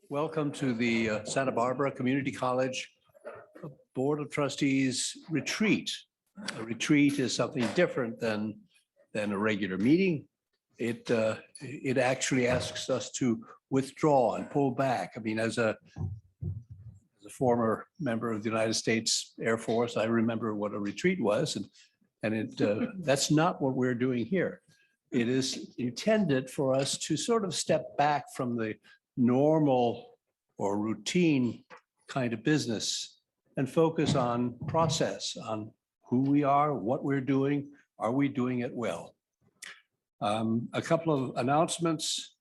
Welcome to the Santa Barbara Community College Board of Trustees retreat. A retreat is something different than a regular meeting. It actually asks us to withdraw and pull back. I mean, as a former member of the United States Air Force, I remember what a retreat was, and that's not what we're doing here. It is intended for us to sort of step back from the normal or routine kind of business and focus on process, on who we are, what we're doing, are we doing it well? A couple of announcements.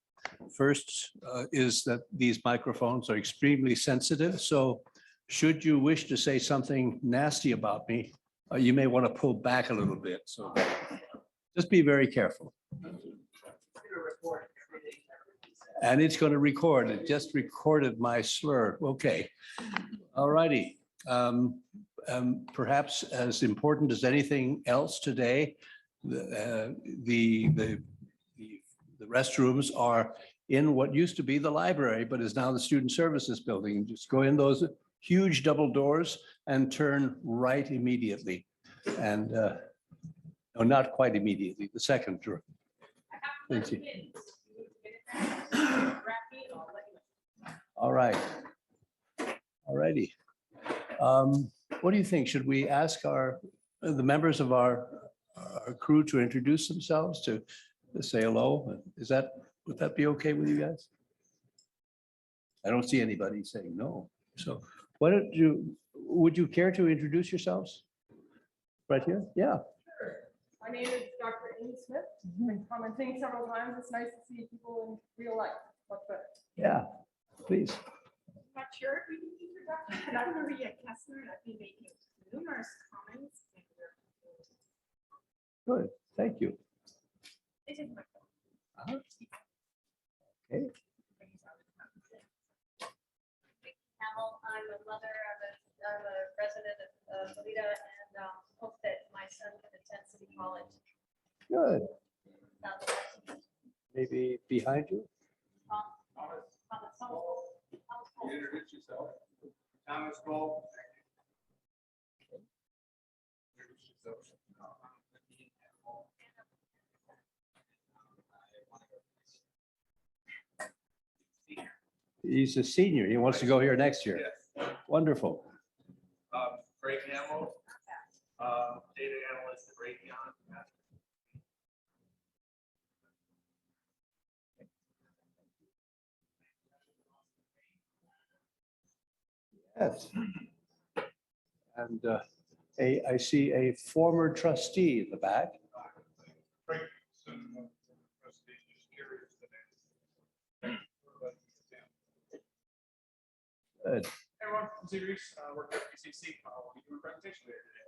First is that these microphones are extremely sensitive. So should you wish to say something nasty about me, you may want to pull back a little bit. So just be very careful. And it's going to record. It just recorded my slur. Okay. All righty. Perhaps as important as anything else today, the restrooms are in what used to be the library, but is now the Student Services Building. Just go in those huge double doors and turn right immediately. And no, not quite immediately, the second room. Thank you. All right. All righty. What do you think? Should we ask the members of our crew to introduce themselves, to say hello? Would that be okay with you guys? I don't see anybody saying no. So would you care to introduce yourselves? Right here? Yeah. My name is Dr. Amy Smith. I've been commenting several times. It's nice to see people in real life. What's better? Yeah, please. Not sure if we can do introduction, but I'm Maria Kessler, and I've been making numerous comments. Good, thank you. This is my phone. Uh-huh. Okay. Hamill, I'm a mother, I'm a resident of Toledo, and hope that my son can attend City College. Good. Maybe behind you? Introduce yourself. Thomas Cole. Introduce yourself. He's a senior. He wants to go here next year. Yes. Wonderful. Greg Hamill, data analyst at Raytheon. Yes. And I see a former trustee in the back. Frank, trustee, just curious today. Good. Everyone, I'm Sirius, work at PCC. I'll give you a presentation later today.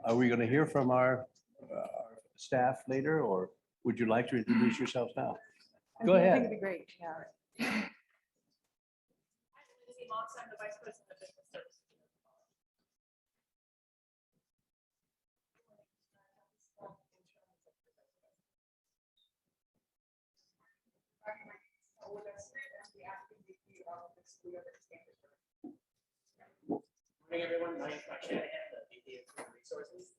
Are we going to hear from our staff later, or would you like to introduce yourselves now? Go I ahead. think it'd be great. Yeah. I'm Lindsay Moss, I'm the Vice President of Business Services. Morning, everyone. My name is Mike Shanahan, the VP of Human Resources.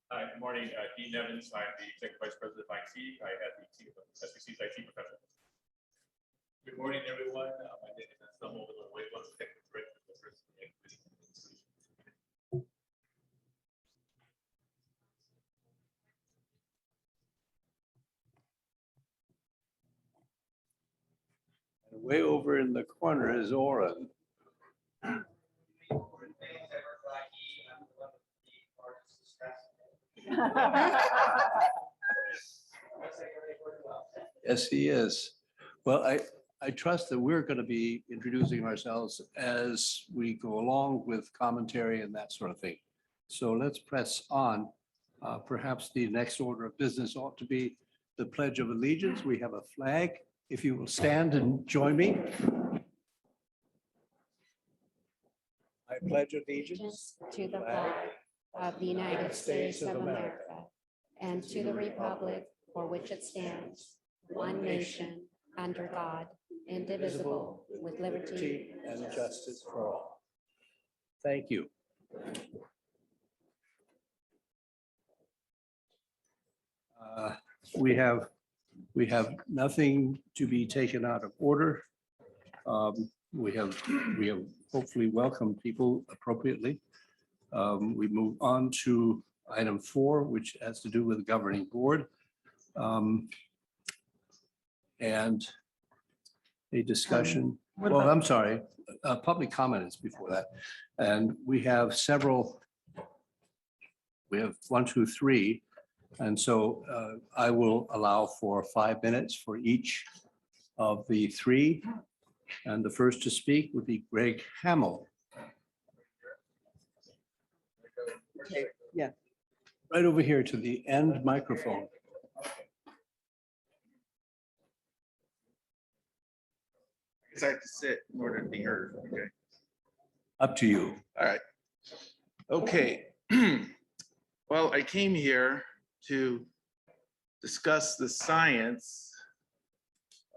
Hi, good morning. Dean Evans. I'm the Executive Vice President of IT. I have the team of SBC's IT professionals. Good morning, everyone. My name is Samuel Villanueva, Executive Director of the First Equity Solutions. Way over in the corner is Oren. Yes, he is. Well, I trust that we're going to be introducing ourselves as we go along with commentary and that sort of thing. So let's press on. Perhaps the next order of business ought to be the Pledge of Allegiance. We have a flag. If you will stand and join me. I pledge allegiance To the flag of the United States of America and to the republic for which it stands, one nation, under God, indivisible, with liberty and justice for all. Thank you. We have nothing to be taken out of order. We have hopefully welcomed people appropriately. We move on to item 4, which has to do with the governing board. And a discussion, well, I'm sorry, public comment is before that. And we have several, we have 1, 2, 3. And so I will allow for 5 minutes for each of the 3. And the first to speak would be Greg Hamill. Yeah. Right over here to the end microphone. Because I have to sit in order to be heard. Okay. Up to you. All right. Okay. Well, I came here to discuss the science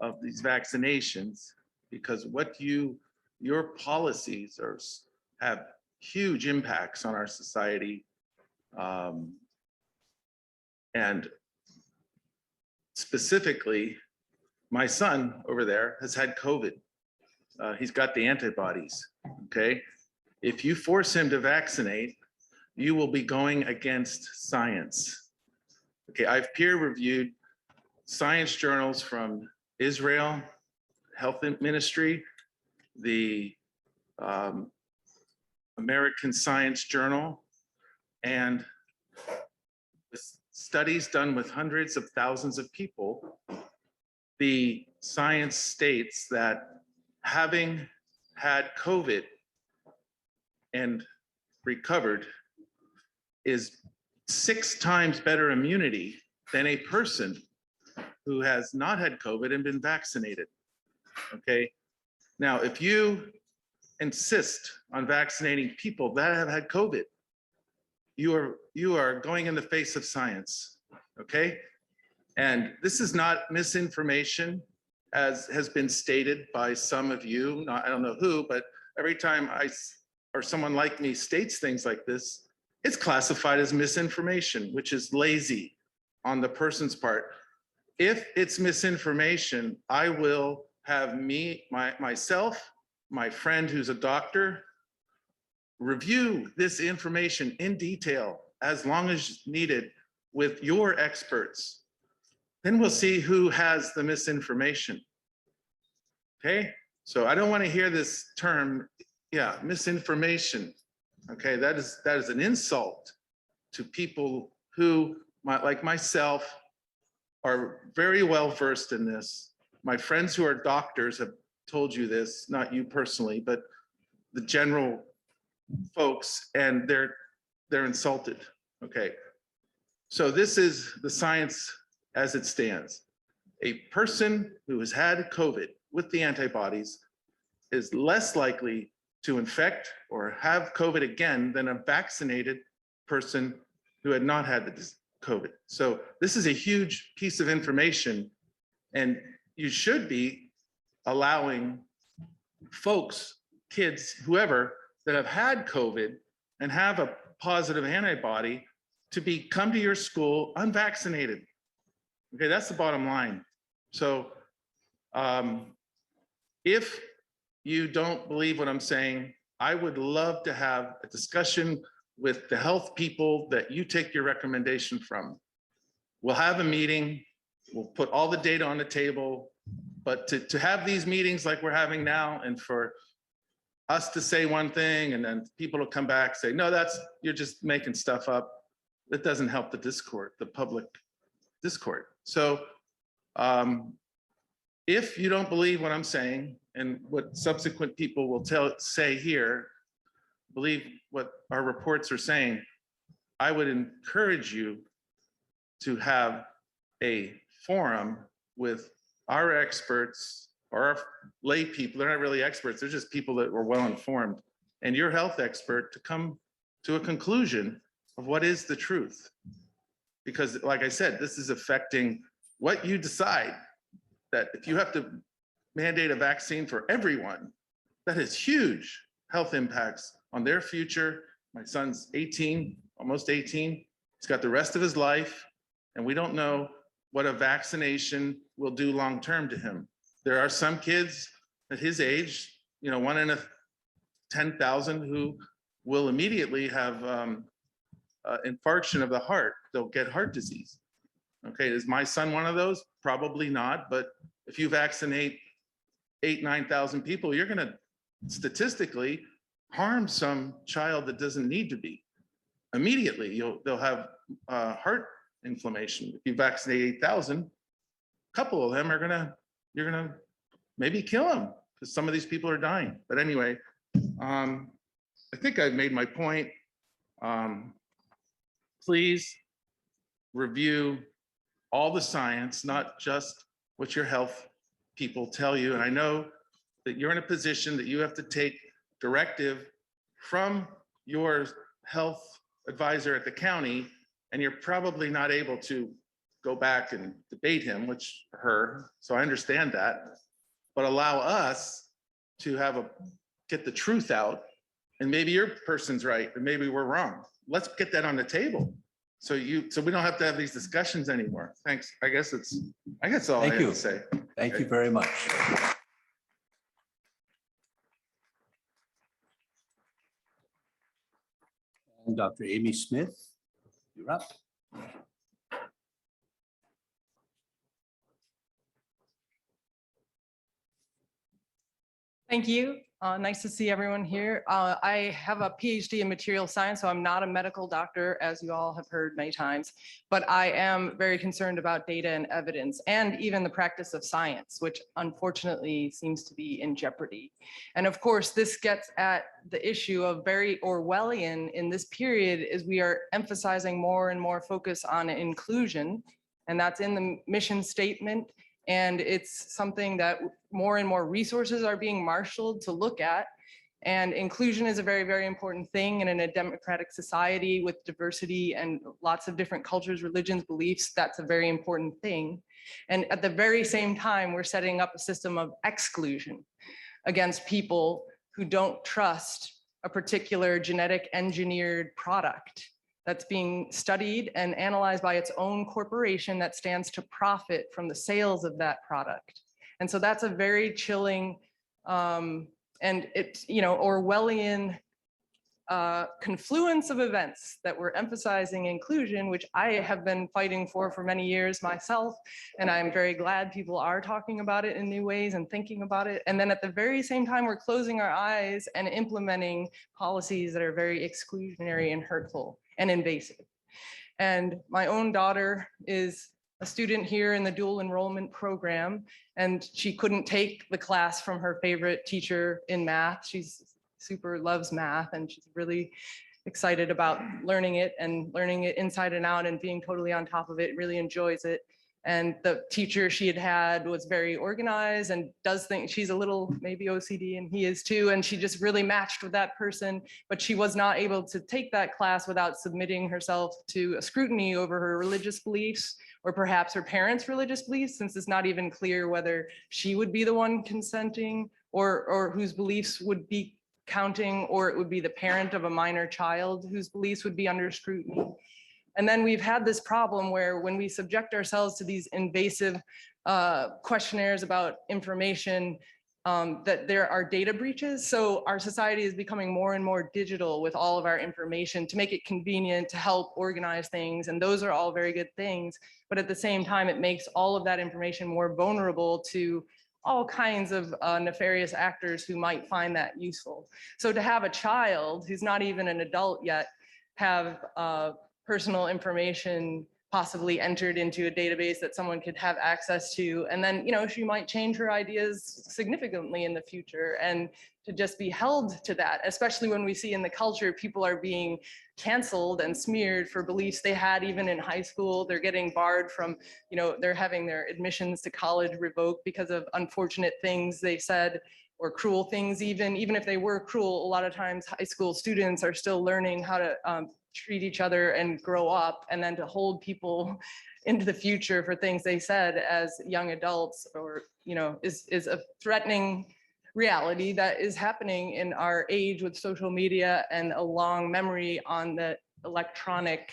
of these vaccinations because your policies have huge impacts on our society. And specifically, my son over there has had COVID. He's got the antibodies, okay? If you force him to vaccinate, you will be going against science. Okay, I've peer reviewed science journals from Israel Health Ministry, the American Science Journal, and studies done with hundreds of thousands of people. The science states that having had COVID and recovered is 6 times better immunity than a person who has not had COVID and been vaccinated. Okay. Now, if you insist on vaccinating people that have had COVID, you are going in the face of science. Okay. And this is not misinformation, as has been stated by some of you. I don't know who, but every time or someone like me states things like this, it's classified as misinformation, which is lazy on the person's part. If it's misinformation, I will have myself, my friend who's a doctor, review this information in detail as long as needed with your experts. Then we'll see who has the misinformation. Okay, so I don't want to hear this term, misinformation. Okay, that is an insult to people who, like myself, are very well versed in this. My friends who are doctors have told you this, not you personally, but the general folks, and they're insulted. Okay, so this is the science as it stands. A person who has had COVID with the antibodies is less likely to infect or have COVID again than a vaccinated person who had not had the COVID. So this is a huge piece of information, and you should be allowing folks, kids, whoever that have had COVID and have a positive antibody to come to your school unvaccinated. Okay, that's the bottom line. So if you don't believe what I'm saying, I would love to have a discussion with the health people that you take your recommendation from. We'll have a meeting, we'll put all the data on the table, but to have these meetings like we're having now, and for us to say one thing and then people to come back say, no, you're just making stuff up, that doesn't help the discord, the public discord. So if you don't believe what I'm saying and what subsequent people will say here, believe what our reports are saying, I would encourage you to have a forum with our experts or our lay people. They're not really experts. They're just people that were well informed, and your health expert to come to a conclusion of what is the truth. Because like I said, this is affecting what you decide, that if you have to mandate a vaccine for everyone, that has huge health impacts on their future. My son's 18, almost 18. He's got the rest of his life, and we don't know what a vaccination will do long-term to him. There are some kids at his age, 1 in 10,000 who will immediately have infarction of the heart. They'll get heart disease. Okay, is my son one of those? Probably not, but if you vaccinate 8,000, 9,000 people, you're gonna statistically harm some child that doesn't need to be. Immediately, they'll have heart inflammation. If you vaccinate 8,000, a couple of them you're gonna maybe kill them, because some of these people are dying. But anyway, I think I've made my point. Please review all the science, not just what your health people tell you. And I know that you're in a position that you have to take directive from your health advisor at the county, and you're probably not able to go back and debate him, her, so I understand that, but allow us to get the truth out, and maybe your person's right, and maybe we're wrong. Let's get that on the table. So we don't have to have these discussions anymore. Thanks. I guess all I Thank have you. to say. Thank you very much. And Dr. Amy Smith, you're up. Thank you. Nice to see everyone here. I have a PhD in material science, so I'm not a medical doctor, as you all have heard many times, but I am very concerned about data and evidence, and even the practice of science, which unfortunately seems to be in jeopardy. And of course, this gets at the issue of very Orwellian in this period, is we are emphasizing more and more focus on inclusion, and that's in the mission statement. And it's something that more and more resources are being marshaled to look at. And inclusion is a very, very important thing. And in a democratic society with diversity and lots of different cultures, religions, beliefs, that's a very important thing. And at the very same time, we're setting up a system of exclusion against people who don't trust a particular genetic engineered product that's being studied and analyzed by its own corporation that stands to profit from the sales of that product. And so that's a very chilling and it's, Orwellian confluence of events that we're emphasizing inclusion, which I have been fighting for many years myself. And I'm very glad people are talking about it in new ways and thinking about it. And then at the very same time, we're closing our eyes and implementing policies that are very exclusionary and hurtful and invasive. And my own daughter is a student here in the dual enrollment program, and she couldn't take the class from her favorite teacher in math. She's super loves math, and she's really excited about learning it inside and out and being totally on top of it, really enjoys it. And the teacher she had was very organized and does things, she's a little maybe OCD, and he is too, and she just really matched with that person, but she was not able to take that class without submitting herself to a scrutiny over her religious beliefs, or perhaps her parents' religious beliefs, since it's not even clear whether she would be the one consenting or whose beliefs would be counting, or it would be the parent of a minor child whose beliefs would be under scrutiny. And then we've had this problem where when we subject ourselves to these invasive questionnaires about information, that there are data breaches. So our society is becoming more and more digital with all of our information to make it convenient, to help organize things. And those are all very good things. But at the same time, it makes all of that information more vulnerable to all kinds of nefarious actors who might find that useful. So to have a child who's not even an adult yet have personal information possibly entered into a database that someone could have access to. And then, she might change her ideas significantly in the future, and to just be held to that, especially when we see in the culture, people are being canceled and smeared for beliefs they had even in high school. They're getting barred from, they're having their admissions to college revoked because of unfortunate things they said, or cruel things even if they were cruel. A lot of times high school students are still learning how to treat each other and grow up, and then to hold people into the future for things they said as young adults, or is a threatening reality that is happening in our age with social media and a long memory on the electronic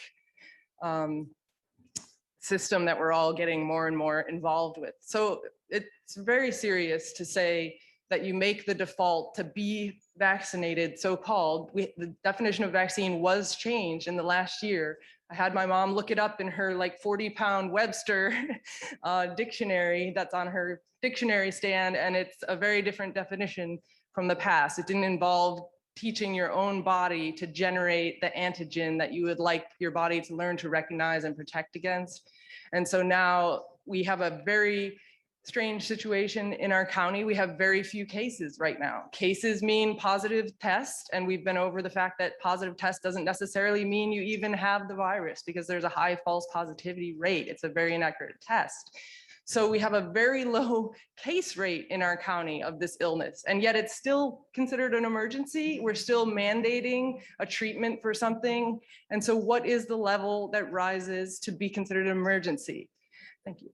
system that we're all getting more and more involved with. So it's very serious to say that you make the default to be vaccinated, so-called. The definition of vaccine was changed in the last year. I had my mom look it up in her 40-pound Webster dictionary that's on her dictionary stand, and it's a very different definition from the past. It didn't involve teaching your own body to generate the antigen that you would like your body to learn to recognize and protect against. And so now we have a very strange situation in our county. We have very few cases right now. Cases mean positive test, and we've been over the fact that positive test doesn't necessarily mean you even have the virus, because there's a high false positivity rate. It's a very inaccurate test. So we have a very low case rate in our county of this illness, and yet it's still considered an emergency. We're still mandating a treatment for something. And so what is the level that rises to be considered an emergency? Thank you.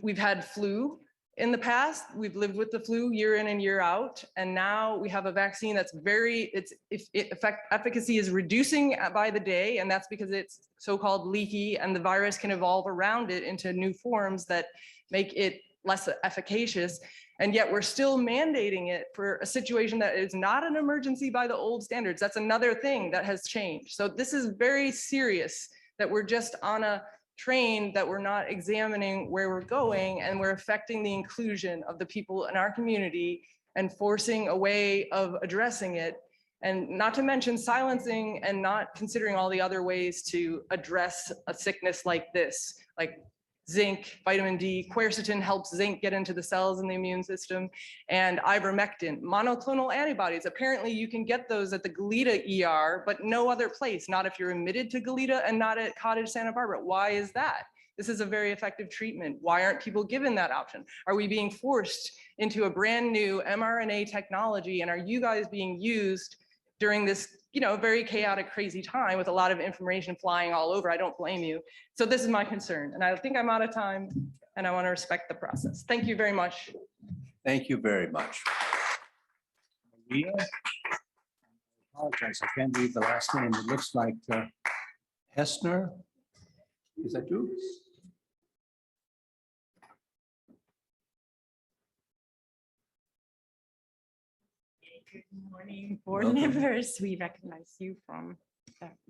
We've had flu in the past. We've lived with the flu year in and year out. And now we have a vaccine that's efficacy is reducing by the day. And that's because it's so-called leaky, and the virus can evolve around it into new forms that make it less efficacious. And yet we're still mandating it for a situation that is not an emergency by the old standards. That's another thing that has changed. So this is very serious, that we're just on a train that we're not examining where we're going, and we're affecting the inclusion of the people in our community and forcing a way of addressing it, and not to mention silencing and not considering all the other ways to address a sickness like this, like zinc, vitamin D. Quercetin helps zinc get into the cells in the immune system, and ivermectin, monoclonal antibodies. Apparently you can get those at the Goleta ER, but no other place, not if you're admitted to Goleta and not at Cottage Santa Barbara. Why is that? This is a very effective treatment. Why aren't people given that option? Are we being forced into a brand new mRNA technology, and are you guys being used during this very chaotic, crazy time with a lot of information flying all over? I don't blame you. So this is my concern, and I think I'm out of time, and I want to respect the process. Thank you very much. Thank you very much. Maria? I apologize, I can't read the last name. It looks like Hessner. Is that you? Good morning, board Welcome. members. We recognize you from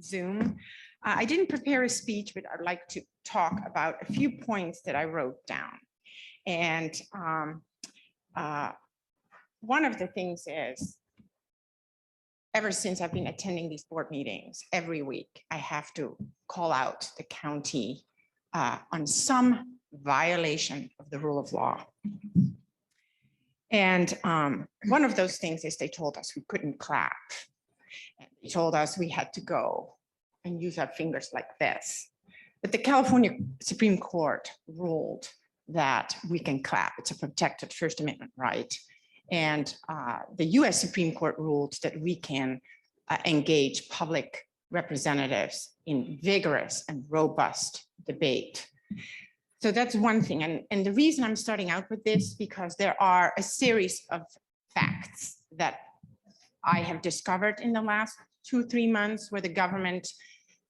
Zoom. I didn't prepare a speech, but I'd like to talk about a few points that I wrote down. And one of the things is, ever since I've been attending these board meetings every week, I have to call out the county on some violation of the rule of law. And one of those things is they told us we couldn't clap. They told us we had to go and use our fingers like this. But the California Supreme Court ruled that we can clap. It's a protected First Amendment right. And the US Supreme Court ruled that we can engage public representatives in vigorous and robust debate. So that's one thing. And the reason I'm starting out with this, because there are a series of facts that I have discovered in the last 2-3 months where the government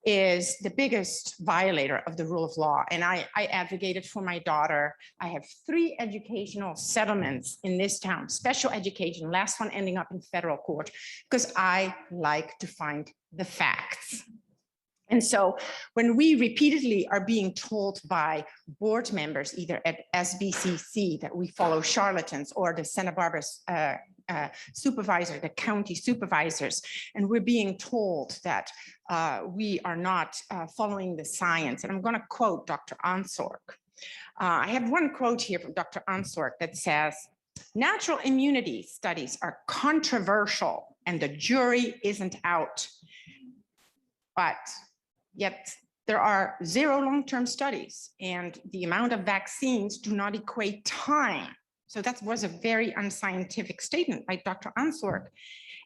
is the biggest violator of the rule of law. And I advocated for my daughter. I have 3 educational settlements in this town, special education, last one ending up in federal court, because I like to find the facts. And so when we repeatedly are being told by board members, either at SBCC, that we follow charlatans, or the Santa Barbara supervisor, the county supervisors, and we're being told that we are not following the science. And I'm going to quote Dr. Onsork. I have one quote here from Dr. Onsork that says, "Natural immunity studies are controversial and the jury isn't out." But yet there are 0 long-term studies and the amount of vaccines do not equate time. So that was a very unscientific statement by Dr. Onsork.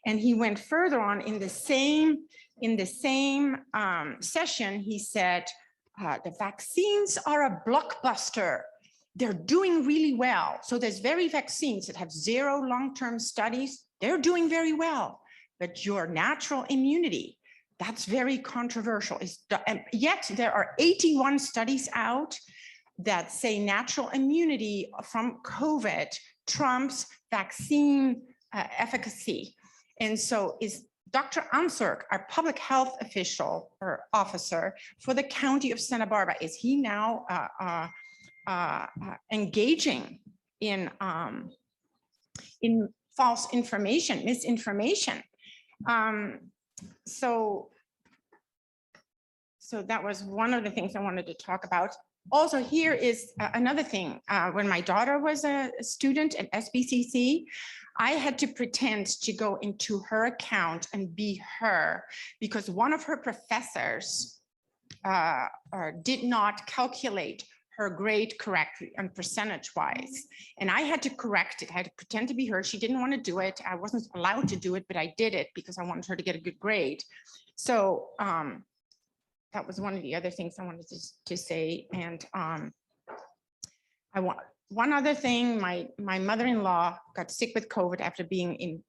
And he went further on in the same session. He said, the vaccines are a blockbuster. They're doing really well. So there's very vaccines that have 0 long-term studies. They're doing very well. But your natural immunity, that's very controversial. And yet there are 81 studies out that say natural immunity from COVID trumps vaccine efficacy. And so is Dr. Onsork, our public health official or officer for the county of Santa Barbara, is he now engaging in false information, misinformation? So that was one of the things I wanted to talk about. Also, here is another thing. When my daughter was a student at SBCC, I had to pretend to go into her account and be her because one of her professors did not calculate her grade correctly and percentage wise. And I had to correct it. I had to pretend to be her. She didn't want to do it. I wasn't allowed to do it, but I did it because I wanted her to get a good grade. So that was one of the other things I wanted to say. And I want one other thing. My mother-in-law got sick with COVID after being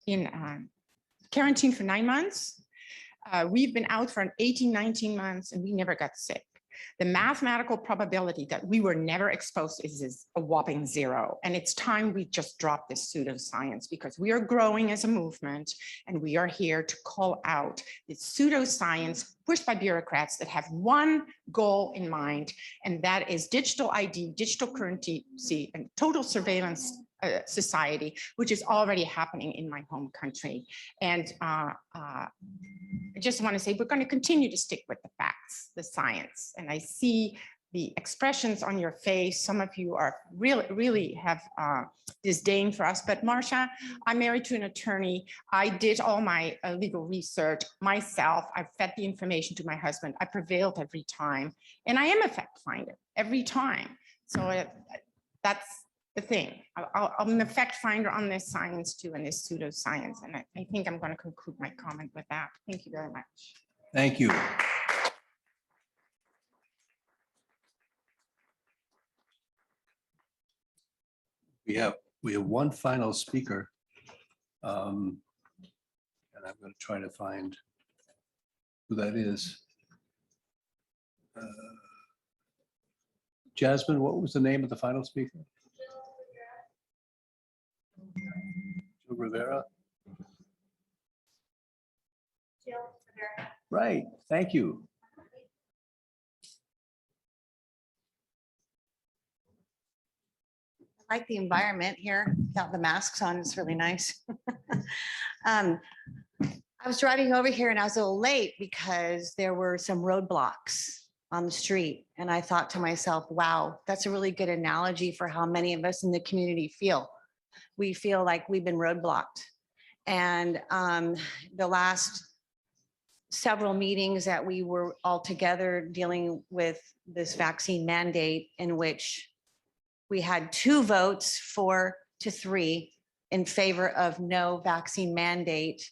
in quarantine for 9 months. We've been out for 18, 19 months and we never got sick. The mathematical probability that we were never exposed is a whopping 0. And it's time we just drop this pseudoscience because we are growing as a movement and we are here to call out this pseudoscience pushed by bureaucrats that have one goal in mind, and that is digital ID, digital currency, and total surveillance society, which is already happening in my home country. And I just want to say we're going to continue to stick with the facts, the science. And I see the expressions on your face. Some of you are really have disdain for us. But Marcia, I'm married to an attorney. I did all my legal research myself. I fed the information to my husband. I prevailed every time. And I am a fact finder every time. So that's the thing. I'm a fact finder on this science too, and this pseudoscience. And I think I'm going to conclude my comment with that. Thank you very much. Thank you. We have one final speaker. And I'm going to try to find who that is. Jasmine, what was the name of the final speaker? Jill Rivera. Right, thank you. I like the environment here without the masks on. It's really nice. I was driving over here and I was a little late because there were some roadblocks on the street. And I thought to myself, wow, that's a really good analogy for how many of us in the community feel. We feel like we've been roadblocked. And the last several meetings that we were all together dealing with this vaccine mandate, in which we had 2 votes, 4 to 3, in favor of no vaccine mandate.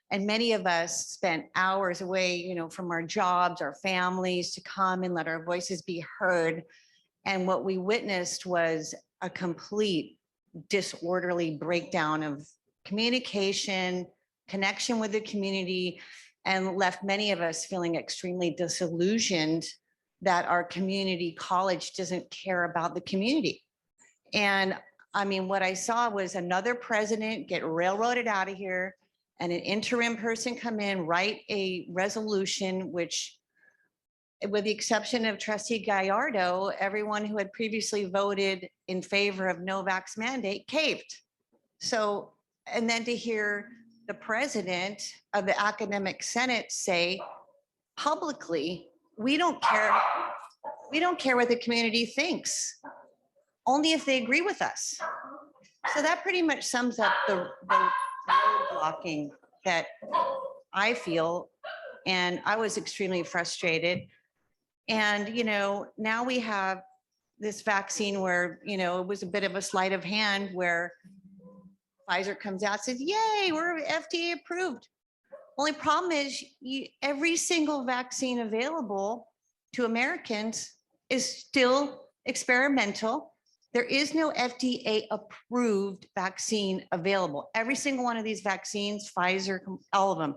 And many of us spent hours away, from our jobs, our families, to come and let our voices be heard. And what we witnessed was a complete disorderly breakdown of communication, connection with the community, and left many of us feeling extremely disillusioned that our community college doesn't care about the community. And I mean, what I saw was another president get railroaded out of here and an interim person come in, write a resolution, which with the exception of trustee Gallardo, everyone who had previously voted in favor of no vax mandate caved. So, and then to hear the president of the academic senate say publicly, we don't care what the community thinks, only if they agree with us. So that pretty much sums up the road blocking that I feel. And I was extremely frustrated. And, now we have this vaccine where, it was a bit of a sleight of hand where Pfizer comes out, says, yay, we're FDA approved. Only problem is every single vaccine available to Americans is still experimental. There is no FDA approved vaccine available. Every single one of these vaccines, Pfizer, all of them,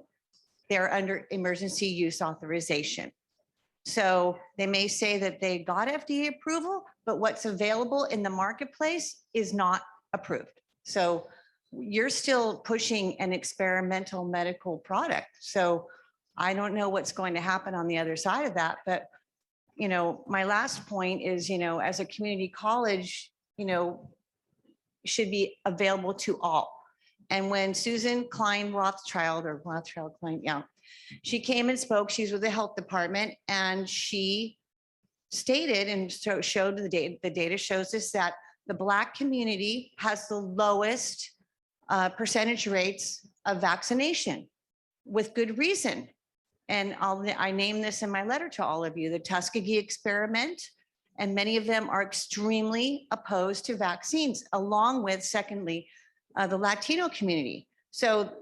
they're under emergency use authorization. So they may say that they got FDA approval, but what's available in the marketplace is not approved. So you're still pushing an experimental medical product. So I don't know what's going to happen on the other side of that, but my last point is, as a community college, should be available to all. And when Susan Klein Rothschild Klein, she came and spoke, she's with the health department, and she stated and showed the data shows us that the Black community has the lowest percentage rates of vaccination with good reason. And I name this in my letter to all of you, the Tuskegee experiment, and many of them are extremely opposed to vaccines, along with, secondly, the Latino community. So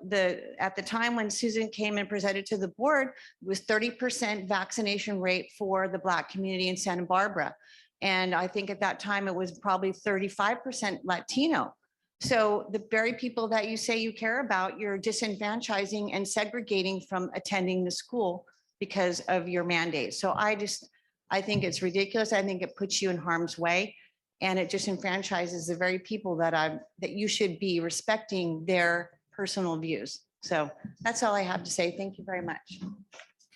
at the time when Susan came and presented to the board, it was 30% vaccination rate for the Black community in Santa Barbara. And I think at that time it was probably 35% Latino. So the very people that you say you care about, you're disenfranchising and segregating from attending the school because of your mandate. So I think it's ridiculous. I think it puts you in harm's way, and it disenfranchises the very people that you should be respecting their personal views. So that's all I have to say. Thank you very much.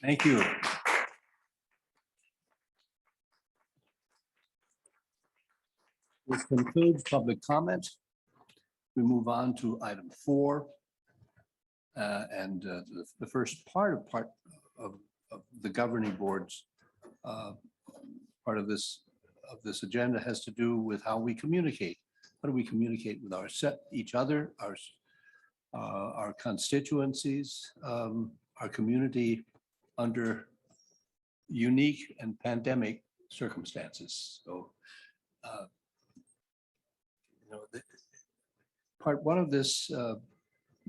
Thank you. This concludes public comment. We move on to item 4. And the first part of the governing board's part of this agenda has to do with how we communicate. How do we communicate with each other, our constituencies, our community under unique and pandemic circumstances? So, part one of this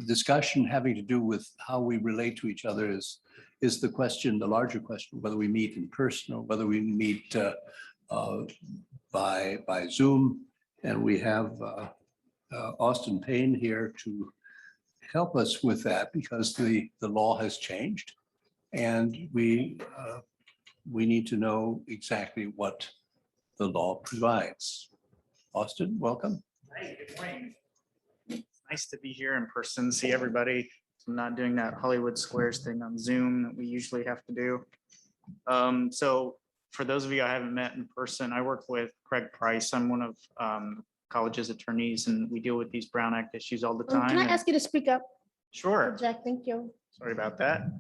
discussion having to do with how we relate to each other is the question, the larger question, whether we meet in person or whether we meet by Zoom. And we have Austin Payne here to help us with that, because the law has changed, and we need to know exactly what the law provides. Austin, welcome. Hey, good morning. It's nice to be here in person, see everybody. I'm not doing that Hollywood Squares thing on Zoom that we usually have to do. So for those of you I haven't met in person, I work with Craig Price. I'm one of college's attorneys, and we deal with these Brown Act issues all the time. Can I ask you to speak up? Sure. Jack, thank you. Sorry about that.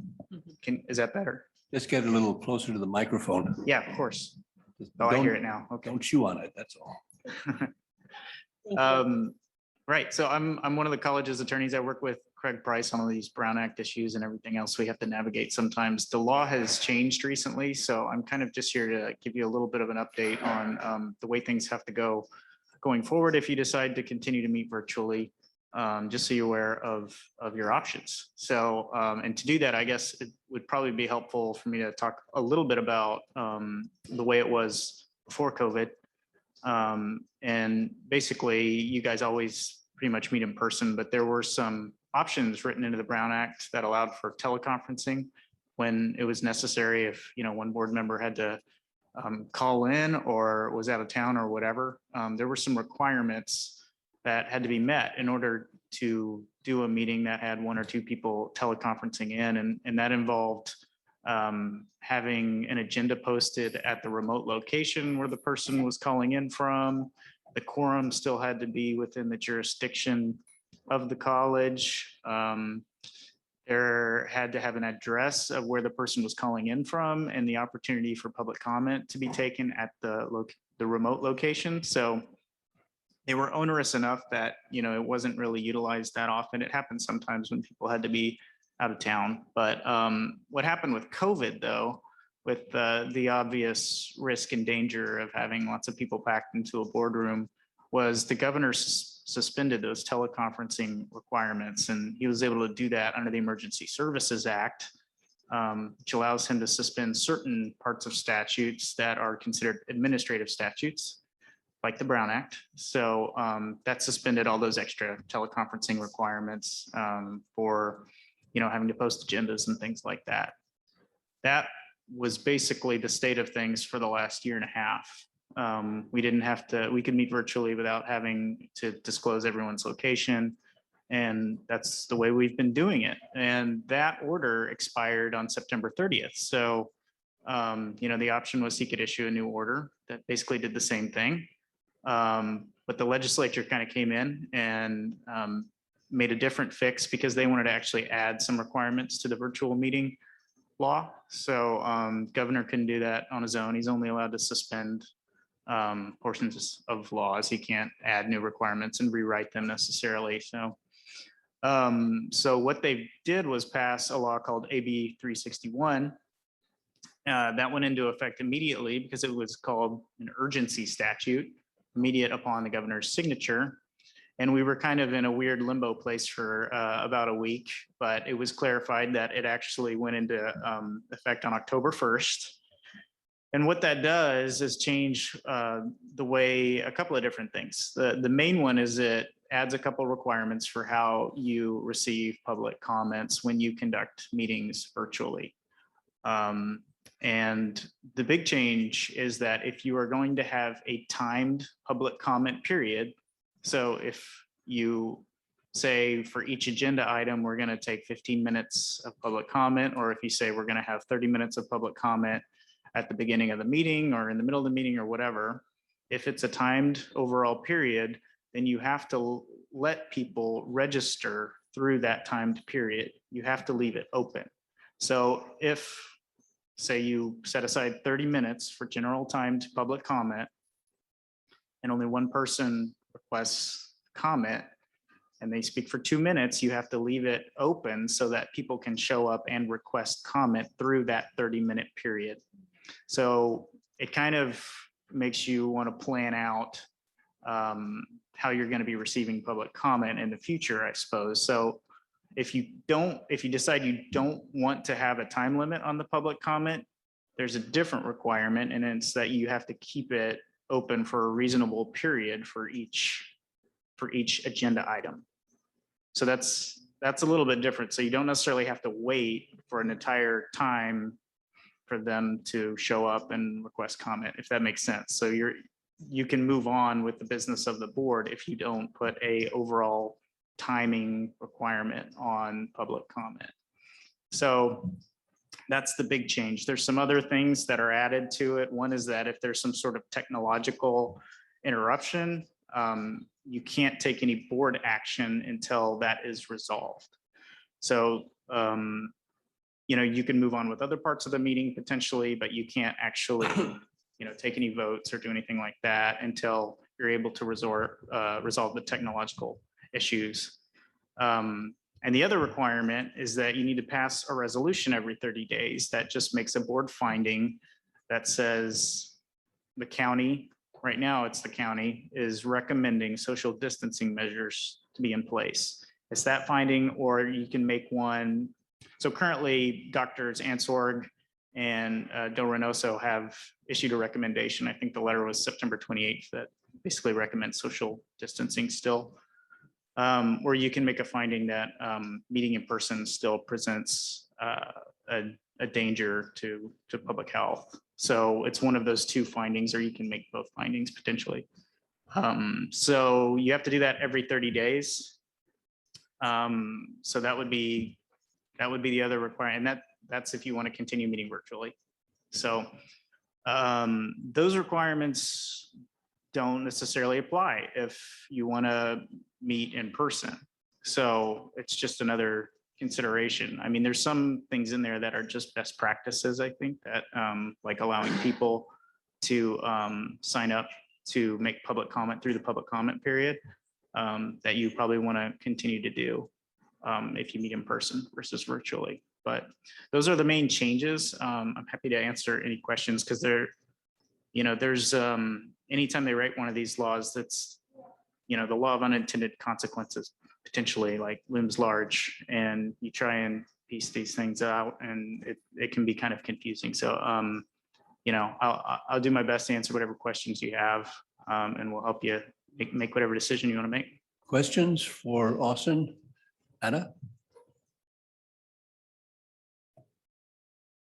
Is that better? Let's get a little closer to the microphone. Yeah, of course. Oh, I hear it now. Okay. Don't chew on it, that's all. Right. So I'm one of the college's attorneys. I work with Craig Price on all these Brown Act issues and everything else we have to navigate sometimes. The law has changed recently, so I'm kind of just here to give you a little bit of an update on the way things have to go going forward if you decide to continue to meet virtually, just so you're aware of your options. So, and to do that, I guess it would probably be helpful for me to talk a little bit about the way it was before COVID. And basically, you guys always pretty much meet in person, but there were some options written into the Brown Act that allowed for teleconferencing when it was necessary. If, one board member had to call in or was out of town or whatever, there were some requirements that had to be met in order to do a meeting that had 1 or 2 people teleconferencing in. And that involved having an agenda posted at the remote location where the person was calling in from. The quorum still had to be within the jurisdiction of the college. There had to have an address of where the person was calling in from and the opportunity for public comment to be taken at the remote location. So they were onerous enough that, it wasn't really utilized that often. It happened sometimes when people had to be out of town. But what happened with COVID though, with the obvious risk and danger of having lots of people packed into a boardroom, was the governor suspended those teleconferencing requirements. And he was able to do that under the Emergency Services Act, which allows him to suspend certain parts of statutes that are considered administrative statutes, like the Brown Act. So that suspended all those extra teleconferencing requirements for, having to post agendas and things like that. That was basically the state of things for the last year and a half. We could meet virtually without having to disclose everyone's location. And that's the way we've been doing it. And that order expired on September 30th. So, the option was he could issue a new order that basically did the same thing. But the legislature kind of came in and made a different fix because they wanted to actually add some requirements to the virtual meeting law. So governor couldn't do that on his own. He's only allowed to suspend portions of laws. He can't add new requirements and rewrite them necessarily. So what they did was pass a law called AB 361. That went into effect immediately because it was called an urgency statute, immediate upon the governor's signature. And we were kind of in a weird limbo place for about a week, but it was clarified that it actually went into effect on October 1st. And what that does is change the way, a couple of different things. The main one is it adds a couple requirements for how you receive public comments when you conduct meetings virtually. And the big change is that if you are going to have a timed public comment period, so if you say for each agenda item, we're going to take 15 minutes of public comment, or if you say we're going to have 30 minutes of public comment at the beginning of the meeting or in the middle of the meeting or whatever, if it's a timed overall period, then you have to let people register through that timed period. You have to leave it open. So if, say, you set aside 30 minutes for general timed public comment and only one person requests comment and they speak for 2 minutes, you have to leave it open so that people can show up and request comment through that 30-minute period. So it kind of makes you want to plan out how you're going to be receiving public comment in the future, I suppose. So if you decide you don't want to have a time limit on the public comment, there's a different requirement, and it's that you have to keep it open for a reasonable period for each agenda item. So that's a little bit different. So you don't necessarily have to wait for an entire time for them to show up and request comment, if that makes sense. So you can move on with the business of the board if you don't put a overall timing requirement on public comment. So that's the big change. There's some other things that are added to it. One is that if there's some sort of technological interruption, you can't take any board action until that is resolved. So, you can move on with other parts of the meeting potentially, but you can't actually, take any votes or do anything like that until you're able to resolve the technological issues. And the other requirement is that you need to pass a resolution every 30 days that just makes a board finding that says the county, right now it's the county, is recommending social distancing measures to be in place. It's that finding, or you can make one. So currently, Doctors Ansorg and Del Reynoso have issued a recommendation. I think the letter was September 28th that basically recommends social distancing still. Or you can make a finding that meeting in person still presents a danger to public health. So it's one of those two findings, or you can make both findings potentially. So you have to do that every 30 days. So that would be the other requirement. And That's if you want to continue meeting virtually. So those requirements don't necessarily apply if you want to meet in person. So it's just another consideration. I mean, there's some things in there that are just best practices, I think, that like allowing people to sign up to make public comment through the public comment period that you probably want to continue to do if you meet in person versus virtually. But those are the main changes. I'm happy to answer any questions because there's anytime they write one of these laws, that's, the law of unintended consequences potentially like looms large, and you try and piece these things out and it can be kind of confusing. So, I'll do my best to answer whatever questions you have and we'll help you make whatever decision you want to make. Questions for Austin? Anna?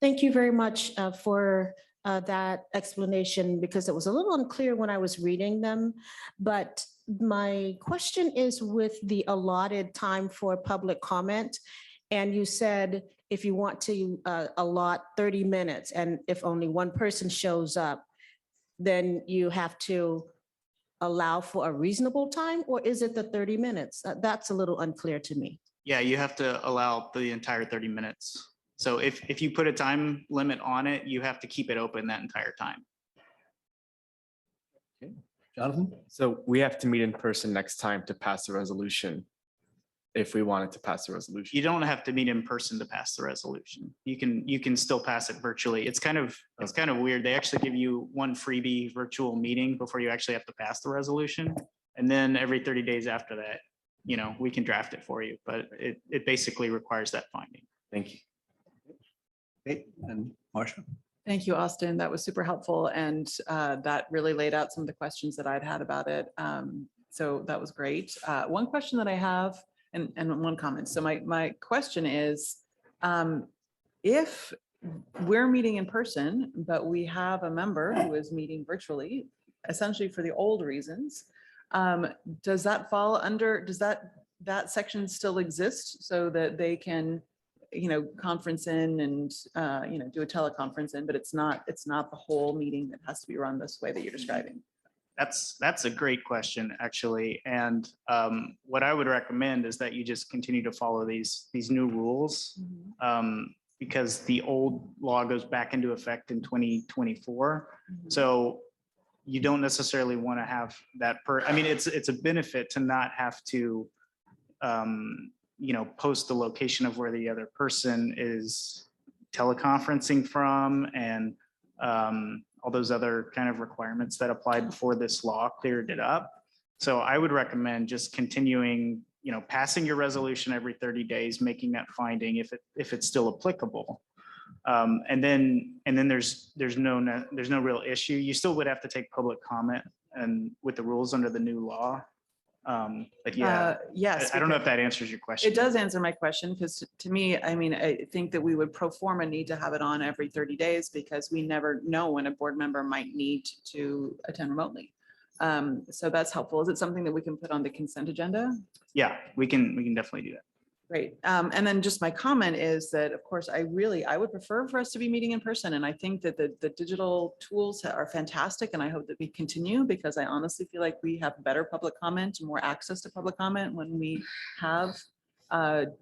Thank you very much for that explanation, because it was a little unclear when I was reading them. But my question is with the allotted time for public comment. And you said if you want to allot 30 minutes, and if only one person shows up, then you have to allow for a reasonable time, or is it the 30 minutes? That's a little unclear to me. Yeah, you have to allow the entire 30 minutes. So if you put a time limit on it, you have to keep it open that entire time. Jonathan? So we have to meet in person next time to pass the resolution. If we wanted to pass the resolution. You don't have to meet in person to pass the resolution. You can still pass it virtually. It's kind of weird. They actually give you one freebie virtual meeting before you actually have to pass the resolution. And then every 30 days after that, we can draft it for you, but it basically requires that finding. Thank you. Okay, and Marcia? Thank you, Austin. That was super helpful. And that really laid out some of the questions that I'd had about it. So that was great. One question that I have, and one comment. So my question is, if we're meeting in person, but we have a member who is meeting virtually, essentially for the old reasons, does that fall under, does that section still exist so that they can, conference in and, do a teleconference in, but it's not the whole meeting that has to be run this way that you're describing? That's a great question, actually. And what I would recommend is that you just continue to follow these new rules because the old law goes back into effect in 2024. So you don't necessarily want to have that it's a benefit to not have to, post the location of where the other person is teleconferencing from and all those other kind of requirements that applied before this law cleared it up. So I would recommend just continuing, passing your resolution every 30 days, making that finding if it's still applicable. And then there's no real issue. You still would have to take public comment and with the rules under the new law. But yeah, yes, I don't know if that answers your question. It does answer my question, because to me, I think that we would pro forma need to have it on every 30 days because we never know when a board member might need to attend remotely. So that's helpful. Is it something that we can put on the consent agenda? Yeah, we can definitely do that. Great. And then just my comment is that, of course, I would prefer for us to be meeting in person. And I think that the digital tools are fantastic. And I hope that we continue, because I honestly feel like we have better public comment, more access to public comment when we have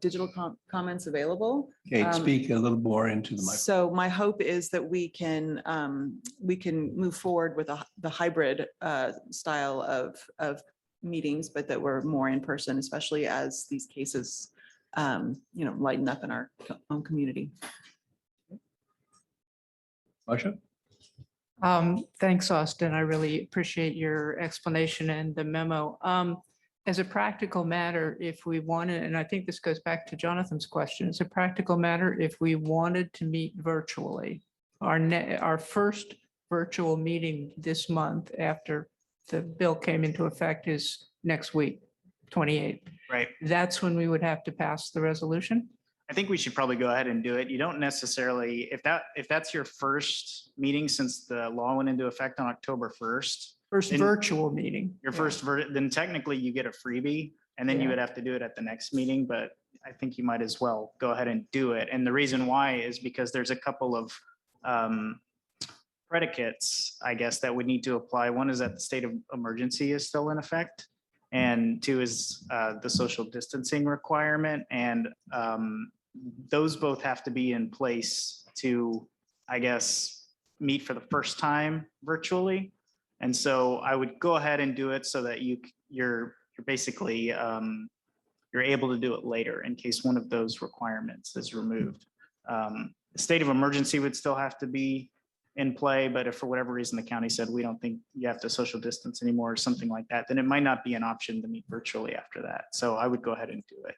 digital comments available. Okay, speak a little more into the mic. So my hope is that we can move forward with the hybrid style of meetings, but that we're more in person, especially as these cases lighten up in our own community. Marcia? Thanks, Austin. I really appreciate your explanation and the memo. As a practical matter, if we wanted, and I think this goes back to Jonathan's question, as a practical matter, if we wanted to meet virtually, our first virtual meeting this month after the bill came into effect is next week, 28th. Right. That's when we would have to pass the resolution? I think we should probably go ahead and do it. You don't necessarily, if that's your first meeting since the law went into effect on October 1st. First virtual meeting. Your first, then technically you get a freebie, and then you would have to do it at the next meeting. But I think you might as well go ahead and do it. And the reason why is because there's a couple of predicates, I guess, that would need to apply. One is that the state of emergency is still in effect. And two is the social distancing requirement. And those both have to be in place to, I guess, meet for the first time virtually. And so I would go ahead and do it so that you're basically, you're able to do it later in case one of those requirements is removed. The state of emergency would still have to be in play, but if for whatever reason the county said, we don't think you have to social distance anymore or something like that, then it might not be an option to meet virtually after that. So I would go ahead and do it.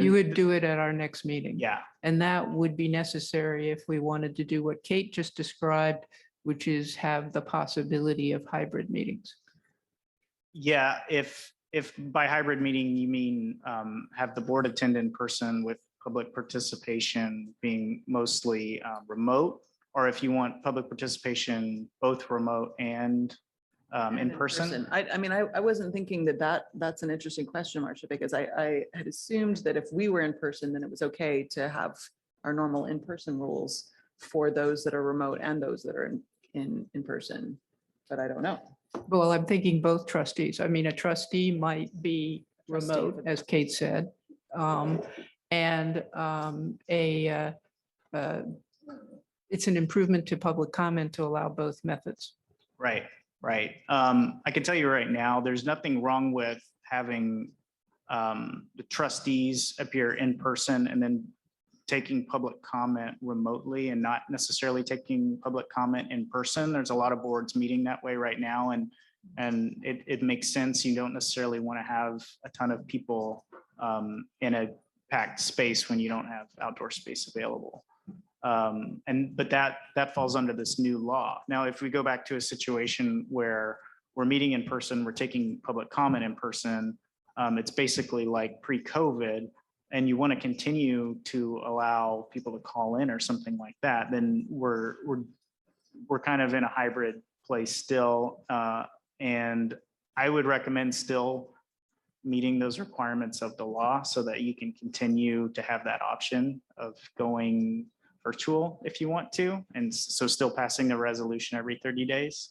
You would do it at our next meeting. Yeah, And that would be necessary if we wanted to do what Kate just described, which is have the possibility of hybrid meetings. yeah. If by hybrid meeting, you mean have the board attend in person with public participation being mostly remote, or if you want public participation both remote and in person? I mean, I wasn't thinking that's an interesting question, Marcia, because I had assumed that if we were in person, then it was okay to have our normal in-person rules for those that are remote and those that are in person, but I don't know. Well, I'm thinking both trustees. I mean, a trustee might be Trustee, remote, but- as Kate said. And it's an improvement to public comment to allow both methods. Right, right. I can tell you right now, there's nothing wrong with having the trustees appear in person and then taking public comment remotely and not necessarily taking public comment in person. There's a lot of boards meeting that way right now, and it makes sense. You don't necessarily want to have a ton of people in a packed space when you don't have outdoor space available. But that falls under this new law. Now, if we go back to a situation where we're meeting in person, we're taking public comment in person, it's basically like pre-COVID, and you want to continue to allow people to call in or something like that, then we're kind of in a hybrid place still. And I would recommend still meeting those requirements of the law so that you can continue to have that option of going virtual if you want to. And so still passing the resolution every 30 days.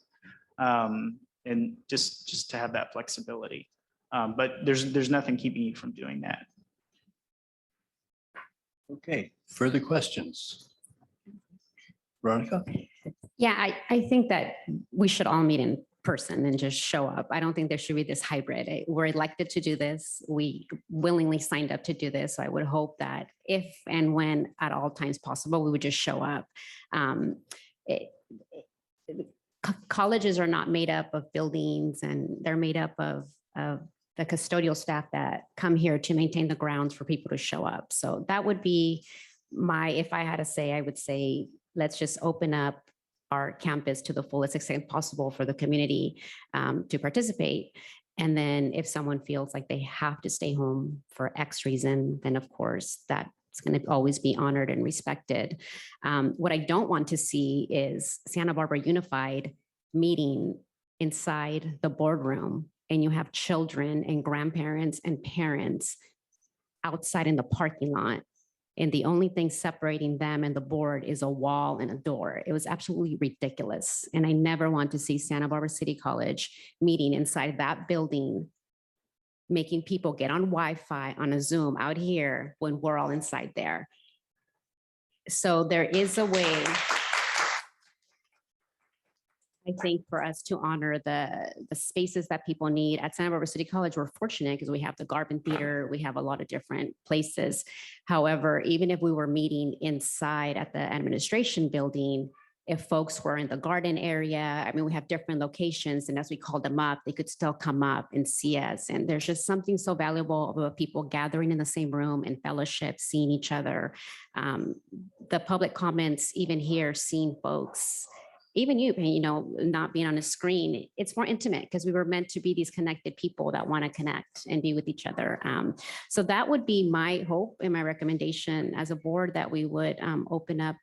And just to have that flexibility. But there's nothing keeping you from doing that. Okay, further questions? Veronica? Yeah, I think that we should all meet in person and just show up. I don't think there should be this hybrid. We're elected to do this. We willingly signed up to do this. So I would hope that if and when at all times possible, we would just show up. Colleges are not made up of buildings, and they're made up of the custodial staff that come here to maintain the grounds for people to show up. So that would be if I had to say, I would say, let's just open up our campus to the fullest extent possible for the community to participate. And then if someone feels like they have to stay home for X reason, then of course that's going to always be honored and respected. What I don't want to see is Santa Barbara Unified meeting inside the boardroom, and you have children and grandparents and parents outside in the parking lot. And the only thing separating them and the board is a wall and a door. It was absolutely ridiculous. And I never want to see Santa Barbara City College meeting inside that building, making people get on Wi-Fi on a Zoom out here when we're all inside there. So there is a way, I think, for us to honor the spaces that people need. At Santa Barbara City College, we're fortunate because we have the Garvin Theater, we have a lot of different places. However, even if we were meeting inside at the administration building, if folks were in the garden area, I mean, we have different locations, and as we called them up, they could still come up and see us. And there's just something so valuable about people gathering in the same room and fellowship, seeing each other. The public comments, even here, seeing folks, even you know, not being on a screen, it's more intimate because we were meant to be these connected people that want to connect and be with each other. So that would be my hope and my recommendation as a board, that we would open up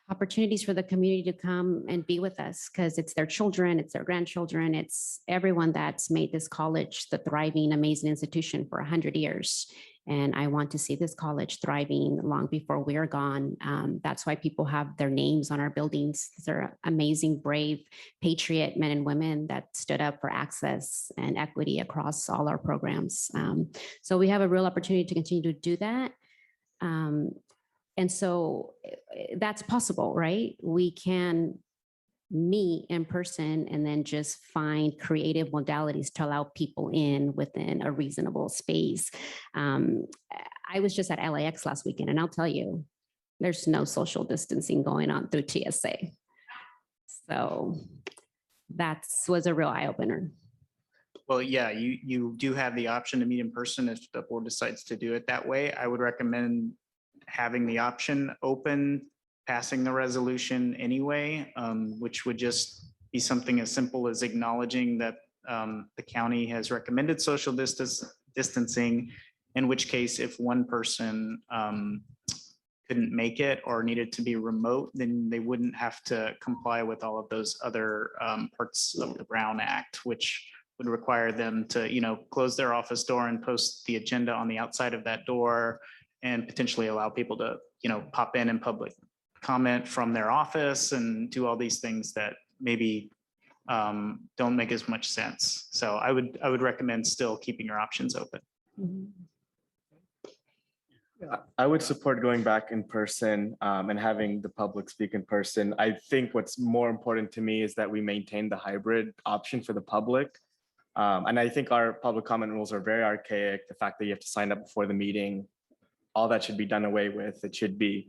opportunities for the community to come and be with us because it's their children, it's their grandchildren, it's everyone that's made this college the thriving, amazing institution for 100 years. And I want to see this college thriving long before we are gone. That's why people have their names on our buildings. These are amazing, brave, patriot men and women that stood up for access and equity across all our programs. So we have a real opportunity to continue to do that. And so that's possible, right? We can meet in person and then just find creative modalities to allow people in within a reasonable space. I was just at LAX last weekend, and I'll tell you, there's no social distancing going on through TSA. So that was a real eye opener. Well, yeah, you do have the option to meet in person if the board decides to do it that way. I would recommend having the option open, passing the resolution anyway, which would just be something as simple as acknowledging that the county has recommended social distancing, in which case if one person couldn't make it or needed to be remote, then they wouldn't have to comply with all of those other parts of the Brown Act, which would require them to, close their office door and post the agenda on the outside of that door and potentially allow people to, pop in public comment from their office and do all these things that maybe don't make as much sense. So I would recommend still keeping your options open. I would support going back in person and having the public speak in person. I think what's more important to me is that we maintain the hybrid option for the public. And I think our public comment rules are very archaic. The fact that you have to sign up before the meeting, all that should be done away with. It should be,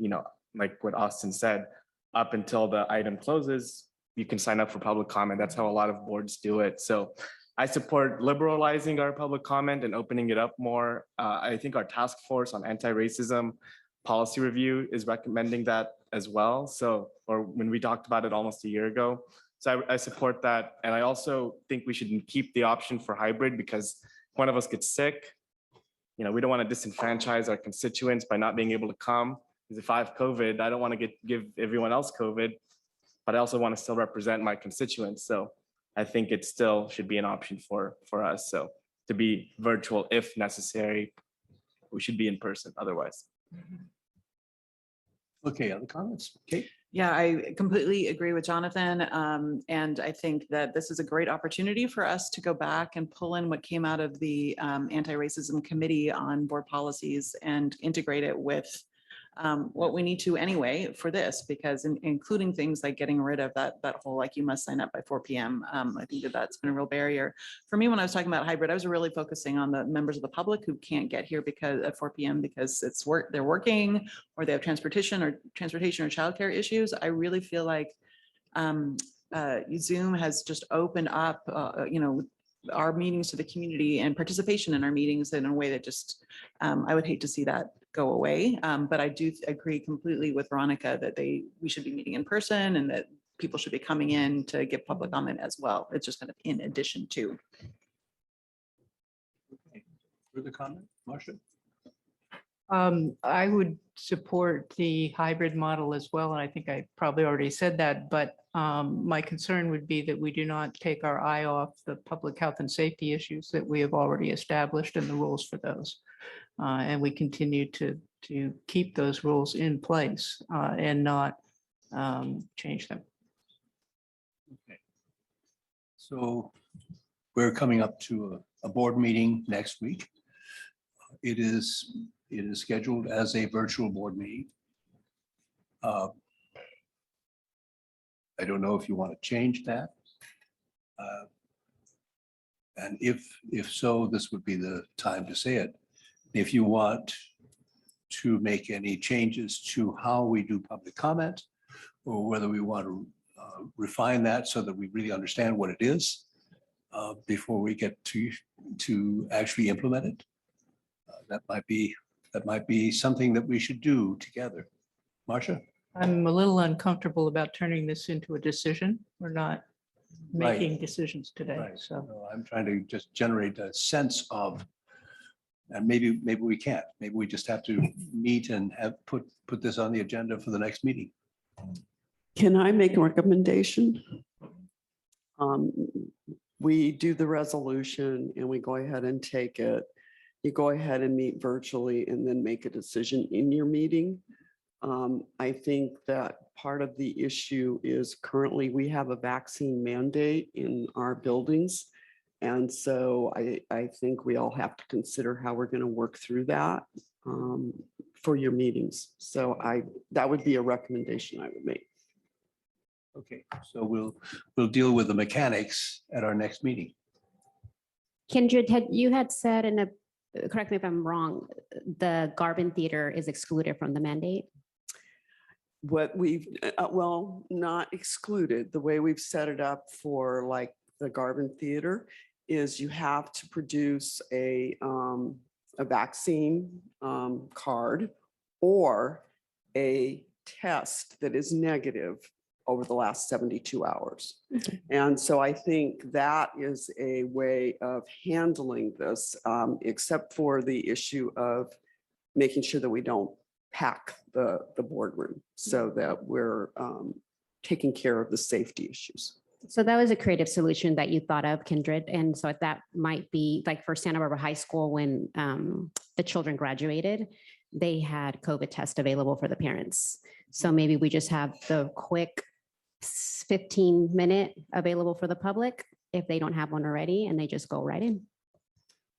like what Austin said, up until the item closes, you can sign up for public comment. That's how a lot of boards do it. So I support liberalizing our public comment and opening it up more. I think our task force on anti-racism policy review is recommending that as well. So, or when we talked about it almost a year ago. So I support that. And I also think we should keep the option for hybrid because one of us gets sick. We don't want to disenfranchise our constituents by not being able to come. Because if I have COVID, I don't want to give everyone else COVID, but I also want to still represent my constituents. So I think it still should be an option for us. So to be virtual if necessary, we should be in person otherwise. Okay, other comments? Kate? Yeah, I completely agree with Jonathan. And I think that this is a great opportunity for us to go back and pull in what came out of the Anti-Racism Committee on Board Policies and integrate it with what we need to anyway for this, because including things like getting rid of that whole, like you must sign up by 4 p.m. I think that's been a real barrier. For me, when I was talking about hybrid, I was really focusing on the members of the public who can't get here because at 4 p.m. because they're working or they have transportation or childcare issues. I really feel like Zoom has just opened up, our meetings to the community and participation in our meetings in a way that just, I would hate to see that go away. But I do agree completely with Veronica that we should be meeting in person and that people should be coming in to give public comment as well. It's just kind of in addition to. Further comment, Marcia? I would support the hybrid model as well, and I think I probably already said that, but my concern would be that we do not take our eye off the public health and safety issues that we have already established and the rules for those. And we continue to keep those rules in place and not change them. Okay. So we're coming up to a board meeting next week. It is scheduled as a virtual board meeting. I don't know if you want to change that. And if so, this would be the time to say it. If you want to make any changes to how we do public comment, or whether we want to refine that so that we really understand what it is before we get to actually implement it, that might be something that we should do together. Marcia? I'm a little uncomfortable about turning this into a decision. We're not Right. making decisions today, Right. so. So I'm trying to just generate a sense of, and maybe we can't. Maybe we just have to meet and put this on the agenda for the next meeting. Can I make a recommendation? We do the resolution and we go ahead and take it. You go ahead and meet virtually and then make a decision in your meeting. I think that part of the issue is currently we have a vaccine mandate in our buildings. And so I think we all have to consider how we're going to work through that for your meetings. So that would be a recommendation I would make. Okay, so we'll deal with the mechanics at our next meeting. Kindred, you had said correct me if I'm wrong, the Garvin Theater is excluded from the mandate? What we've, well, not excluded, the way we've set it up for like the Garvin Theater is you have to produce a vaccine card or a test that is negative over the last 72 hours. And so I think that is a way of handling this, except for the issue of making sure that we don't pack the boardroom so that we're taking care of the safety issues. So that was a creative solution that you thought of, Kindred. And so that might be like for Santa Barbara High School, when the children graduated, they had COVID test available for the parents. So maybe we just have the quick 15-minute available for the public if they don't have one already, and they just go right in.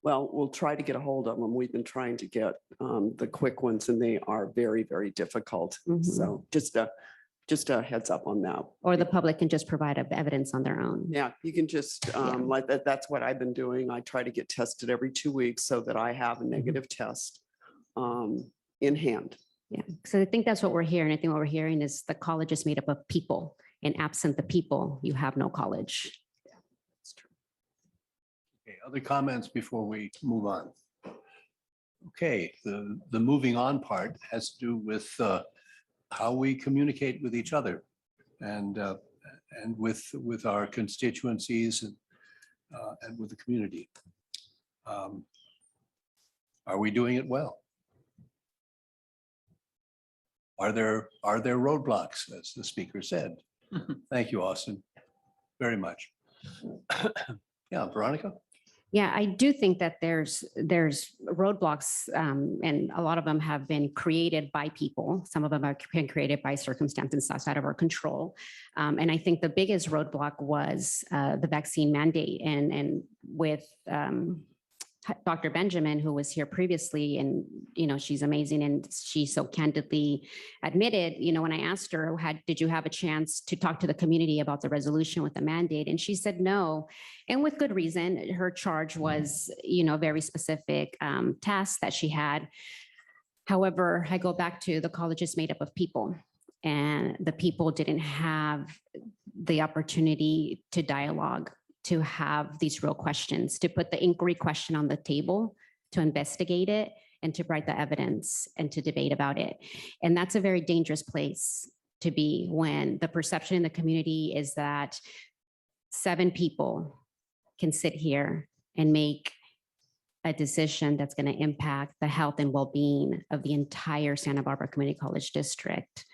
Well, we'll try to get a hold of them. We've been trying to get the quick ones and they are very, very difficult. So just a heads up on that. Or the public can just provide evidence on their own. Yeah, you can just like that. That's what I've been doing. I try to get tested every 2 weeks so that I have a negative test in hand. Yeah, so I think that's what we're hearing. I think what we're hearing is the college is made up of people, and absent the people, you have no college. Okay, other comments before we move on? Okay, the moving on part has to do with how we communicate with each other and with our constituencies and with the community. Are we doing it well? Are there roadblocks, as the speaker said? Thank you, Austin, very much. Yeah, Veronica? Yeah, I do think that there's roadblocks, and a lot of them have been created by people. Some of them have been created by circumstances outside of our control. And I think the biggest roadblock was the vaccine mandate, and with Dr. Benjamin, who was here previously, and she's amazing, and she so candidly admitted, when I asked her, did you have a chance to talk to the community about the resolution with the mandate? And she said no, and with good reason. Her charge was, very specific tasks that she had. However, I go back to the college is made up of people, and the people didn't have the opportunity to dialogue, to have these real questions, to put the inquiry question on the table, to investigate it, and to write the evidence and to debate about it. And that's a very dangerous place to be when the perception in the community is that 7 people can sit here and make a decision that's going to impact the health and well-being of the entire Santa Barbara Community College District.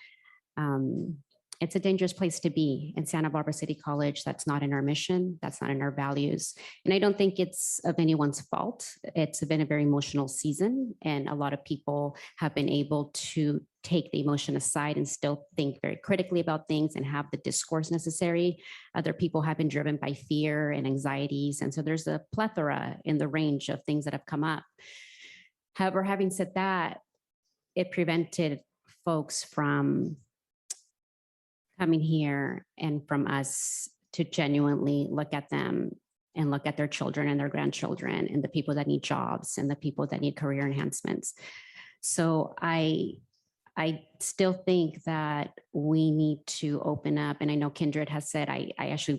It's a dangerous place to be in Santa Barbara City College. That's not in our mission. That's not in our values. And I don't think it's of anyone's fault. It's been a very emotional season, and a lot of people have been able to take the emotion aside and still think very critically about things and have the discourse necessary. Other people have been driven by fear and anxieties. And so there's a plethora in the range of things that have come up. However, having said that, it prevented folks from coming here and from us to genuinely look at them and look at their children and their grandchildren and the people that need jobs and the people that need career enhancements. So I still think that we need to open up. And I know Kindred has said,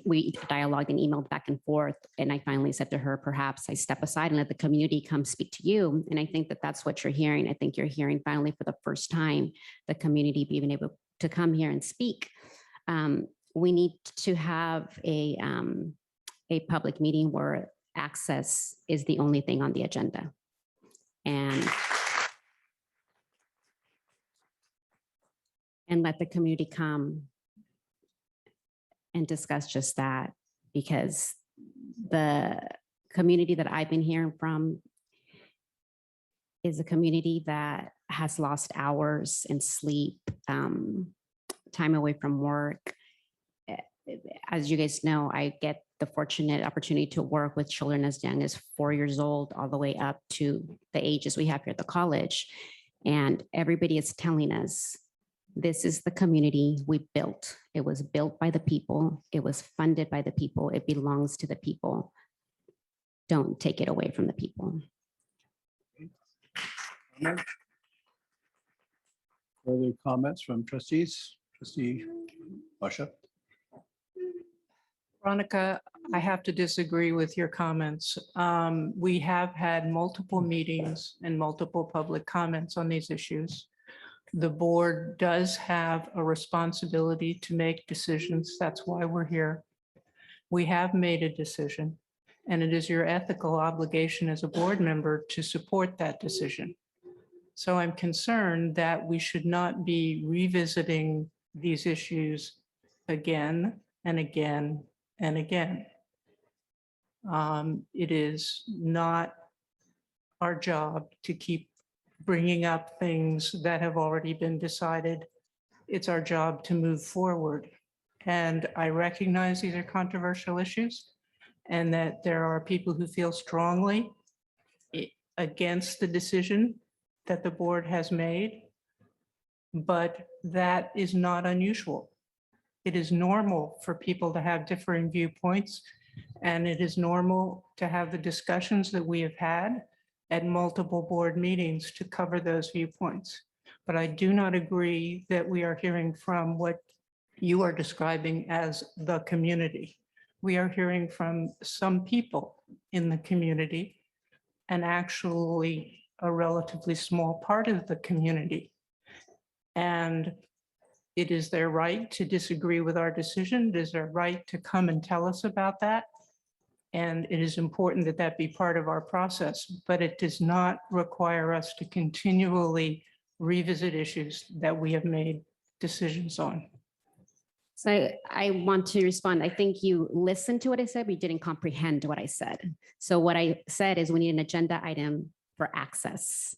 we dialogued and emailed back and forth. And I finally said to her, perhaps I step aside and let the community come speak to you. And I think that that's what you're hearing. I think you're hearing finally for the first time, the community being able to come here and speak. We need to have a public meeting where access is the only thing on the agenda. And let the community come and discuss just that, because the community that I've been hearing from is a community that has lost hours in sleep, time away from work. As you guys know, I get the fortunate opportunity to work with children as young as 4 years old, all the way up to the ages we have here at the college. And everybody is telling us, this is the community we built. It was built by the people. It was funded by the people. It belongs to the people. Don't take it away from the people. Further comments from trustees? Trustee Masha? Veronica, I have to disagree with your comments. We have had multiple meetings and multiple public comments on these issues. The board does have a responsibility to make decisions. That's why we're here. We have made a decision, and it is your ethical obligation as a board member to support that decision. So I'm concerned that we should not be revisiting these issues again and again and again. It is not our job to keep bringing up things that have already been decided. It's our job to move forward. And I recognize these are controversial issues and that there are people who feel strongly against the decision that the board has made, but that is not unusual. It is normal for people to have differing viewpoints, and it is normal to have the discussions that we have had at multiple board meetings to cover those viewpoints. But I do not agree that we are hearing from what you are describing as the community. We are hearing from some people in the community, and actually a relatively small part of the community. And it is their right to disagree with our decision. It is their right to come and tell us about that. And it is important that that be part of our process, but it does not require us to continually revisit issues that we have made decisions on. So I want to respond. I think you listened to what I said, but you didn't comprehend what I said. So what I said is we need an agenda item for access,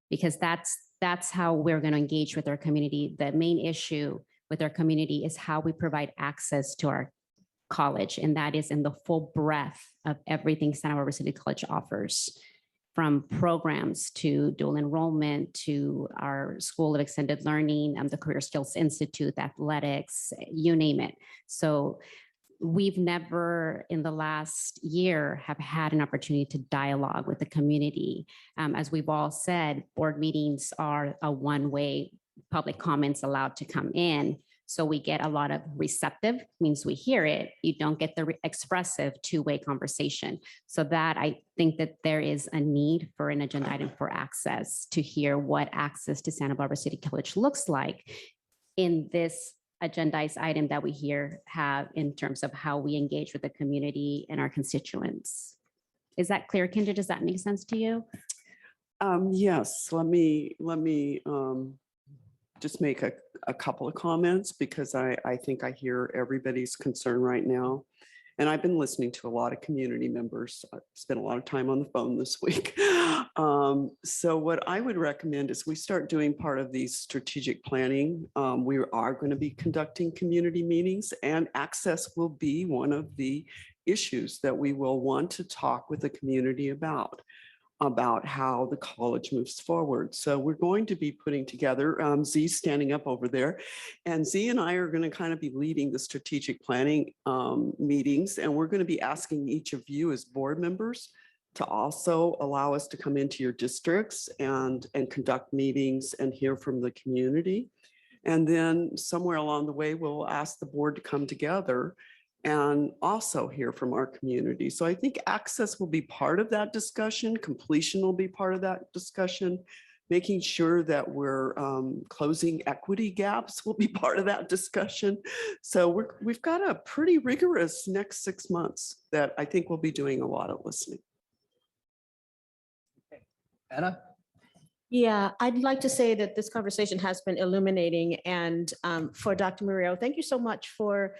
because that's how we're going to engage with our community. The main issue with our community is how we provide access to our college, and that is in the full breadth of everything Santa Barbara City College offers, from programs to dual enrollment to our School of Extended Learning, the Career Skills Institute, athletics, you name it. So we've never in the last year have had an opportunity to dialogue with the community. As we've all said, board meetings are a one-way, public comments allowed to come in. So we get a lot of receptive, means we hear it. You don't get the expressive two-way conversation. So that I think that there is a need for an agenda item for access, to hear what access to Santa Barbara City College looks like in this agendized item that we here have in terms of how we engage with the community and our constituents. Is that clear, Kendra? Does that make sense to you? Yes, let me just make a couple of comments, because I think I hear everybody's concern right now. And I've been listening to a lot of community members. I spent a lot of time on the phone this week. So what I would recommend is we start doing part of these strategic planning. We are going to be conducting community meetings, and access will be one of the issues that we will want to talk with the community about how the college moves forward. So we're going to be putting together, Z's standing up over there, and Z and I are going to kind of be leading the strategic planning meetings, and we're going to be asking each of you as board members to also allow us to come into your districts and conduct meetings and hear from the community. And then somewhere along the way, we'll ask the board to come together and also hear from our community. So I think access will be part of that discussion. Completion will be part of that discussion. Making sure that we're closing equity gaps will be part of that discussion. So we've got a pretty rigorous next 6 months that I think we'll be doing a lot of listening. Anna? Yeah, I'd like to say that this conversation has been illuminating. And for Dr. Murillo, thank you so much for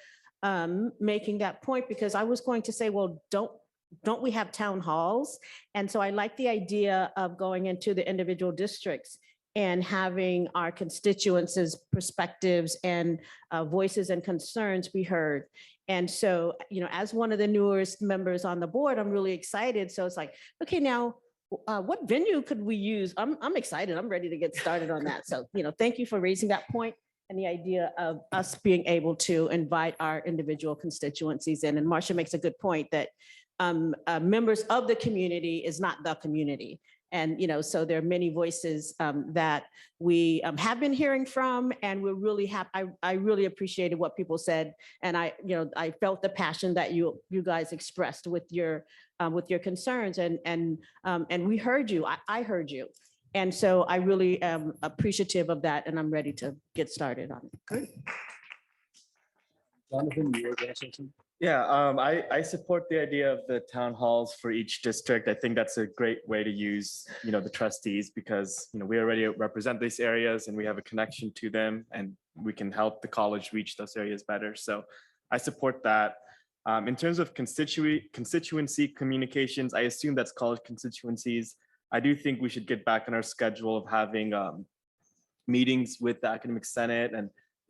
making that point because I was going to say, well, don't we have town halls? And so I like the idea of going into the individual districts and having our constituents' perspectives and voices and concerns be heard. And so, as one of the newest members on the board, I'm really excited. So it's like, okay, now what venue could we use? I'm excited. I'm ready to get started on that. So, thank you for raising that point and the idea of us being able to invite our individual constituencies in. And Marcia makes a good point that members of the community is not the community. And, so there are many voices that we have been hearing from, and we're really happy. I really appreciated what people said. And I felt the passion that you guys expressed with your concerns, and we heard you. I heard you. And so I really am appreciative of that, and I'm ready to get started on it. Good. Jonathan, you were gonna say something? Yeah, I support the idea of the town halls for each district. I think that's a great way to use, the trustees because, we already represent these areas and we have a connection to them and we can help the college reach those areas better. So I support that. In terms of constituency communications, I assume that's college constituencies. I do think we should get back on our schedule of having meetings with the academic senate, and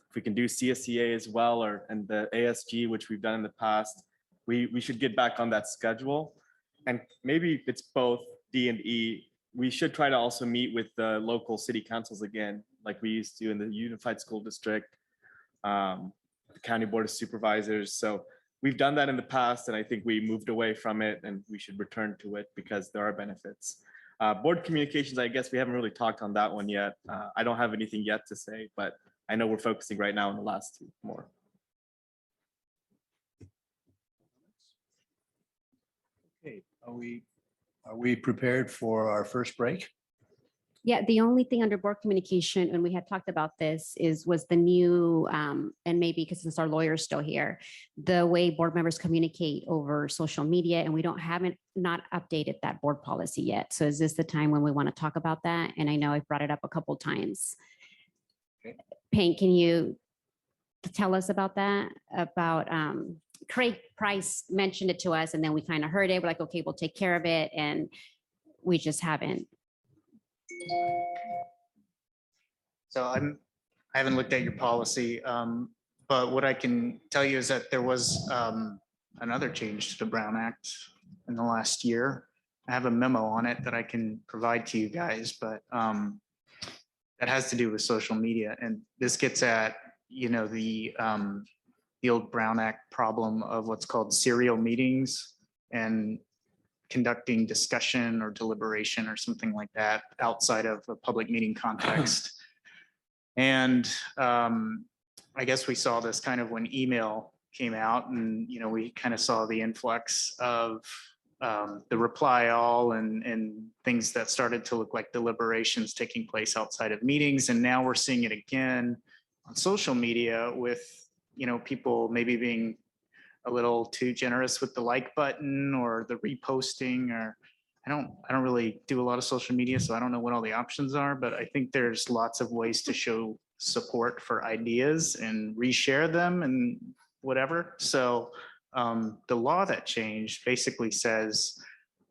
if we can do CSEA as well, and the ASG, which we've done in the past, we should get back on that schedule. And maybe it's both D and E. We should try to also meet with the local city councils again, like we used to in the Unified School District, the County Board of Supervisors. So we've done that in the past, and I think we moved away from it, and we should return to it because there are benefits. Board communications, I guess we haven't really talked on that one yet. I don't have anything yet to say, but I know we're focusing right now on the last two more. Okay, are we prepared for our first break? Yeah, the only thing under board communication, and we had talked about this, was the new, and maybe because since our lawyer's still here, the way board members communicate over social media, and we haven't updated that board policy yet. So is this the time when we want to talk about that? And I know I've brought it up a couple times. Okay. Payne, can you tell us about that? About Craig Price mentioned it to us, and then we kind of heard it. We're like, okay, we'll take care of it, and we just haven't. So I haven't looked at your policy, but what I can tell you is that there was another change to the Brown Act in the last year. I have a memo on it that I can provide to you guys, but that has to do with social media. And this gets at, the old Brown Act problem of what's called serial meetings and conducting discussion or deliberation or something like that outside of a public meeting context. And I guess we saw this kind of when email came out, and we kind of saw the influx of the reply all and things that started to look like deliberations taking place outside of meetings. And now we're seeing it again on social media with people maybe being a little too generous with the like button or the reposting, or I don't really do a lot of social media, so I don't know what all the options are, but I think there's lots of ways to show support for ideas and reshare them and whatever. So the law that changed basically says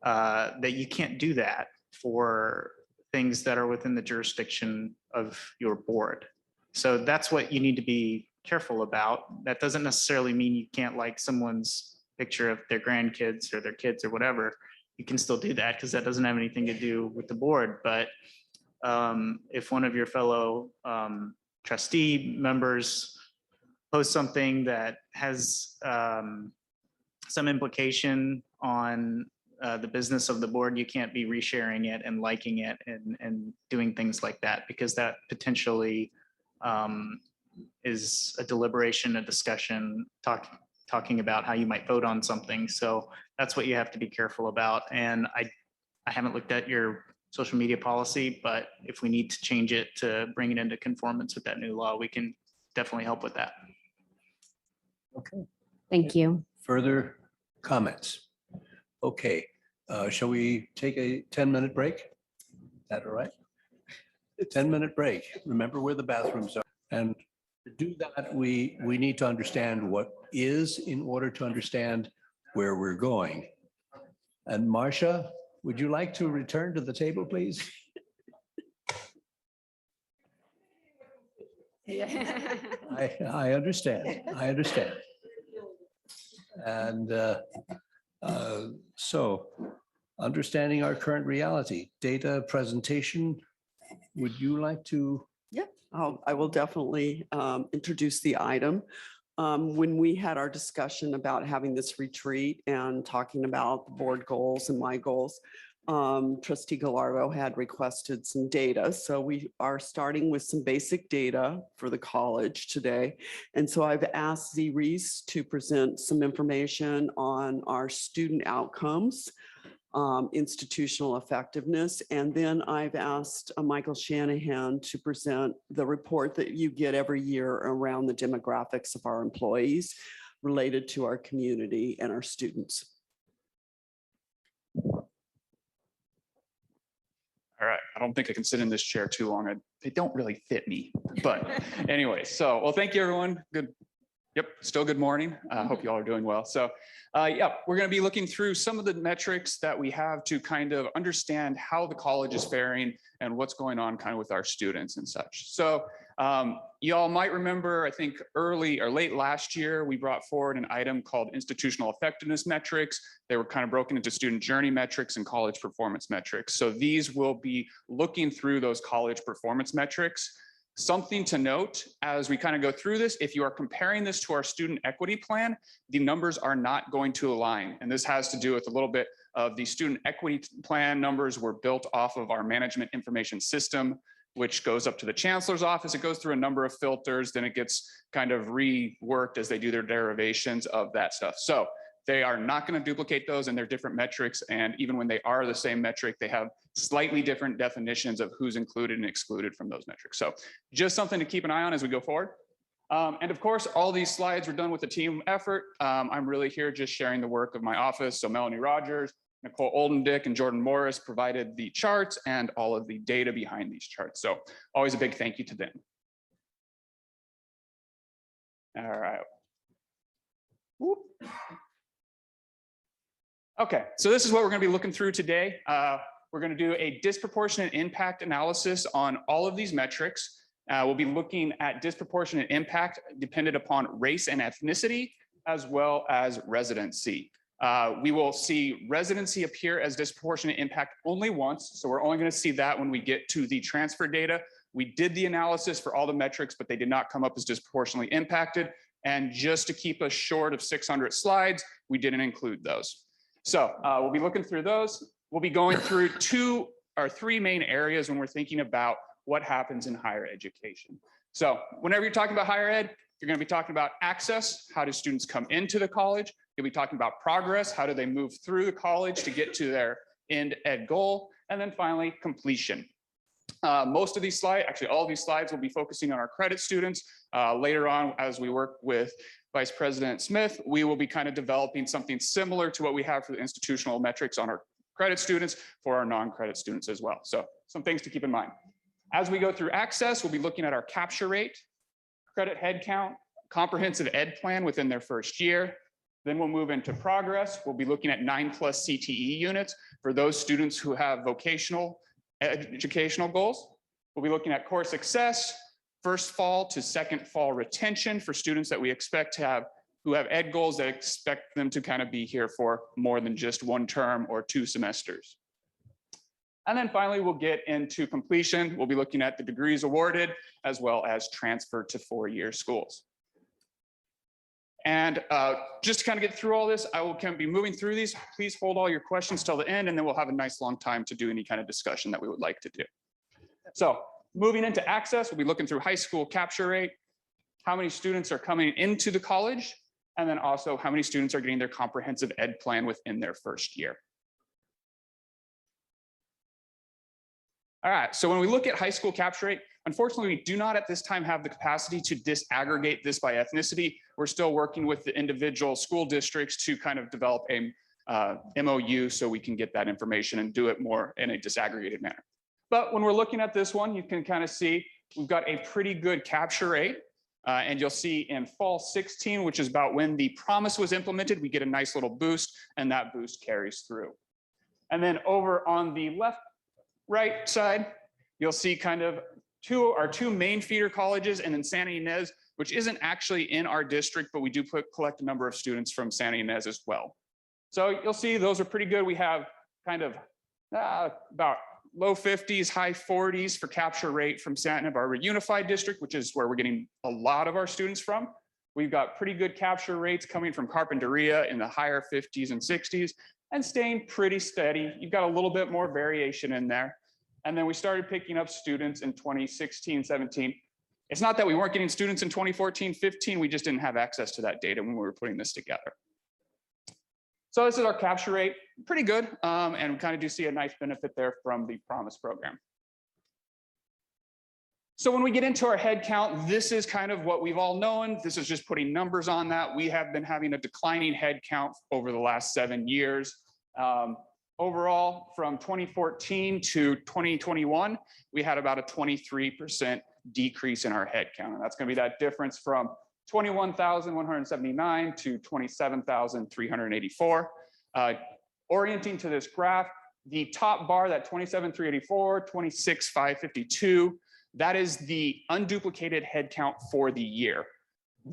that you can't do that for things that are within the jurisdiction of your board. So that's what you need to be careful about. That doesn't necessarily mean you can't like someone's picture of their grandkids or their kids or whatever. You can still do that because that doesn't have anything to do with the board. But if one of your fellow trustee members post something that has some implication on the business of the board, you can't be resharing it and liking it and doing things like that, because that potentially is a deliberation, a discussion, talking about how you might vote on something. So that's what you have to be careful about. And I haven't looked at your social media policy, but if we need to change it to bring it into conformance with that new law, we can definitely help with that. Okay. Thank you. Further comments? Okay, shall we take a 10-minute break? Is that all right? A 10-minute break. Remember where the bathrooms are. And To do that, we need to understand what is in order to understand where we're going. And Marcia, would you like to return to the table, please? I understand. I understand. And so understanding our current reality, data presentation, would you like to? Yeah, I will definitely introduce the item. When we had our discussion about having this retreat and talking about the board goals and my goals, Trustee Gallardo had requested some data. So we are starting with some basic data for the college today. And so I've asked Z Reese to present some information on our student outcomes, institutional effectiveness. And then I've asked Michael Shanahan to present the report that you get every year around the demographics of our employees related to our community and our students. All right, I don't think I can sit in this chair too long. They don't really fit me, but anyway, so, well, thank you, everyone. Good. Yep, still good morning. I hope you all are doing well. So, yeah, we're going to be looking through some of the metrics that we have to kind of understand how the college is faring and what's going on kind of with our students and such. So, you all might remember, I think early or late last year, we brought forward an item called institutional effectiveness metrics. They were kind of broken into student journey metrics and college performance metrics. So these will be looking through those college performance metrics. Something to note as we kind of go through this, if you are comparing this to our student equity plan, the numbers are not going to align. And this has to do with a little bit of the student equity plan numbers were built off of our management information system, which goes up to the chancellor's office. It goes through a number of filters, then it gets kind of reworked as they do their derivations of that stuff. So they are not going to duplicate those, and they're different metrics. And even when they are the same metric, they have slightly different definitions of who's included and excluded from those metrics. So just something to keep an eye on as we go forward. And of course, all these slides were done with a team effort. I'm really here just sharing the work of my office. So Melanie Rogers, Nicole Oldendick, and Jordan Morris provided the charts and all of the data behind these charts. So always a big thank you to them. All right. Whoop. Okay, so this is what we're going to be looking through today. We're going to do a disproportionate impact analysis on all of these metrics. We'll be looking at disproportionate impact dependent upon race and ethnicity, as well as residency. We will see residency appear as disproportionate impact only once. So we're only going to see that when we get to the transfer data. We did the analysis for all the metrics, but they did not come up as disproportionately impacted. And just to keep us short of 600 slides, we didn't include those. So we'll be looking through those. We'll be going through 2 or 3 main areas when we're thinking about what happens in higher education. So whenever you're talking about higher ed, you're going to be talking about access. How do students come into the college? You'll be talking about progress. How do they move through the college to get to their end ed goal? And then finally, completion. Most of these slides, actually all of these slides will be focusing on our credit students. Later on, as we work with Vice President Smith, we will be kind of developing something similar to what we have for the institutional metrics on our credit students for our non-credit students as well. So some things to keep in mind. As we go through access, we'll be looking at our capture rate, credit head count, comprehensive ed plan within their first year. Then we'll move into progress. We'll be looking at 9+ CTE units for those students who have vocational educational goals. We'll be looking at core success, first fall to second fall retention for students that we expect to have who have ed goals that expect them to kind of be here for more than just 1 term or 2 semesters. And then finally, we'll get into completion. We'll be looking at the degrees awarded as well as transfer to 4-year schools. And just to kind of get through all this, I will kind of be moving through these. Please hold all your questions till the end, and then we'll have a nice long time to do any kind of discussion that we would like to do. So moving into access, we'll be looking through high school capture rate, how many students are coming into the college, and then also how many students are getting their comprehensive ed plan within their first year. All right, so when we look at high school capture rate, unfortunately, we do not at this time have the capacity to disaggregate this by ethnicity. We're still working with the individual school districts to kind of develop a MOU so we can get that information and do it more in a disaggregated manner. But when we're looking at this one, you can kind of see we've got a pretty good capture rate. And you'll see in fall 16, which is about when the promise was implemented, we get a nice little boost, and that boost carries through. And then over on the right side, you'll see kind of our two main feeder colleges, and then Santa Ynez, which isn't actually in our district, but we do collect a number of students from Santa Ynez as well. So you'll see those are pretty good. We have kind of about low 50s, high 40s for capture rate from Santa Barbara Unified District, which is where we're getting a lot of our students from. We've got pretty good capture rates coming from Carpinteria in the higher 50s and 60s and staying pretty steady. You've got a little bit more variation in there. And then we started picking up students in 2016, 17. It's not that we weren't getting students in 2014, 15, we just didn't have access to that data when we were putting this together. So this is our capture rate, pretty good. And we kind of do see a nice benefit there from the Promise program. So when we get into our head count, this is kind of what we've all known. This is just putting numbers on that. We have been having a declining head count over the last 7 years. Overall, from 2014 to 2021, we had about a 23% decrease in our head count. And that's going to be that difference from 21,179 to 27,384. Orienting to this graph, the top bar, that 27,384, 26,552, that is the unduplicated head count for the year.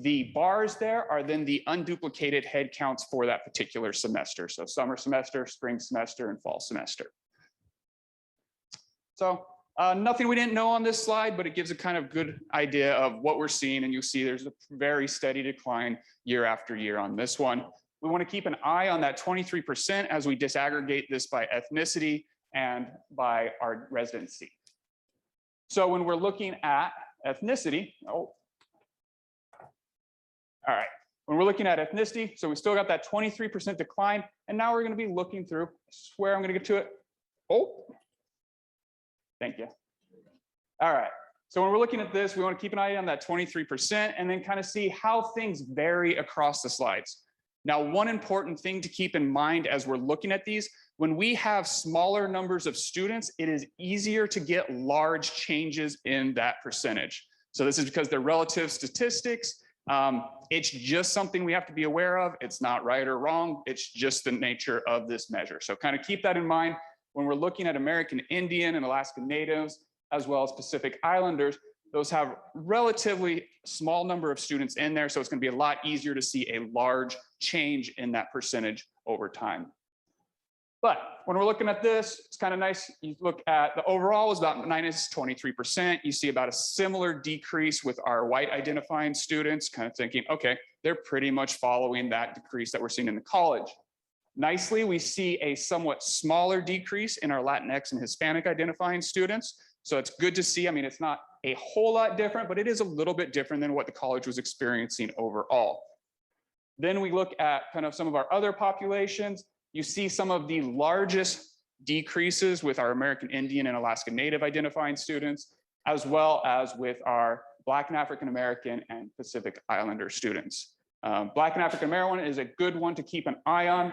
The bars there are then the unduplicated head counts for that particular semester. So summer semester, spring semester, and fall semester. So nothing we didn't know on this slide, but it gives a kind of good idea of what we're seeing. And you see there's a very steady decline year after year on this one. We want to keep an eye on that 23% as we disaggregate this by ethnicity and by our residency. So when we're looking at ethnicity, all right, when we're looking at ethnicity, so we still got that 23% decline, and now we're going to be looking through, I swear I'm going to get to it. Oh, thank you. All right, so when we're looking at this, we want to keep an eye on that 23% and then kind of see how things vary across the slides. Now, one important thing to keep in mind as we're looking at these, when we have smaller numbers of students, it is easier to get large changes in that percentage. So this is because they're relative statistics. It's just something we have to be aware of. It's not right or wrong. It's just the nature of this measure. So kind of keep that in mind when we're looking at American Indian and Alaska Natives, as well as Pacific Islanders. Those have relatively small number of students in there. So it's going to be a lot easier to see a large change in that percentage over time. But when we're looking at this, it's kind of nice. You look at the overall is about minus 23%. You see about a similar decrease with our white identifying students, kind of thinking, okay, they're pretty much following that decrease that we're seeing in the college. Nicely, we see a somewhat smaller decrease in our Latinx and Hispanic identifying students. So it's good to see. I mean, it's not a whole lot different, but it is a little bit different than what the college was experiencing overall. Then we look at kind of some of our other populations. You see some of the largest decreases with our American Indian and Alaska Native identifying students, as well as with our Black and African American and Pacific Islander students. Black and African American is a good one to keep an eye on.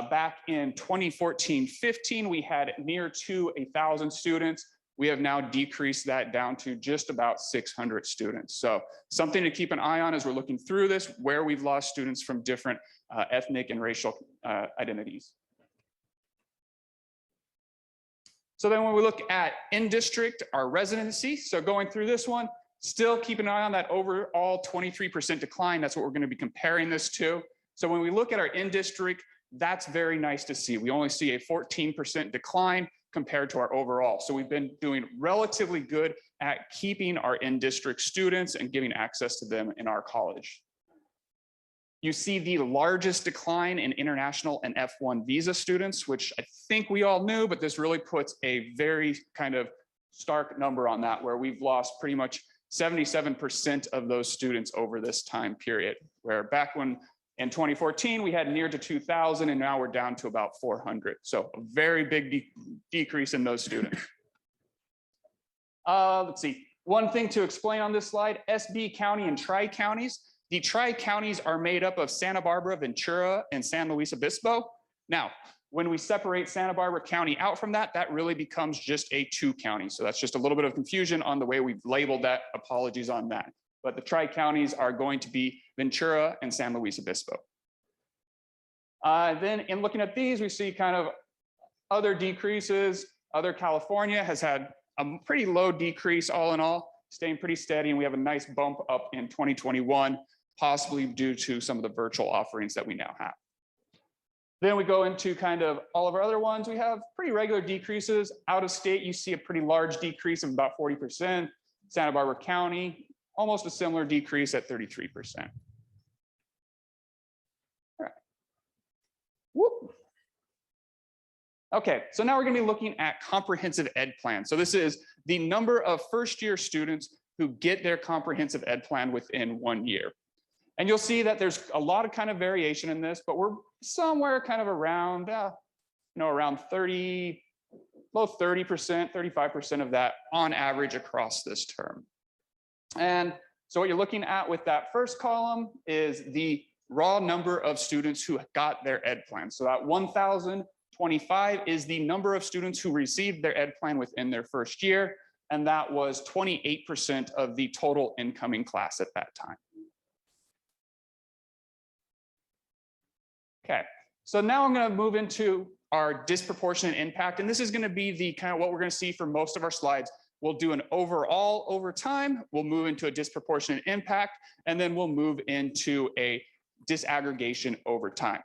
Back in 2014-15, we had near to 1,000 students. We have now decreased that down to just about 600 students. So something to keep an eye on as we're looking through this, where we've lost students from different ethnic and racial identities. So then when we look at in-district, our residency, so going through this one, still keep an eye on that overall 23% decline. That's what we're going to be comparing this to. So when we look at our in-district, that's very nice to see. We only see a 14% decline compared to our overall. So we've been doing relatively good at keeping our in-district students and giving access to them in our college. You see the largest decline in international and F1 visa students, which I think we all knew, but this really puts a very kind of stark number on that, where we've lost pretty much 77% of those students over this time period, where back when in 2014, we had near to 2,000, and now we're down to about 400. So a very big decrease in those students. Let's see. One thing to explain on this slide, SB County and Tri-Counties. The Tri-Counties are made up of Santa Barbara, Ventura, and San Luis Obispo. Now, when we separate Santa Barbara County out from that, that really becomes just a 2 county. So that's just a little bit of confusion on the way we've labeled that. Apologies on that. but the tri-counties are going to be Ventura and San Luis Obispo. Then in looking at these, we see kind of other decreases. Other California has had a pretty low decrease all in all, staying pretty steady, and we have a nice bump up in 2021, possibly due to some of the virtual offerings that we now have. Then we go into kind of all of our other ones. We have pretty regular decreases. Out of state, you see a pretty large decrease of about 40%. Santa Barbara County, almost a similar decrease at 33%. All right. Whoop. Okay, so now we're going to be looking at comprehensive ed plan. So this is the number of first-year students who get their comprehensive ed plan within 1 year. And you'll see that there's a lot of kind of variation in this, but we're somewhere kind of around, around 30, low 30%, 35% of that on average across this term. And so what you're looking at with that first column is the raw number of students who got their ed plan. So that 1,025 is the number of students who received their ed plan within their first year. And that was 28% of the total incoming class at that time. Okay, so now I'm going to move into our disproportionate impact. And this is going to be the kind of what we're going to see for most of our slides. We'll do an overall over time. We'll move into a disproportionate impact, and then we'll move into a disaggregation over time.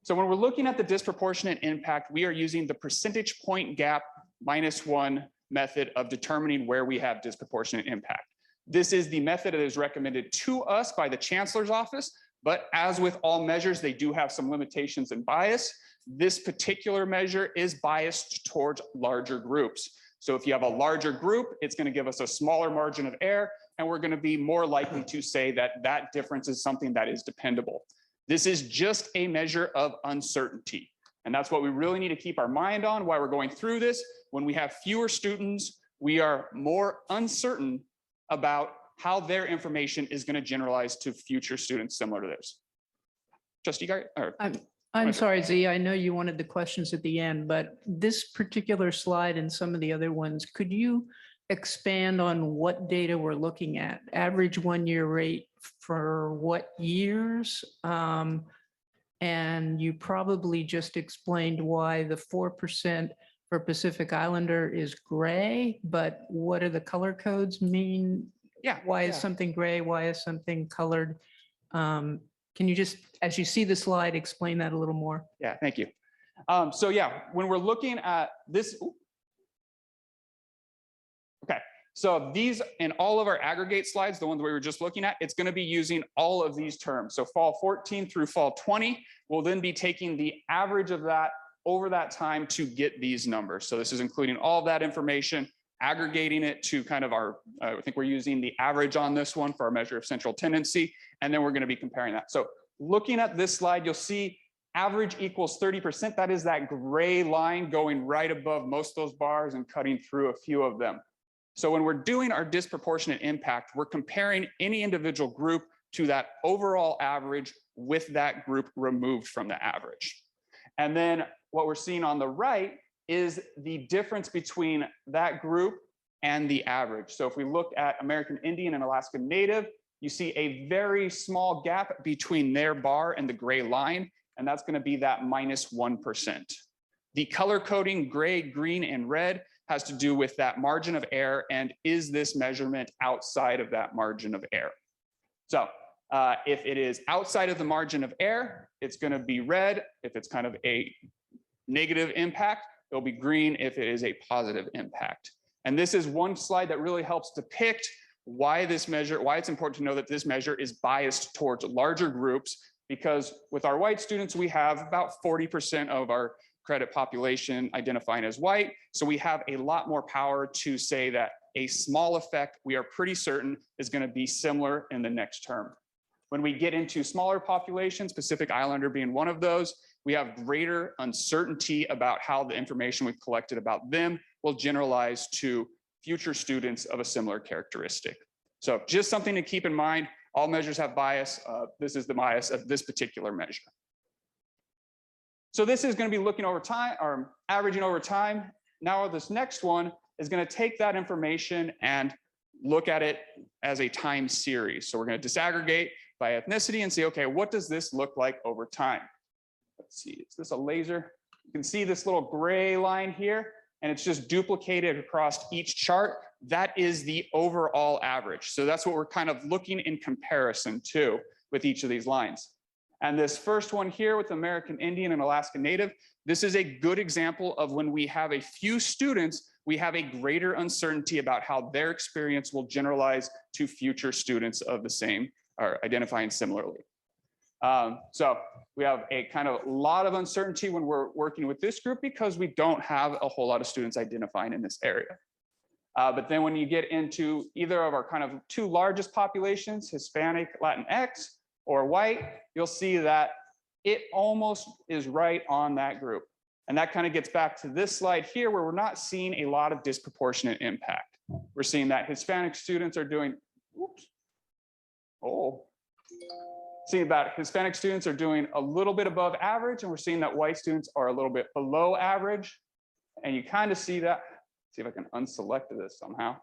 So when we're looking at the disproportionate impact, we are using the percentage point gap -1 method of determining where we have disproportionate impact. This is the method that is recommended to us by the Chancellor's Office. But as with all measures, they do have some limitations and bias. This particular measure is biased towards larger groups. So if you have a larger group, it's going to give us a smaller margin of error, and we're going to be more likely to say that that difference is something that is dependable. This is just a measure of uncertainty. And that's what we really need to keep our mind on while we're going through this. When we have fewer students, we are more uncertain about how their information is going to generalize to future students similar to theirs. Trustee Gary? I'm sorry, Z, I know you wanted the questions at the end, but this particular slide and some of the other ones, could you expand on what data we're looking at? Average 1 year rate for what years? And you probably just explained why the 4% for Pacific Islander is gray, but what do the color codes mean? Yeah. Why is something gray? Why is something colored? Can you just, as you see the slide, explain that a little more? Yeah, thank you. So yeah, when we're looking at this, okay. So these, in all of our aggregate slides, the ones we were just looking at, it's going to be using all of these terms. So fall 14 through fall 20, we'll then be taking the average of that over that time to get these numbers. So this is including all of that information, aggregating it to kind of our, I think we're using the average on this one for our measure of central tendency, and then we're going to be comparing that. So looking at this slide, you'll see average equals 30%. That is that gray line going right above most of those bars and cutting through a few of them. So when we're doing our disproportionate impact, we're comparing any individual group to that overall average with that group removed from the average. And then what we're seeing on the right is the difference between that group and the average. So if we look at American Indian and Alaska Native, you see a very small gap between their bar and the gray line, and that's going to be that -1%. The color coding gray, green, and red has to do with that margin of error, and is this measurement outside of that margin of error? So if it is outside of the margin of error, it's going to be red. If it's kind of a negative impact, it'll be green if it is a positive impact. And this is one slide that really helps depict why this measure, why it's important to know that this measure is biased towards larger groups, because with our white students, we have about 40% of our credit population identifying as white. So we have a lot more power to say that a small effect, we are pretty certain, is going to be similar in the next term. When we get into smaller populations, Pacific Islander being one of those, we have greater uncertainty about how the information we've collected about them will generalize to future students of a similar characteristic. So just something to keep in mind. All measures have bias. This is the bias of this particular measure. So this is going to be looking over time, or averaging over time. Now this next one is going to take that information and look at it as a time series. So we're going to disaggregate by ethnicity and see, okay, what does this look like over time? Let's see, is this a laser? You can see this little gray line here, and it's just duplicated across each chart. That is the overall average. So that's what we're kind of looking in comparison to with each of these lines. And this first one here with American Indian and Alaska Native, this is a good example of when we have a few students, we have a greater uncertainty about how their experience will generalize to future students of the same or identifying similarly. So we have a kind of lot of uncertainty when we're working with this group because we don't have a whole lot of students identifying in this area. But then when you get into either of our kind of two largest populations, Hispanic, Latinx, or white, you'll see that it almost is right on that group. And that kind of gets back to this slide here where we're not seeing a lot of disproportionate impact. We're seeing that Hispanic students are doing, seeing about Hispanic students are doing a little bit above average, and we're seeing that white students are a little bit below average. And you kind of see that. See if I can unselect this somehow.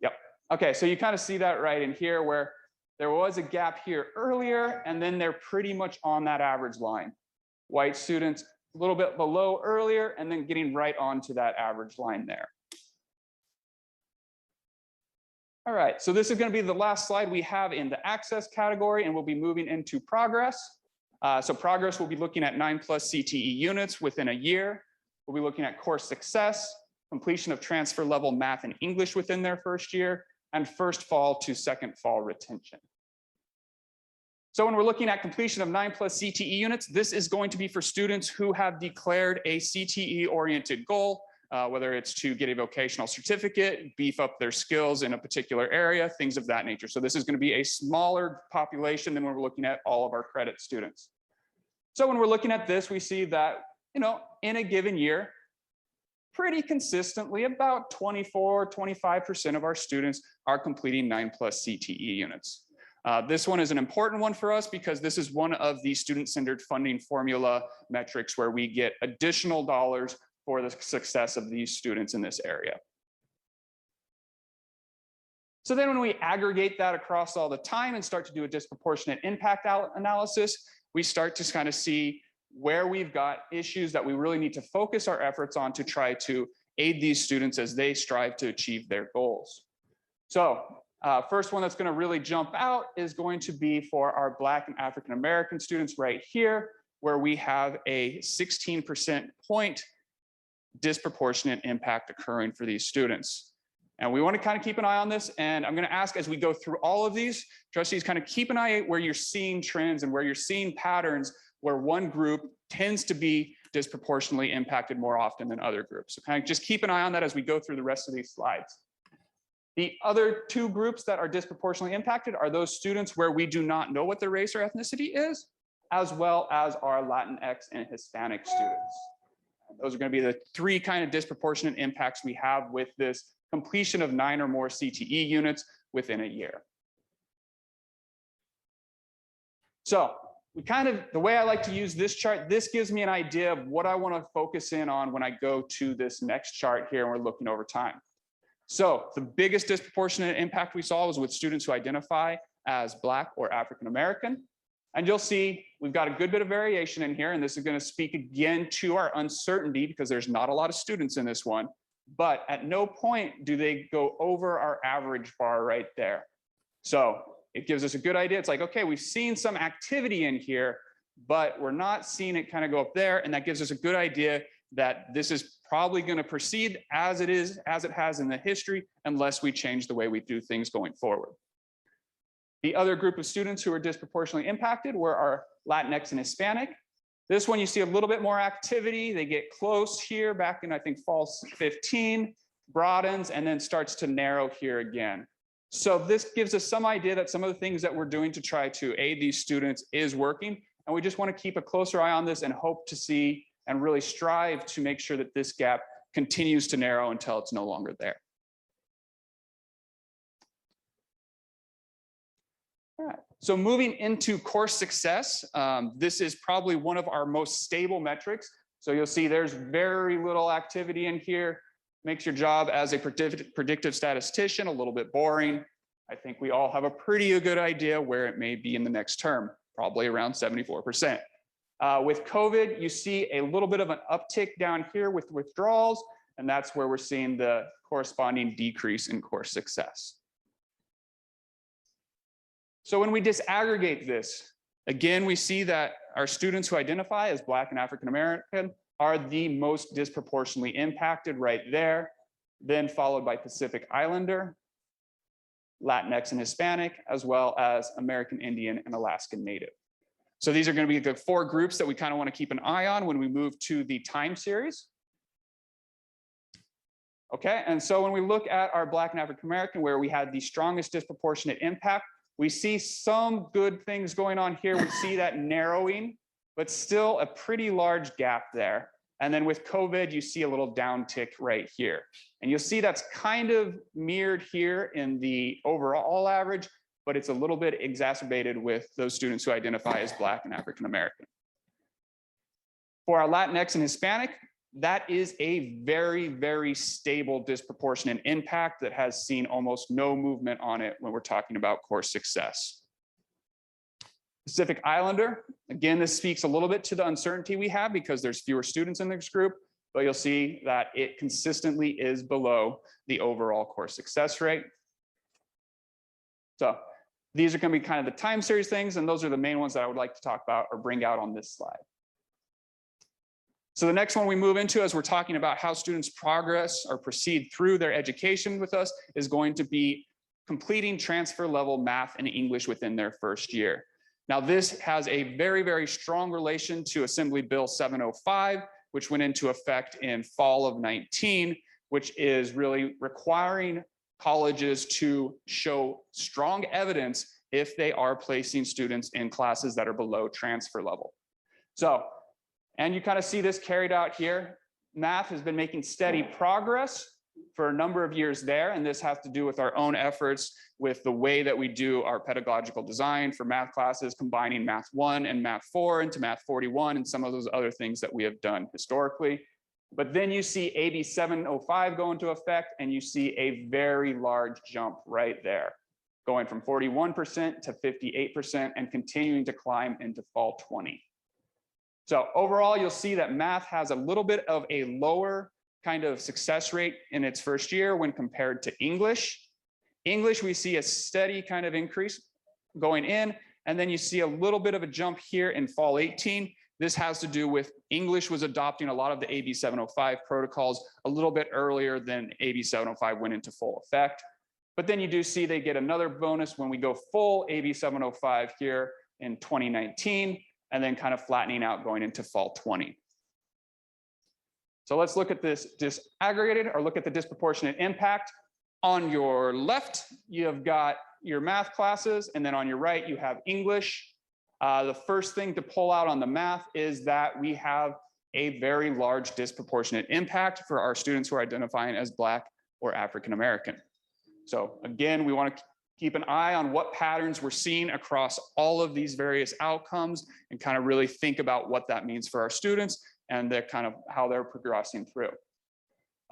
Yep. Okay, so you kind of see that right in here where there was a gap here earlier, and then they're pretty much on that average line. White students a little bit below earlier, and then getting right onto that average line there. All right, so this is going to be the last slide we have in the access category, and we'll be moving into progress. So progress, we'll be looking at 9+ CTE units within a year. We'll be looking at course success, completion of transfer level math and English within their first year, and first fall to second fall retention. So when we're looking at completion of 9+ CTE units, this is going to be for students who have declared a CTE-oriented goal, whether it's to get a vocational certificate, beef up their skills in a particular area, things of that nature. So this is going to be a smaller population than when we're looking at all of our credit students. So when we're looking at this, we see that, in a given year, pretty consistently, about 24–25% of our students are completing 9+ CTE units. This one is an important one for us because this is one of the student-centered funding formula metrics where we get additional dollars for the success of these students in this area. So then when we aggregate that across all the time and start to do a disproportionate impact analysis, we start to kind of see where we've got issues that we really need to focus our efforts on to try to aid these students as they strive to achieve their goals. So first one that's going to really jump out is going to be for our Black and African American students right here, where we have a 16% point disproportionate impact occurring for these students. And we want to kind of keep an eye on this. And I'm going to ask as we go through all of these, trustees, kind of keep an eye where you're seeing trends and where you're seeing patterns where one group tends to be disproportionately impacted more often than other groups. So kind of just keep an eye on that as we go through the rest of these slides. The other two groups that are disproportionately impacted are those students where we do not know what their race or ethnicity is, as well as our Latinx and Hispanic students. Those are going to be the three kind of disproportionate impacts we have with this completion of 9 or more CTE units within a year. So the way I like to use this chart, this gives me an idea of what I want to focus in on when I go to this next chart here and we're looking over time. So the biggest disproportionate impact we saw was with students who identify as Black or African American. And you'll see we've got a good bit of variation in here, and this is going to speak again to our uncertainty because there's not a lot of students in this one, but at no point do they go over our average bar right there. So it gives us a good idea. It's like, okay, we've seen some activity in here, but we're not seeing it kind of go up there, and that gives us a good idea that this is probably going to proceed as it has in the history, unless we change the way we do things going forward. The other group of students who are disproportionately impacted were our Latinx and Hispanic. This one, you see a little bit more activity. They get close here back in, I think, fall 15, broadens, and then starts to narrow here again. So this gives us some idea that some of the things that we're doing to try to aid these students is working. And we just want to keep a closer eye on this and hope to see and really strive to make sure that this gap continues to narrow until it's no longer there. All right, so moving into course success, this is probably one of our most stable metrics. So you'll see there's very little activity in here. makes your job as a predictive statistician a little bit boring. I think we all have a pretty good idea where it may be in the next term, probably around 74%. With COVID, you see a little bit of an uptick down here with withdrawals, and that's where we're seeing the corresponding decrease in course success. So when we disaggregate this, again, we see that our students who identify as Black and African American are the most disproportionately impacted right there, then followed by Pacific Islander, Latinx and Hispanic, as well as American Indian and Alaskan Native. So these are going to be the 4 groups that we kind of want to keep an eye on when we move to the time series. Okay, and so when we look at our Black and African American, where we had the strongest disproportionate impact, we see some good things going on here. We see that narrowing, but still a pretty large gap there. And then with COVID, you see a little downtick right here. And you'll see that's kind of mirrored here in the overall average, but it's a little bit exacerbated with those students who identify as Black and African American. For our Latinx and Hispanic, that is a very, very stable disproportionate impact that has seen almost no movement on it when we're talking about course success. Pacific Islander, again, this speaks a little bit to the uncertainty we have because there's fewer students in this group, but you'll see that it consistently is below the overall course success rate. So these are going to be kind of the time series things, and those are the main ones that I would like to talk about or bring out on this slide. So the next one we move into as we're talking about how students progress or proceed through their education with us is going to be completing transfer level math and English within their first year. Now, this has a very, very strong relation to Assembly Bill 705, which went into effect in fall of 19, which is really requiring colleges to show strong evidence if they are placing students in classes that are below transfer level. So, and you kind of see this carried out here. Math has been making steady progress for a number of years there, and this has to do with our own efforts with the way that we do our pedagogical design for math classes, combining Math 1 and Math 4 into Math 41 and some of those other things that we have done historically. But then you see AB 705 go into effect, and you see a very large jump right there, going from 41% to 58% and continuing to climb into fall 20. So overall, you'll see that math has a little bit of a lower kind of success rate in its first year when compared to English. English, we see a steady kind of increase going in, and then you see a little bit of a jump here in fall 18. This has to do with English was adopting a lot of the AB 705 protocols a little bit earlier than AB 705 went into full effect. But then you do see they get another bonus when we go full AB 705 here in 2019, and then kind of flattening out going into fall 20. So let's look at this disaggregated or look at the disproportionate impact. On your left, you have got your math classes, and then on your right, you have English. The first thing to pull out on the math is that we have a very large disproportionate impact for our students who are identifying as Black or African American. So again, we want to keep an eye on what patterns we're seeing across all of these various outcomes and kind of really think about what that means for our students and the kind of how they're progressing through.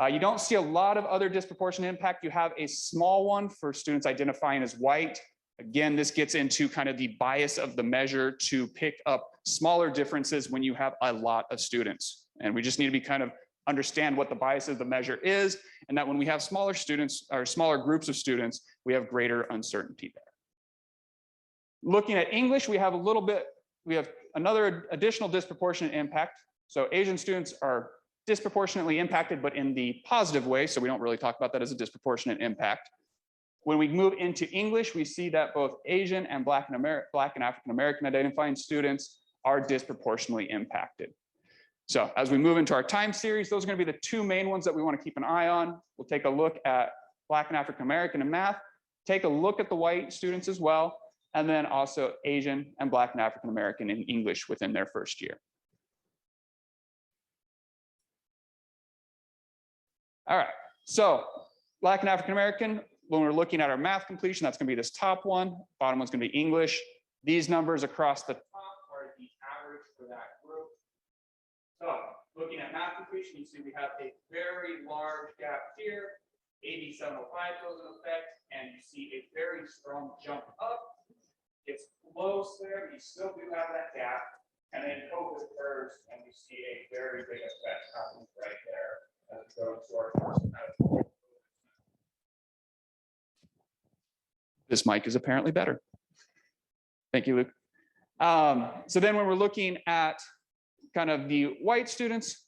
You don't see a lot of other disproportionate impact. You have a small one for students identifying as white. Again, this gets into kind of the bias of the measure to pick up smaller differences when you have a lot of students. And we just need to be kind of understand what the bias of the measure is, and that when we have smaller students or smaller groups of students, we have greater uncertainty there. Looking at English, we have another additional disproportionate impact. So Asian students are disproportionately impacted, but in the positive way. So we don't really talk about that as a disproportionate impact. When we move into English, we see that both Asian and Black and African American identifying students are disproportionately impacted. So as we move into our time series, those are going to be the 2 main ones that we want to keep an eye on. We'll take a look at Black and African American in math, take a look at the white students as well, and then also Asian and Black and African American in English within their first year. All right, so Black and African American, when we're looking at our math completion, that's going to be this top one. Bottom one's going to be English. These numbers across the top are the average for that group. So Looking at math completion, you see we have a very large gap here. AB 705 goes into effect, and you see a very strong jump up. It's close there, but you still do have that gap. And then COVID occurs, and we see a very big effect happening right there as we go into our first semester. This mic is apparently better. Thank you, Luke. So then when we're looking at kind of the white students,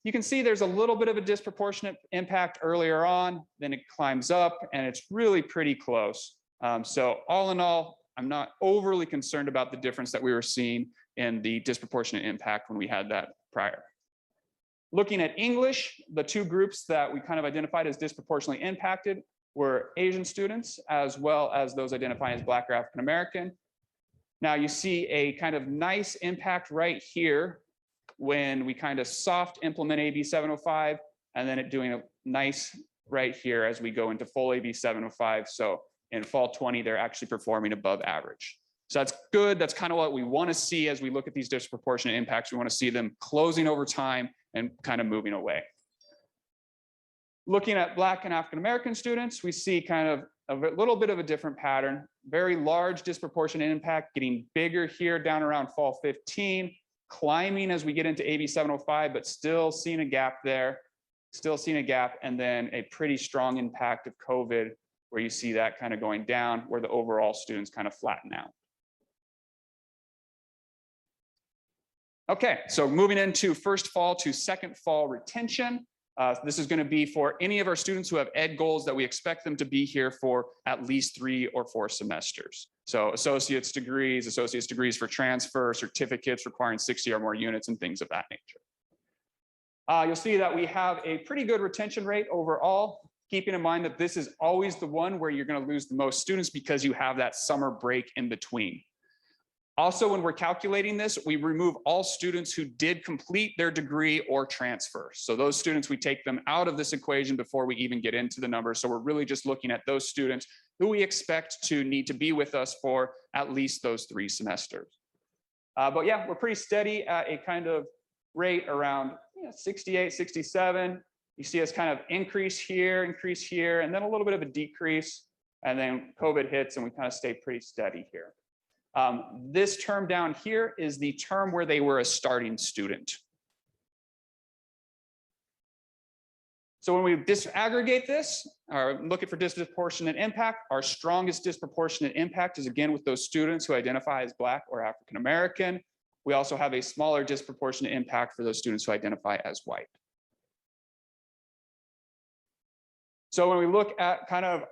you can see there's a little bit of a disproportionate impact earlier on, then it climbs up and it's really pretty close. So all in all, I'm not overly concerned about the difference that we were seeing in the disproportionate impact when we had that prior. Looking at English, the two groups that we kind of identified as disproportionately impacted were Asian students, as well as those identifying as Black or African American. Now you see a kind of nice impact right here when we kind of soft implement AB 705, and then it doing a nice right here as we go into full AB 705. So in fall 20, they're actually performing above average. So that's good. That's kind of what we want to see as we look at these disproportionate impacts. We want to see them closing over time and kind of moving away. Looking at Black and African American students, we see kind of a little bit of a different pattern. Very large disproportionate impact, getting bigger here down around fall 15, climbing as we get into AB 705, but still seeing a gap there, still seeing a gap, and then a pretty strong impact of COVID where you see that kind of going down, where the overall students kind of flatten out. Okay, so moving into first fall to second fall retention. This is going to be for any of our students who have ed goals that we expect them to be here for at least 3 or 4 semesters. So associate's degrees for transfer, certificates requiring 60 or more units, and things of that nature. You'll see that we have a pretty good retention rate overall, keeping in mind that this is always the one where you're going to lose the most students because you have that summer break in between. Also, when we're calculating this, we remove all students who did complete their degree or transfer. So those students, we take them out of this equation before we even get into the numbers. So we're really just looking at those students who we expect to need to be with us for at least those 3 semesters. But yeah, we're pretty steady at a kind of rate around 68, 67. You see us kind of increase here, and then a little bit of a decrease. And then COVID hits and we kind of stay pretty steady here. This term down here is the term where they were a starting student. So when we disaggregate this, or looking for disproportionate impact, our strongest disproportionate impact is again with those students who identify as Black or African American. We also have a smaller disproportionate impact for those students who identify as white. So when we look at kind of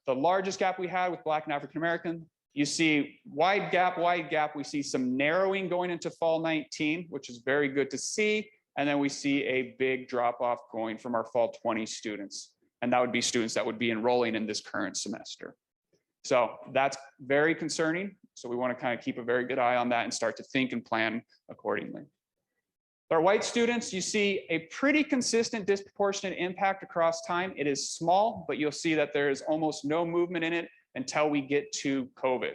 the largest gap we had with Black and African American, you see wide gap, we see some narrowing going into fall 19, which is very good to see. And then we see a big drop off going from our fall 20 students. And that would be students that would be enrolling in this current semester. So that's very concerning. So we want to kind of keep a very good eye on that and start to think and plan accordingly. Our white students, you see a pretty consistent disproportionate impact across time. It is small, but you'll see that there is almost no movement in it until we get to COVID.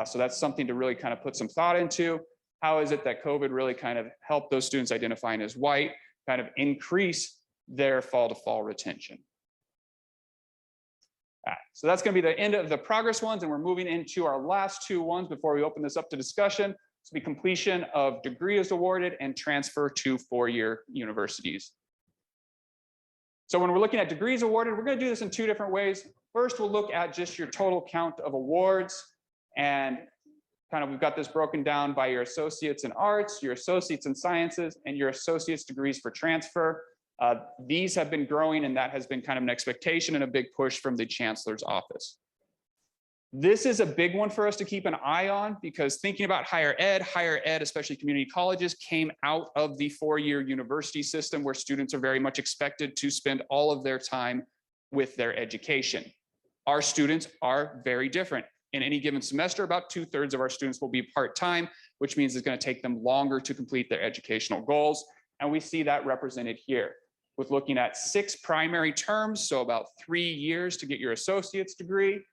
So that's something to really kind of put some thought into. How is it that COVID really kind of helped those students identifying as white kind of increase their fall to fall retention? All right, so that's going to be the end of the progress ones, and we're moving into our last 2 ones before we open this up to discussion. This will be completion of degree is awarded and transfer to 4-year universities. So when we're looking at degrees awarded, we're going to do this in 2 different ways. First, we'll look at just your total count of awards, and kind of we've got this broken down by your associates in arts, your associates in sciences, and your associate's degrees for transfer. These have been growing, and that has been kind of an expectation and a big push from the chancellor's office. This is a big one for us to keep an eye on because thinking about higher ed, especially community colleges, came out of the 4-year university system where students are very much expected to spend all of their time with their education. Our students are very different. In any given semester, about 2/3 of our students will be part-time, which means it's going to take them longer to complete their educational goals. And we see that represented here with looking at 6 primary terms, so about 3 years to get your associate's degree,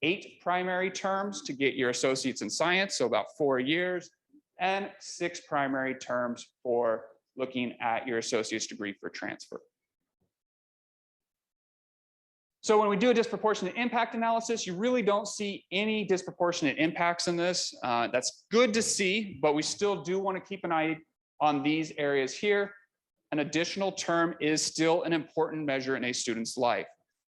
8 primary terms to get your associates in science, so about 4 years, and 6 primary terms for looking at your associate's degree for transfer. So when we do a disproportionate impact analysis, you really don't see any disproportionate impacts in this. That's good to see, but we still do want to keep an eye on these areas here. An additional term is still an important measure in a student's life.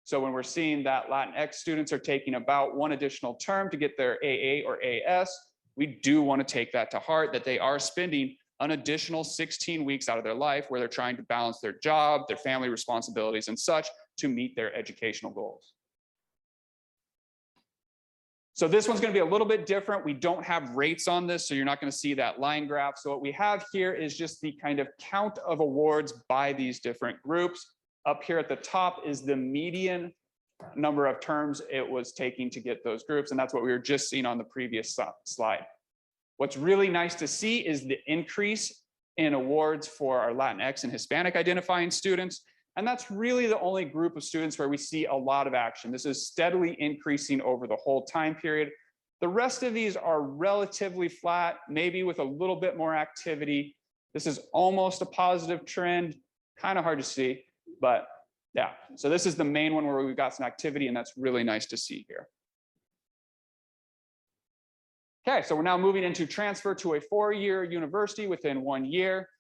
So when we're seeing that Latinx students are taking about one additional term to get their AA or AS, we do want to take that to heart, that they are spending an additional 16 weeks out of their life where they're trying to balance their job, their family responsibilities and such to meet their educational goals. So this one's going to be a little bit different. We don't have rates on this, so you're not going to see that line graph. So what we have here is just the kind of count of awards by these different groups. Up here at the top is the median number of terms it was taking to get those groups, and that's what we were just seeing on the previous slide. What's really nice to see is the increase in awards for our Latinx and Hispanic identifying students. And that's really the only group of students where we see a lot of action. This is steadily increasing over the whole time period. The rest of these are relatively flat, maybe with a little bit more activity. This is almost a positive trend, kind of hard to see, but yeah. So this is the main one where we've got some activity, and that's really nice to see here. Okay, so we're now moving into transfer to a four-year university within 1 year.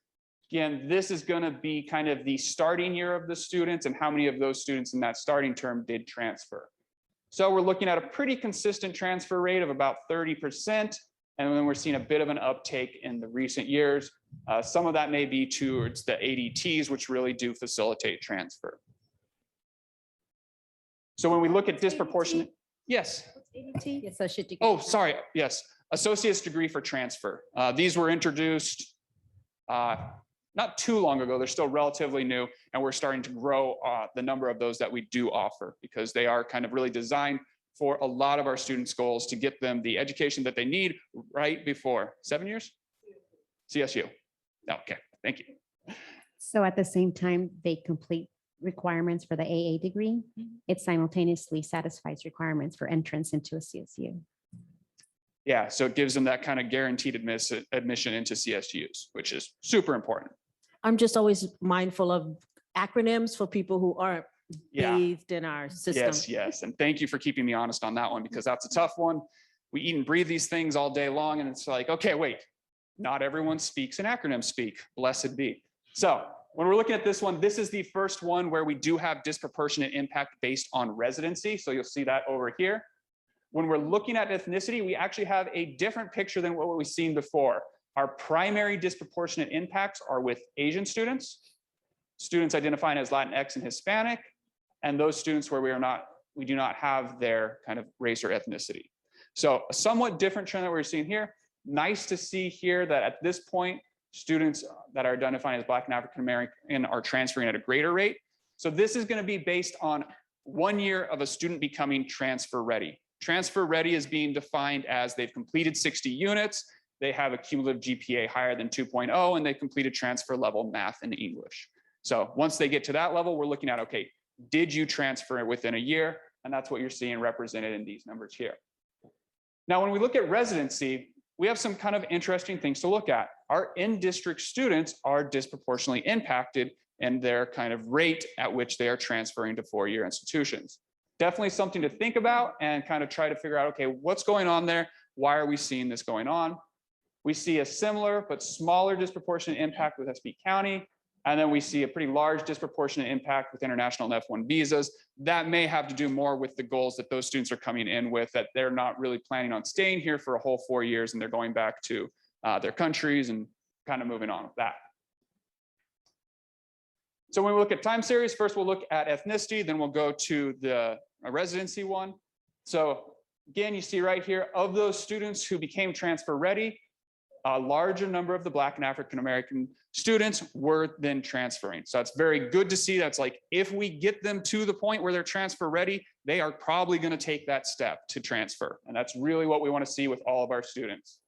Again, this is going to be kind of the starting year of the students and how many of those students in that starting term did transfer. So we're looking at a pretty consistent transfer rate of about 30%. And then we're seeing a bit of an uptake in the recent years. Some of that may be towards the ADTs, which really do facilitate transfer. So when we look at disproportionate, yes. Associate degree. Oh, sorry. Yes. Associate's degree for transfer. These were introduced not too long ago. They're still relatively new, and we're starting to grow the number of those that we do offer because they are kind of really designed for a lot of our students' goals to get them the education that they need right before 7 years? CSU. Okay, thank you. So at the same time, they complete requirements for the AA degree. It simultaneously satisfies requirements for entrance into a CSU. Yeah, so it gives them that kind of guaranteed admission into CSUs, which is super important. I'm just always mindful of acronyms for people who aren't bathed in our system. Yes, yes. And thank you for keeping me honest on that one, because that's a tough one. We eat and breathe these things all day long, and it's like, okay, wait, not everyone speaks in acronym speak. Blessed be. So when we're looking at this one, this is the first one where we do have disproportionate impact based on residency. So you'll see that over here. When we're looking at ethnicity, we actually have a different picture than what we've seen before. Our primary disproportionate impacts are with Asian students, students identifying as Latinx and Hispanic, and those students where we do not have their kind of race or ethnicity. So a somewhat different trend that we're seeing here. Nice to see here that at this point, students that are identifying as Black and African American are transferring at a greater rate. So this is going to be based on 1 year of a student becoming transfer ready. Transfer ready is being defined as they've completed 60 units, they have a cumulative GPA higher than 2.0, and they completed transfer level math and English. So once they get to that level, we're looking at, okay, did you transfer within a year? And that's what you're seeing represented in these numbers here. Now, when we look at residency, we have some kind of interesting things to look at. Our in-district students are disproportionately impacted in their kind of rate at which they are transferring to four-year institutions. Definitely something to think about and kind of try to figure out, okay, what's going on there? Why are we seeing this going on? We see a similar but smaller disproportionate impact with SB County. And then we see a pretty large disproportionate impact with international and F1 visas. That may have to do more with the goals that those students are coming in with, that they're not really planning on staying here for a whole 4 years and they're going back to their countries and kind of moving on with that. So when we look at time series, first we'll look at ethnicity, then we'll go to the residency one. So again, you see right here, of those students who became transfer ready, a larger number of the Black and African American students were then transferring. So it's very good to see. That's like, if we get them to the point where they're transfer ready, they are probably going to take that step to transfer. And that's really what we want to see with all of our students.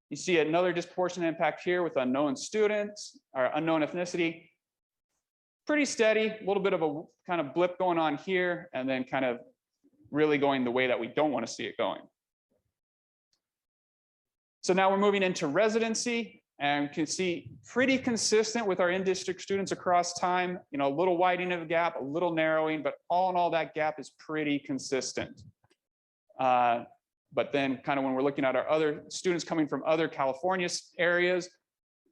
You see another disproportionate impact here with unknown students or unknown ethnicity. Pretty steady, a little bit of a kind of blip going on here, and then kind of really going the way that we don't want to see it going. So now we're moving into residency. And can see pretty consistent with our in-district students across time, you know, a little widening of the gap, a little narrowing, but all in all, that gap is pretty consistent. But then kind of when we're looking at our other students coming from other California areas,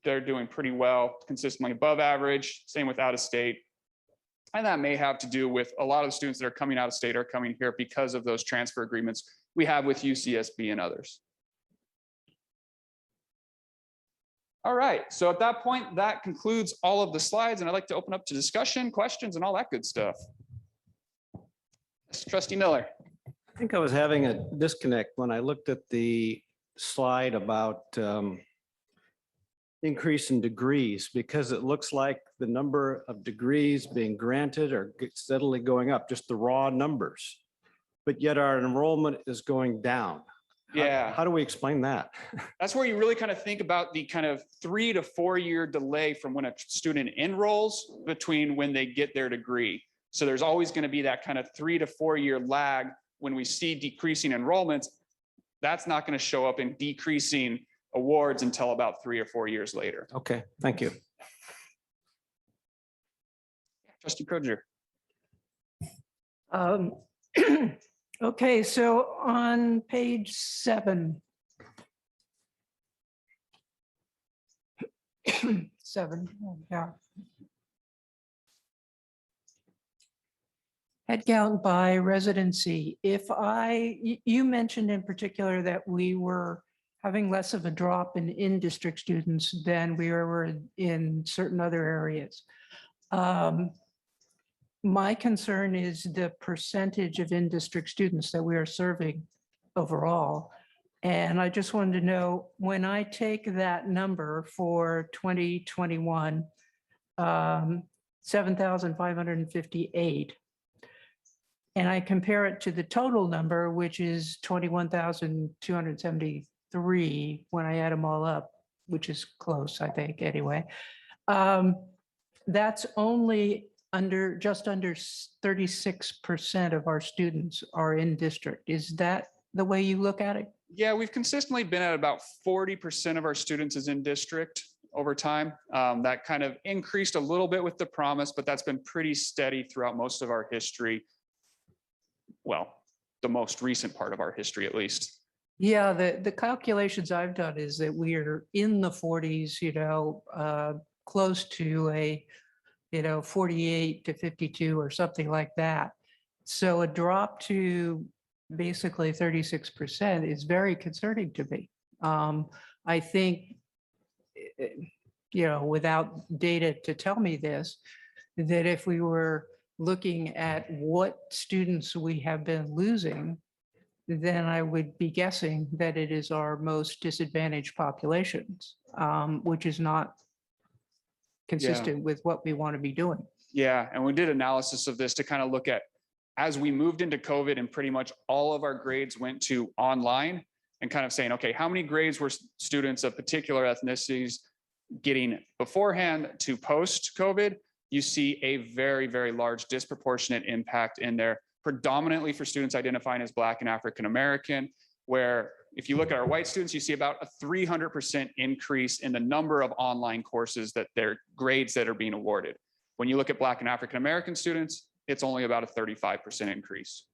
they're doing pretty well, consistently above average, same with out of state. And that may have to do with a lot of the students that are coming out of state are coming here because of those transfer agreements we have with UCSB and others. All right, so at that point, that concludes all of the slides, and I'd like to open up to discussion, questions, and all that good stuff. Trustee Miller. I think I was having a disconnect when I looked at the slide about increase in degrees, because it looks like the number of degrees being granted are steadily going up, just the raw numbers. But yet our enrollment is going down. Yeah. How do we explain that? That's where you really kind of think about the kind of 3 to 4 year delay from when a student enrolls between when they get their degree. So there's always going to be that kind of 3 to 4 year lag when we see decreasing enrollments. That's not going to show up in decreasing awards until about 3 or 4 years later. Okay, thank you. Trustee Crozier. Okay, so on page 7. 7, yeah. Headcount by residency. You mentioned in particular that we were having less of a drop in in-district students than we were in certain other areas. My concern is the percentage of in-district students that we are serving overall. And I just wanted to know, when I take that number for 2021, 7,558, and I compare it to the total number, which is 21,273 when I add them all up, which is close, I think, anyway. That's only just under 36% of our students are in district. Is that the way you look at it? Yeah, we've consistently been at about 40% of our students is in district over time. That kind of increased a little bit with the promise, but that's been pretty steady throughout most of our history. Well, the most recent part of our history, at least. Yeah, the calculations I've done is that we are in the 40s, close to a 48 to 52 or something like that. So a drop to basically 36% is very concerning to me. I think, without data to tell me this, that if we were looking at what students we have been losing, then I would be guessing that it is our most disadvantaged populations, which is not consistent with what we want to be doing. Yeah, and we did analysis of this to kind of look at, as we moved into COVID and pretty much all of our grades went to online, and kind of saying, okay, how many grades were students of particular ethnicities getting beforehand to post-COVID? You see a very, very large disproportionate impact in there, predominantly for students identifying as Black and African-American, where if you look at our white students, you see about a 300% increase in the number of online courses that their grades that are being awarded. When you look at Black and African-American students, it's only about a 35% increase.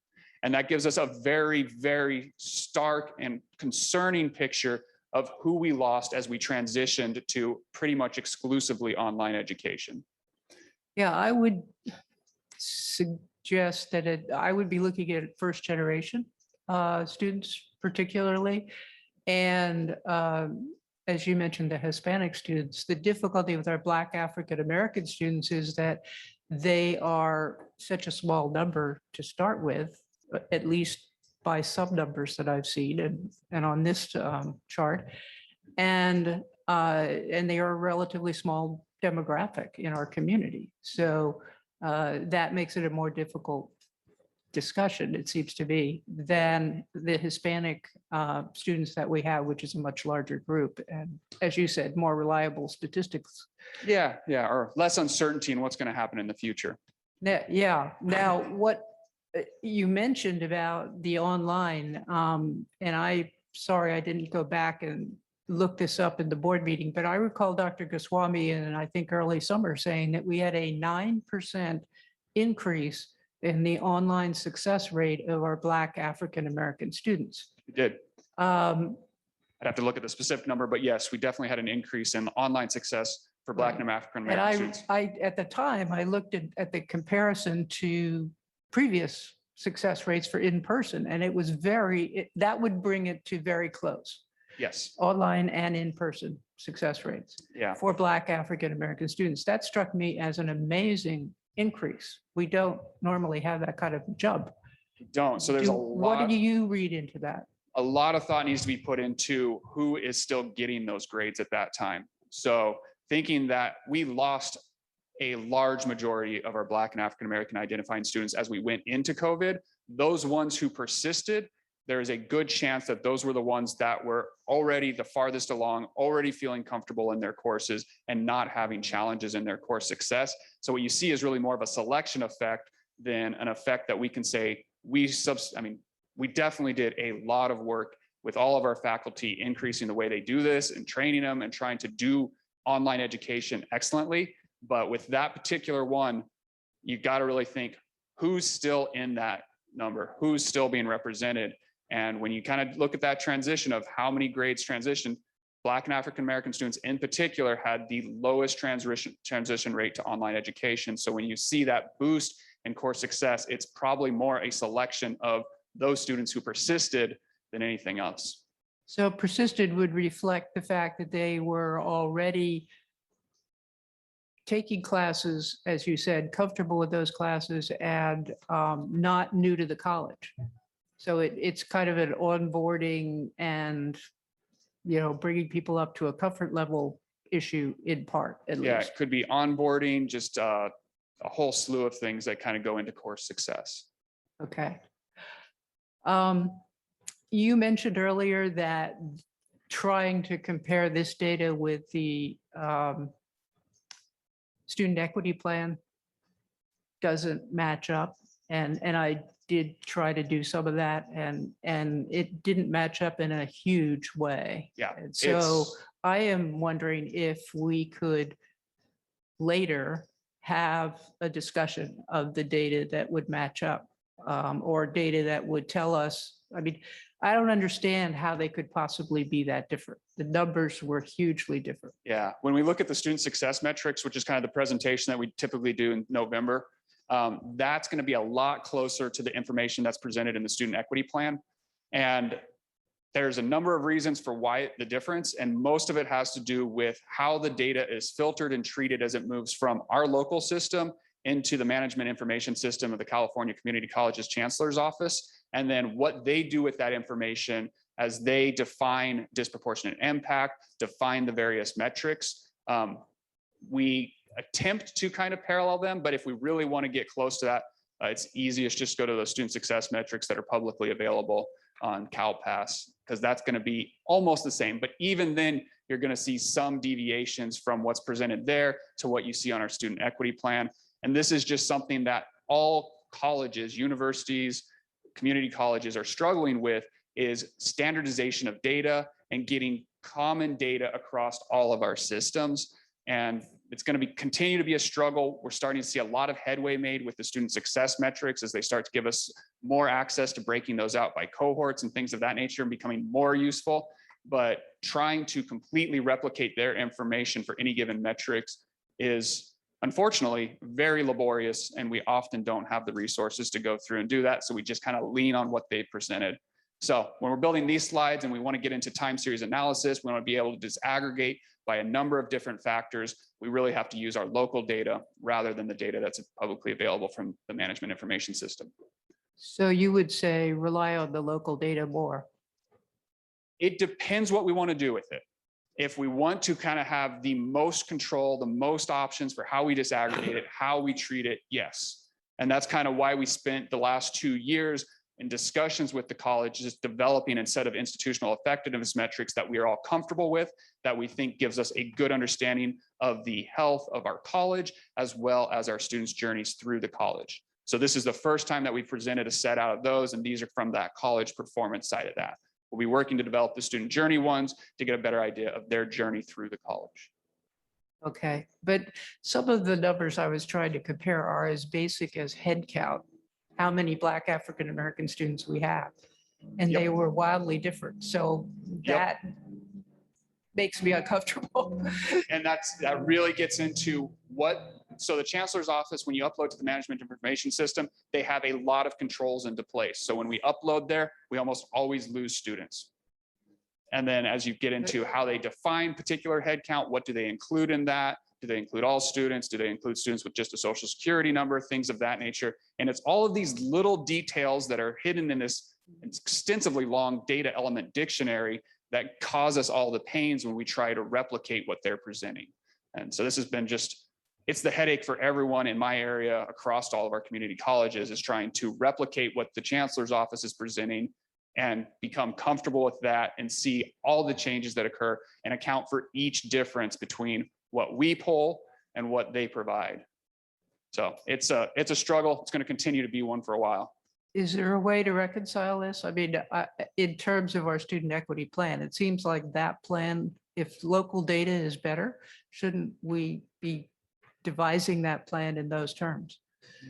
And that gives us a very, very stark and concerning picture of who we lost as we transitioned to pretty much exclusively online education. Yeah, I would suggest that I would be looking at first generation students particularly. And as you mentioned, the Hispanic students, the difficulty with our Black African-American students is that they are such a small number to start with, at least by some numbers that I've seen and on this chart. And they are a relatively small demographic in our community. So that makes it a more difficult discussion, it seems to be, than the Hispanic students that we have, which is a much larger group. And as you said, more reliable statistics. Yeah, or less uncertainty in what's going to happen in the future. Yeah. Now, what you mentioned about the online, and sorry, I didn't go back and look this up in the board meeting, but I recall Dr. Goswami in, I think, early summer saying that we had a 9% increase in the online success rate of our Black African-American students. We did. Um, I'd have to look at the specific number, but yes, we definitely had an increase in online success for Black and African And American students. at the time, I looked at the comparison to previous success rates for in-person, and it was that would bring it to very close, Yes, online and in-person success rates yeah, for Black African-American students. That struck me as an amazing increase. We don't normally have that kind of jump. we don't. So there's a What lot, do you read into that? a lot of thought needs to be put into who is still getting those grades at that time. So thinking that we lost a large majority of our Black and African American identifying students as we went into COVID, those ones who persisted, there is a good chance that those were the ones that were already the farthest along, already feeling comfortable in their courses and not having challenges in their course success. So what you see is really more of a selection effect than an effect that we can say we definitely did a lot of work with all of our faculty, increasing the way they do this and training them and trying to do online education excellently. But with that particular one, you got to really think who's still in that number, who's still being represented. And when you kind of look at that transition of how many grades transitioned, Black and African American students in particular had the lowest transition rate to online education. So when you see that boost in course success, it's probably more a selection of those students who persisted than anything else. So persisted would reflect the fact that they were already taking classes, as you said, comfortable with those classes and not new to the college. So it's kind of an onboarding and, bringing people up to a comfort level issue in part, at Yeah, least. it could be onboarding, just a whole slew of things that kind of go into course success. Okay. You mentioned earlier that trying to compare this data with the student equity plan doesn't match up. And I did try to do some of that and it didn't match up in a huge way. Yeah. And so it's- I am wondering if we could later have a discussion of the data that would match up or data that would tell us, I don't understand how they could possibly be that different. The numbers were hugely different. Yeah, when we look at the student success metrics, which is kind of the presentation that we typically do in November, that's going to be a lot closer to the information that's presented in the student equity plan. And there's a number of reasons for why the difference, and most of it has to do with how the data is filtered and treated as it moves from our local system into the management information system of the California Community Colleges Chancellor's Office, and then what they do with that information as they define disproportionate impact, define the various metrics. We attempt to kind of parallel them, but if we really want to get close to that, it's easiest just go to the student success metrics that are publicly available on CalPAS, because that's going to be almost the same. But even then, you're going to see some deviations from what's presented there to what you see on our student equity plan. And this is just something that all colleges, universities, community colleges are struggling with, is standardization of data and getting common data across all of our systems. And it's going to continue to be a struggle. We're starting to see a lot of headway made with the student success metrics as they start to give us more access to breaking those out by cohorts and things of that nature and becoming more useful. But trying to completely replicate their information for any given metrics is unfortunately very laborious, and we often don't have the resources to go through and do that. So we just kind of lean on what they presented. So when we're building these slides and we want to get into time series analysis, we want to be able to disaggregate by a number of different factors. We really have to use our local data rather than the data that's publicly available from the management information system. So you would say rely on the local data more? It depends what we want to do with it. If we want to kind of have the most control, the most options for how we disaggregate it, how we treat it, yes. And that's kind of why we spent the last 2 years in discussions with the college, just developing a set of institutional effectiveness metrics that we are all comfortable with, that we think gives us a good understanding of the health of our college, as well as our students' journeys through the college. So this is the first time that we presented a set out of those, and these are from that college performance side of that. We'll be working to develop the student journey ones to get a better idea of their journey through the college. Okay, but some of the numbers I was trying to compare are as basic as head count, how many Black African-American students we have. And they were wildly different. So that makes me uncomfortable. And that really gets into so the chancellor's office, when you upload to the management information system, they have a lot of controls into place. So when we upload there, we almost always lose students. And then as you get into how they define particular head count, what do they include in that? Do they include all students? Do they include students with just a social security number, things of that nature? And it's all of these little details that are hidden in this extensively long data element dictionary that cause us all the pains when we try to replicate what they're presenting. And so this has been it's the headache for everyone in my area across all of our community colleges, is trying to replicate what the chancellor's office is presenting and become comfortable with that and see all the changes that occur and account for each difference between what we pull and what they provide. So it's a struggle. It's going to continue to be one for a while. Is there a way to reconcile this? I mean, in terms of our student equity plan, it seems like that plan, if local data is better, shouldn't we be devising that plan in those terms?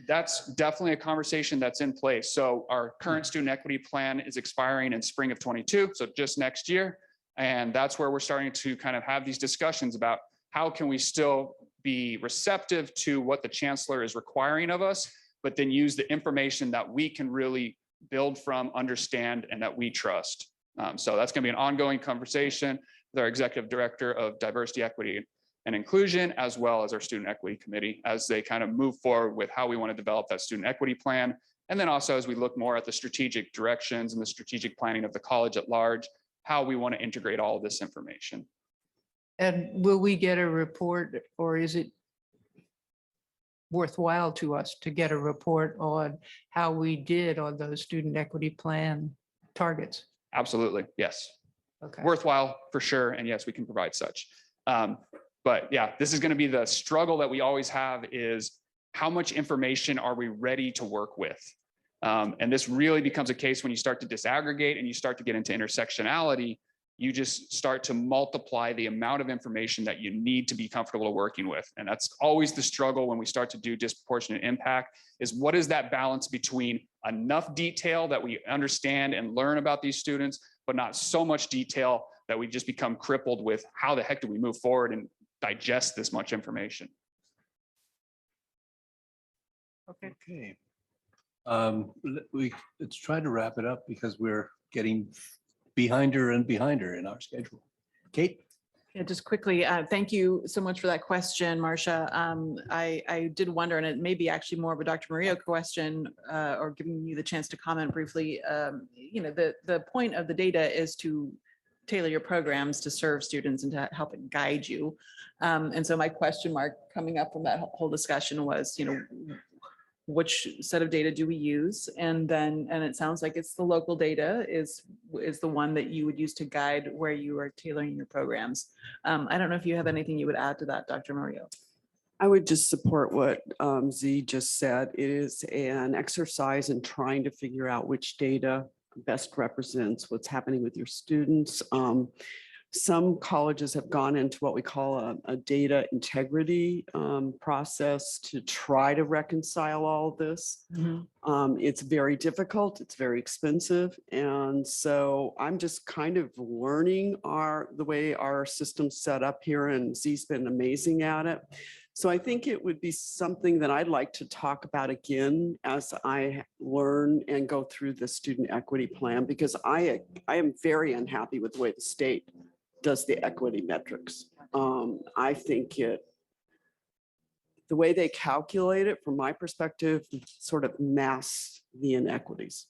That's definitely a conversation that's in place. So our current student equity plan is expiring in spring of 22, so just next year. And that's where we're starting to kind of have these discussions about how can we still be receptive to what the chancellor is requiring of us, but then use the information that we can really build from, understand, and that we trust. So that's going to be an ongoing conversation with our executive director of diversity, equity, and inclusion, as well as our student equity committee, as they kind of move forward with how we want to develop that student equity plan. And then also as we look more at the strategic directions and the strategic planning of the college at large, how we want to integrate all of this information. And will we get a report, or is it worthwhile to us to get a report on how we did on those student equity plan targets? Absolutely, yes. Okay. Worthwhile for sure, and yes, we can provide such. But yeah, this is going to be the struggle that we always have, is how much information are we ready to work with? And this really becomes a case when you start to disaggregate and you start to get into intersectionality. You just start to multiply the amount of information that you need to be comfortable working with. And that's always the struggle when we start to do disproportionate impact, is what is that balance between enough detail that we understand and learn about these students, but not so much detail that we just become crippled with how the heck do we move forward and digest this much information. Okay. Let's try to wrap it up because we're getting behind her in our schedule. Kate? Yeah, just quickly, thank you so much for that question, Marcia. I did wonder, and it may be actually more of a Dr. Murillo question, or giving you the chance to comment briefly. The point of the data is to tailor your programs to serve students and to help it guide you. And so my question mark coming up from that whole discussion was, which set of data do we use? And it sounds like it's the local data is the one that you would use to guide where you are tailoring your programs. I don't know if you have anything you would add to that, Dr. Murillo. I would just support what Z just said. It is an exercise in trying to figure out which data best represents what's happening with your students. Some colleges have gone into what we call a data integrity process to try to reconcile all of this. It's very difficult, it's very expensive. And so I'm just kind of learning the way our system's set up here, and Z's been amazing at it. So I think it would be something that I'd like to talk about again as I learn and go through the student equity plan, because I am very unhappy with the way the state does the equity metrics. I think the way they calculate it, from my perspective, sort of masks the inequities.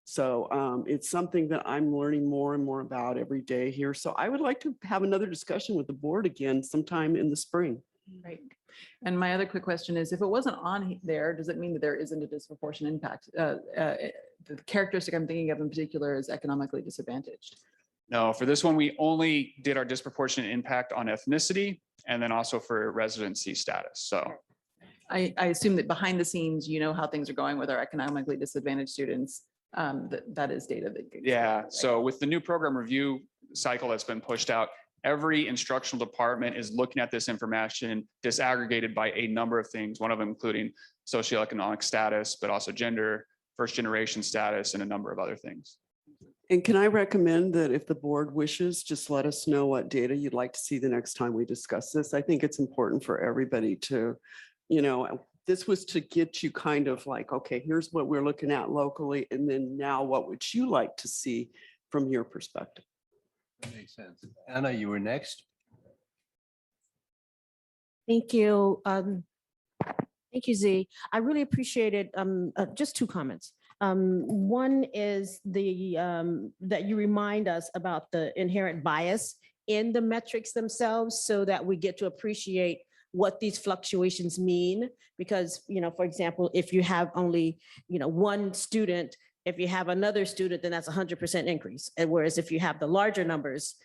So it's something that I'm learning more and more about every day here. So I would like to have another discussion with the board again sometime in the spring. Right. And my other quick question is, if it wasn't on there, does it mean that there isn't a disproportionate impact? The characteristic I'm thinking of in particular is economically disadvantaged. No, for this one, we only did our disproportionate impact on ethnicity and then also for residency status. So I assume that behind the scenes, you know how things are going with our economically disadvantaged students. That is data that. gets- Yeah, so with the new program review cycle that's been pushed out, every instructional department is looking at this information disaggregated by a number of things, one of them including socioeconomic status, but also gender, first generation status, and a number of other things. And can I recommend that if the board wishes, just let us know what data you'd like to see the next time we discuss this. I think it's important for everybody to, this was to get you kind of like, okay, here's what we're looking at locally, and then now what would you like to see from your perspective? That makes sense. Anna, you were next. Thank you. Thank you, Z. I really appreciated just two comments. One is that you remind us about the inherent bias in the metrics themselves so that we get to appreciate what these fluctuations mean. Because, for example, if you have only, one student, if you have another student, then that's 100% increase. And whereas if you have the larger numbers,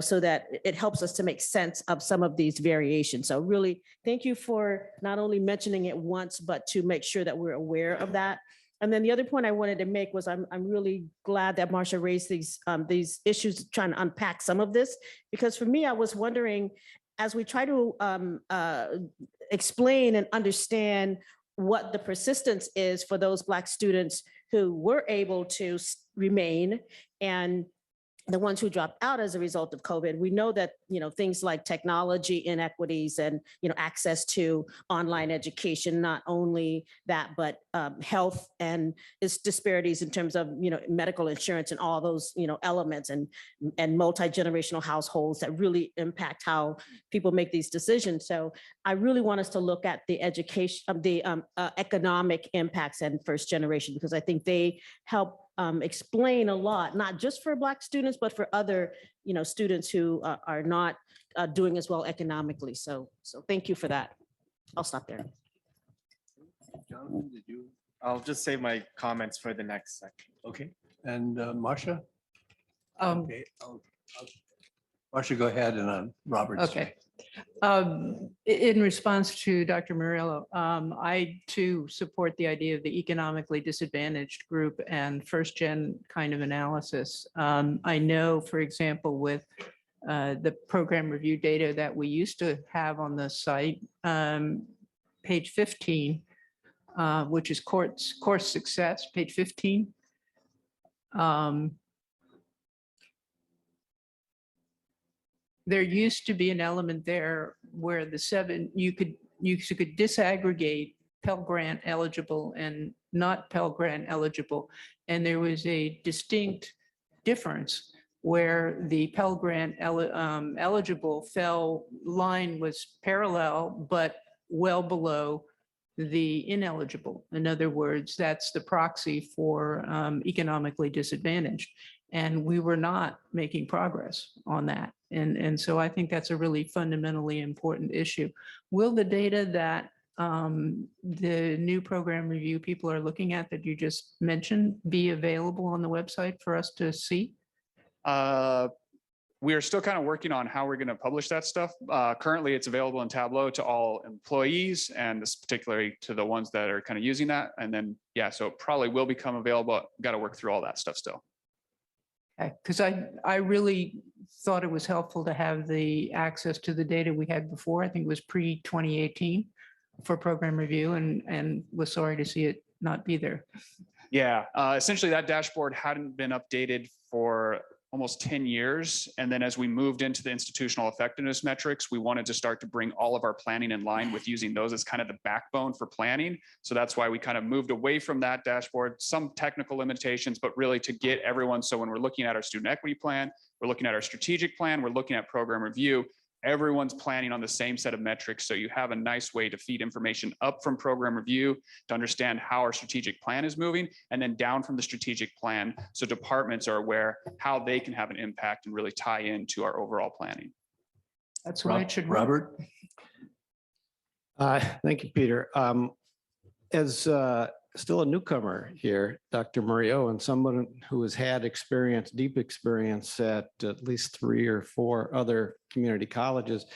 so that it helps us to make sense of some of these variations. So really, thank you for not only mentioning it once, but to make sure that we're aware of that. And then the other point I wanted to make was I'm really glad that Marcia raised these issues, trying to unpack some of this, because for me, I was wondering, as we try to explain and understand what the persistence is for those Black students who were able to remain and the ones who dropped out as a result of COVID, we know that, things like technology inequities and, access to online education, not only that, but health and its disparities in terms of, medical insurance and all those, elements and multi-generational households that really impact how people make these decisions. So I really want us to look at the education of the economic impacts and first generation, because I think they help explain a lot, not just for Black students, but for other, students who are not doing as well economically. So thank you for that. I'll stop there. Jonathan, did you? I'll just save my comments for the next section. Okay. And Marcia? Um, Okay. Marcia, go ahead, and on Robert's. Okay. In response to Dr. Murillo, I too support the idea of the economically disadvantaged group and first gen kind of analysis. I know, for example, with the program review data that we used to have on the site, page 15, which is course success, page 15. There used to be an element there where you could disaggregate Pell Grant eligible and not Pell Grant eligible. And there was a distinct difference where the Pell Grant eligible line was parallel, but well below the ineligible. In other words, that's the proxy for economically disadvantaged. And we were not making progress on that. And so I think that's a really fundamentally important issue. Will the data that the new program review people are looking at that you just mentioned be available on the website for us to see? We are still kind of working on how we're going to publish that stuff. Currently, it's available in Tableau to all employees, and this particularly to the ones that are kind of using that. And then, yeah, so it probably will become available. Got to work through all that stuff still. Okay, because I really thought it was helpful to have the access to the data we had before. I think it was pre-2018 for program review, and was sorry to see it not be there. Yeah, essentially that dashboard hadn't been updated for almost 10 years. And then as we moved into the institutional effectiveness metrics, we wanted to start to bring all of our planning in line with using those as kind of the backbone for planning. So that's why we kind of moved away from that dashboard, some technical limitations, but really to get everyone. So when we're looking at our student equity plan, we're looking at our strategic plan, we're looking at program review, everyone's planning on the same set of metrics. So you have a nice way to feed information up from program review to understand how our strategic plan is moving, and then down from the strategic plan. So departments are aware how they can have an impact and really tie into our overall planning. That's why it should work. Robert? Thank you, Peter. As still a newcomer here, Dr. Murillo, and someone who has had experience, deep experience at least 3 or 4 other community colleges,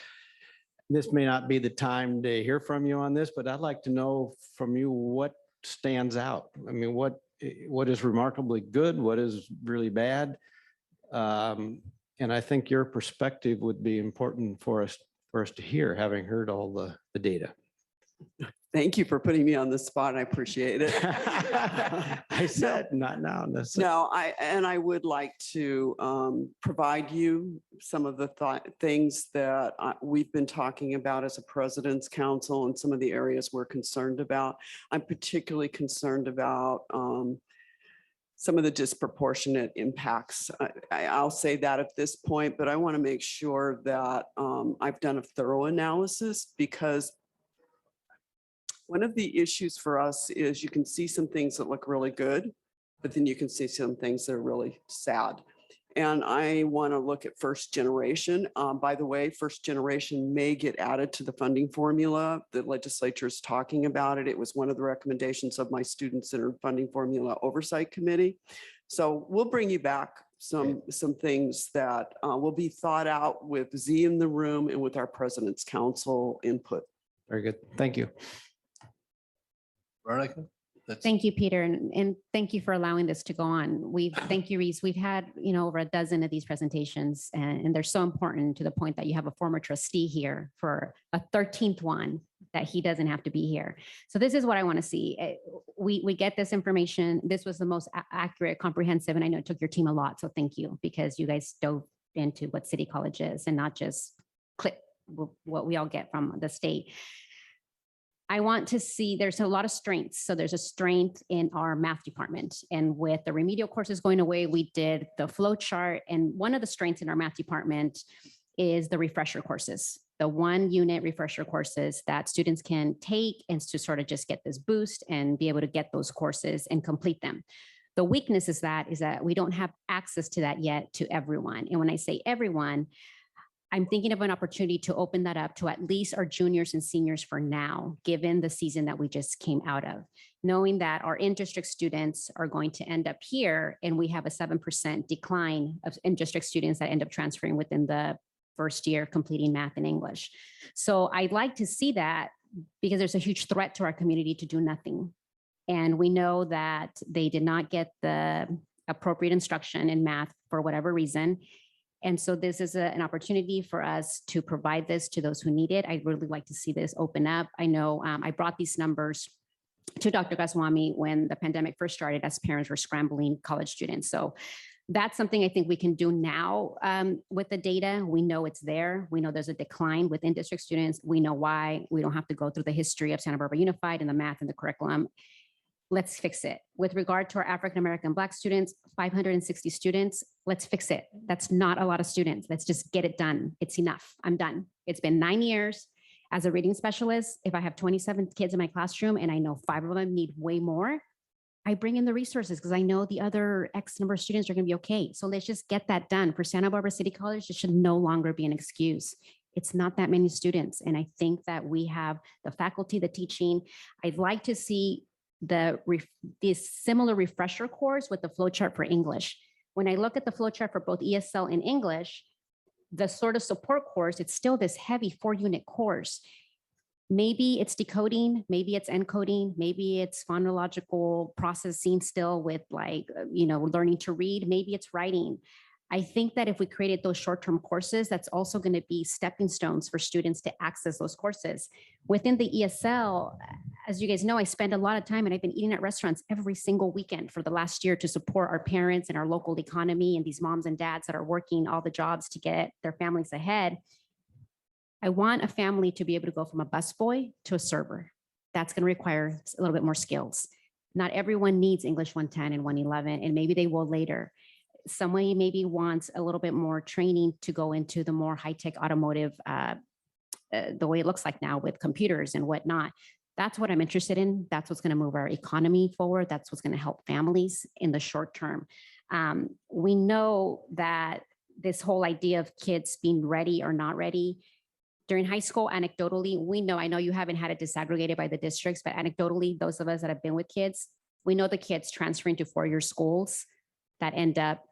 this may not be the time to hear from you on this, but I'd like to know from you what stands out. I mean, what what is remarkably good, what is really bad. And I think your perspective would be important for us to hear, having heard all the data. Thank you for putting me on the spot. I appreciate it. I said, not now. No, I would like to provide you some of the things that we've been talking about as a President's Council and some of the areas we're concerned about. I'm particularly concerned about some of the disproportionate impacts. I'll say that at this point, but I want to make sure that I've done a thorough analysis, because one of the issues for us is you can see some things that look really good, but then you can see some things that are really sad. And I want to look at first generation. By the way, first generation may get added to the funding formula. The legislature is talking about it. It was one of the recommendations of my Student Centered Funding Formula Oversight Committee. So we'll bring you back some things that will be thought out with Z in the room and with our President's Council input. Very good. Thank you. Veronica? Thank you, Peter, and thank you for allowing this to go on. Thank you, Reese. We've had, over a dozen of these presentations, and they're so important, to the point that you have a former trustee here for a 13th one that he doesn't have to be here. So this is what I want to see. We get this information. This was the most accurate, comprehensive, and I know it took your team a lot. So thank you, because you guys dove into what City College is and not just clip what we all get from the state. I want to see, there's a lot of strengths. So there's a strength in our math department. And with the remedial courses going away, we did the flow chart. And one of the strengths in our math department is the refresher courses, the 1-unit refresher courses that students can take and to sort of just get this boost and be able to get those courses and complete them. The weakness is that we don't have access to that yet to everyone. And when I say everyone, I'm thinking of an opportunity to open that up to at least our juniors and seniors for now, given the season that we just came out of, knowing that our in-district students are going to end up here, and we have a 7% decline of in-district students that end up transferring within the first year completing math and English. So I'd like to see that, because there's a huge threat to our community to do nothing. And we know that they did not get the appropriate instruction in math for whatever reason. And so this is an opportunity for us to provide this to those who need it. I'd really like to see this open up. I know I brought these numbers to Dr. Goswami when the pandemic first started, as parents were scrambling college students. So that's something I think we can do now with the data. We know it's there. We know there's a decline within district students. We know why. We don't have to go through the history of Santa Barbara Unified and the math and the curriculum. Let's fix it. With regard to our African-American Black students, 560 students, let's fix it. That's not a lot of students. Let's just get it done. It's enough. I'm done. It's been 9 years as a reading specialist. If I have 27 kids in my classroom and I know 5 of them need way more, I bring in the resources because I know the other X number of students are going to be okay. So let's just get that done. For Santa Barbara City College, it should no longer be an excuse. It's not that many students. And I think that we have the faculty, the teaching. I'd like to see this similar refresher course with the flowchart for English. When I look at the flowchart for both ESL and English, the sort of support course, it's still this heavy 4-unit course. Maybe it's decoding, maybe it's encoding, maybe it's phonological processing still with learning to read, maybe it's writing. I think that if we created those short-term courses, that's also going to be stepping stones for students to access those courses. Within the ESL, as you guys know, I spend a lot of time, and I've been eating at restaurants every single weekend for the last year to support our parents and our local economy and these moms and dads that are working all the jobs to get their families ahead. I want a family to be able to go from a busboy to a server. That's going to require a little bit more skills. Not everyone needs English 110 and 111, and maybe they will later. Someone maybe wants a little bit more training to go into the more high-tech automotive, the way it looks like now with computers and whatnot. That's what I'm interested in. That's what's going to move our economy forward. That's what's going to help families in the short term. We know that this whole idea of kids being ready or not ready, during high school, anecdotally, we know, I know you haven't had it disaggregated by the districts, but anecdotally, those of us that have been with kids, we know the kids transferring to 4-year schools that end up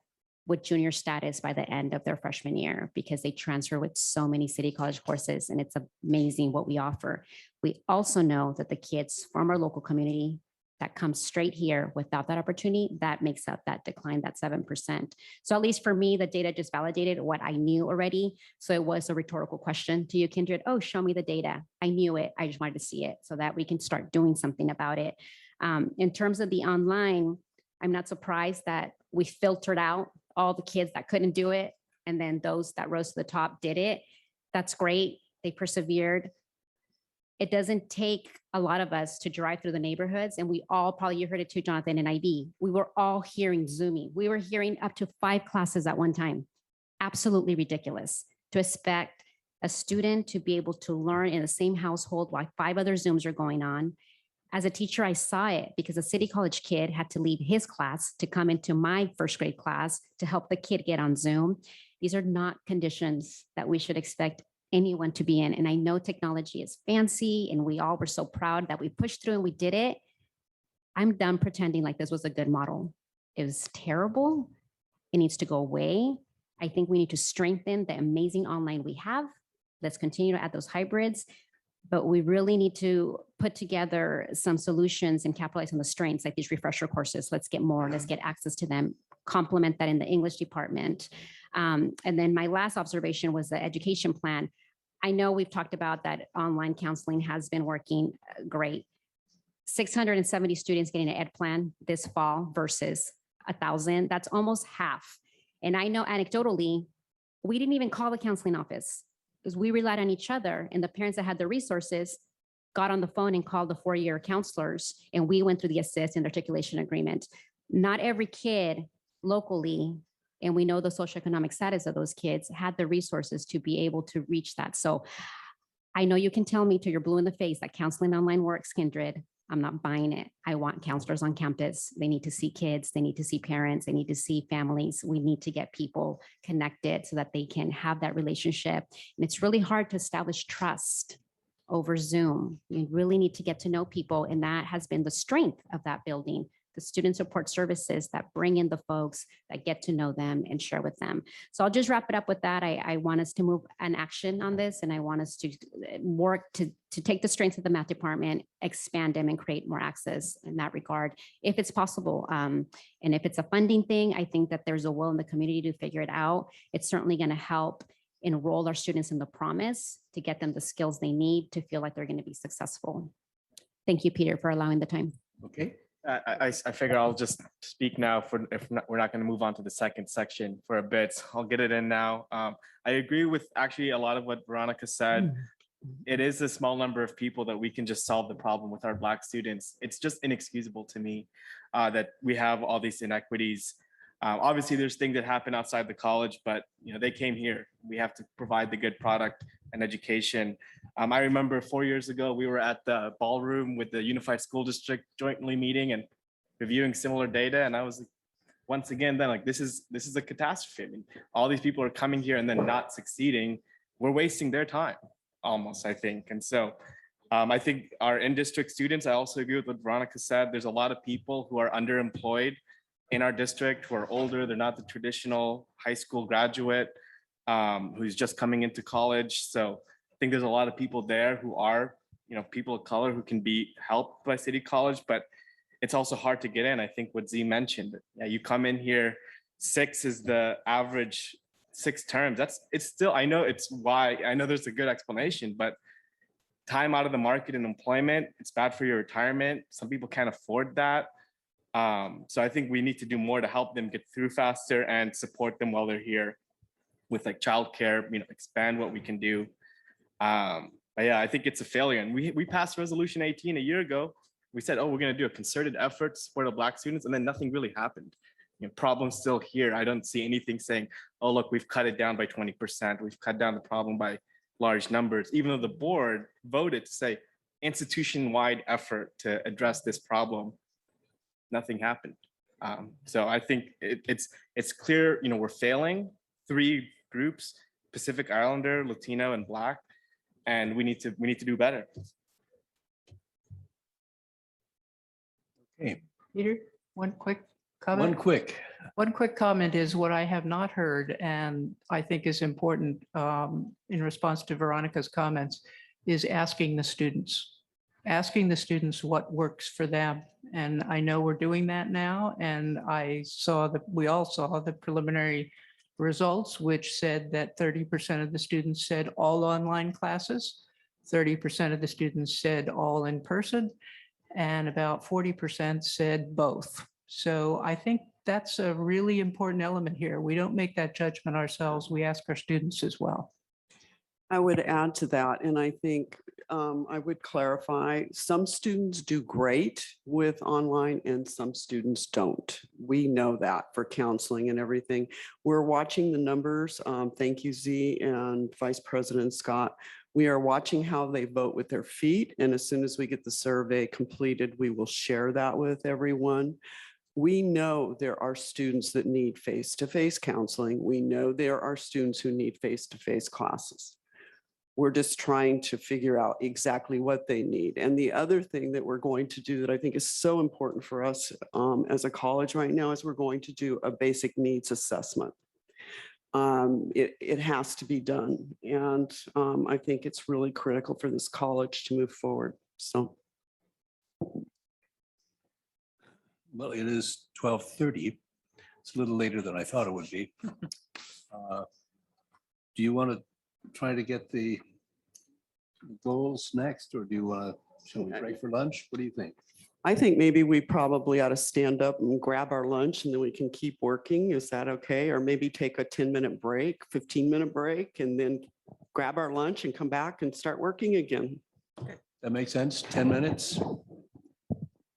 with junior status by the end of their freshman year, because they transfer with so many City College courses, and it's amazing what we offer. We also know that the kids from our local community that comes straight here without that opportunity, that makes up that decline, that 7%. So at least for me, the data just validated what I knew already. So it was a rhetorical question to you, Kindred. Oh, show me the data. I knew it. I just wanted to see it so that we can start doing something about it. In terms of the online, I'm not surprised that we filtered out all the kids that couldn't do it. And then those that rose to the top did it. That's great. They persevered. It doesn't take a lot of us to drive through the neighborhoods. And we all, probably you heard it too, Jonathan and IB, we were all hearing Zooming. We were hearing up to 5 classes at one time. Absolutely ridiculous to expect a student to be able to learn in the same household while 5 other Zooms are going on. As a teacher, I saw it because a City College kid had to leave his class to come into my first grade class to help the kid get on Zoom. These are not conditions that we should expect anyone to be in. And I know technology is fancy and we all were so proud that we pushed through and we did it. I'm done pretending like this was a good model. It was terrible. It needs to go away. I think we need to strengthen the amazing online we have. Let's continue to add those hybrids, but we really need to put together some solutions and capitalize on the strengths like these refresher courses. Let's get more, let's get access to them, complement that in the English department. And then my last observation was the education plan. I know we've talked about that online counseling has been working great. 670 students getting an ed plan this fall versus 1,000. That's almost half. And I know anecdotally, we didn't even call the counseling office because we relied on each other, and the parents that had the resources got on the phone and called the 4-year counselors, and we went through the assist and articulation agreement. Not every kid locally, and we know the socioeconomic status of those kids, had the resources to be able to reach that. So I know you can tell me till you're blue in the face that counseling online works, Kindred. I'm not buying it. I want counselors on campus. They need to see kids. They need to see parents. They need to see families. We need to get people connected so that they can have that relationship. And it's really hard to establish trust over Zoom. You really need to get to know people. And that has been the strength of that building. The student support services that bring in the folks that get to know them and share with them. So I'll just wrap it up with that. I want us to move an action on this, and I want us to work to take the strengths of the math department, expand them, and create more access in that regard, if it's possible. And if it's a funding thing, I think that there's a will in the community to figure it out. It's certainly going to help enroll our students in the promise to get them the skills they need to feel like they're going to be successful. Thank you, Peter, for allowing the time. Okay. I figure I'll just speak now for if not, we're not going to move on to the second section for a bit. So I'll get it in now. I agree with actually a lot of what Veronica said. It is a small number of people that we can just solve the problem with our Black students. It's just inexcusable to me that we have all these inequities. Obviously, there's things that happen outside the college, but they came here. We have to provide the good product and education. I remember 4 years ago, we were at the ballroom with the Unified School District jointly meeting and reviewing similar data. And I was once again, then like, this is a catastrophe. I mean, all these people are coming here and then not succeeding. We're wasting their time almost, I think. And so I think our in-district students, I also agree with what Veronica said. There's a lot of people who are underemployed in our district who are older. They're not the traditional high school graduate who's just coming into college. So I think there's a lot of people there who are, people of color who can be helped by City College, but it's also hard to get in. I think what Z mentioned, you come in here, 6 is the average 6 terms. It's still, I know there's a good explanation, but time out of the market and employment, it's bad for your retirement. Some people can't afford that. So I think we need to do more to help them get through faster and support them while they're here with like childcare, expand what we can do. But yeah, I think it's a failure. And we passed Resolution 18 a year ago. We said, oh, we're going to do a concerted effort to support the Black students, and then nothing really happened. Problem's still here. I don't see anything saying, oh, look, we've cut it down by 20%. We've cut down the problem by large numbers, even though the board voted to say institution-wide effort to address this problem. Nothing happened. So I think it's clear, we're failing 3 groups, Pacific Islander, Latino, and Black, and we need to do better. Okay. Peter, one quick comment. One quick comment is what I have not heard, and I think is important in response to Veronica's comments, is asking the students. asking the students what works for them. And I know we're doing that now. And we all saw the preliminary results, which said that 30% of the students said all online classes, 30% of the students said all in person, and about 40% said both. So I think that's a really important element here. We don't make that judgment ourselves. We ask our students as well. I would add to that, and I think I would clarify, some students do great with online and some students don't. We know that for counseling and everything. We're watching the numbers. Thank you, Z and Vice President Scott. We are watching how they vote with their feet. And as soon as we get the survey completed, we will share that with everyone. We know there are students that need face-to-face counseling. We know there are students who need face-to-face classes. We're just trying to figure out exactly what they need. And the other thing that we're going to do that I think is so important for us as a college right now is we're going to do a basic needs assessment. It has to be done. And I think it's really critical for this college to move forward. So. Well, it is 12:30. It's a little later than I thought it would be. Do you want to try to get the goals next, or do you want to, shall we break for lunch? What do you think? I think maybe we probably ought to stand up and grab our lunch and then we can keep working. Is that okay? Or maybe take a 10-minute break, 15-minute break, and then grab our lunch and come back and start working again. That makes sense? 10 minutes?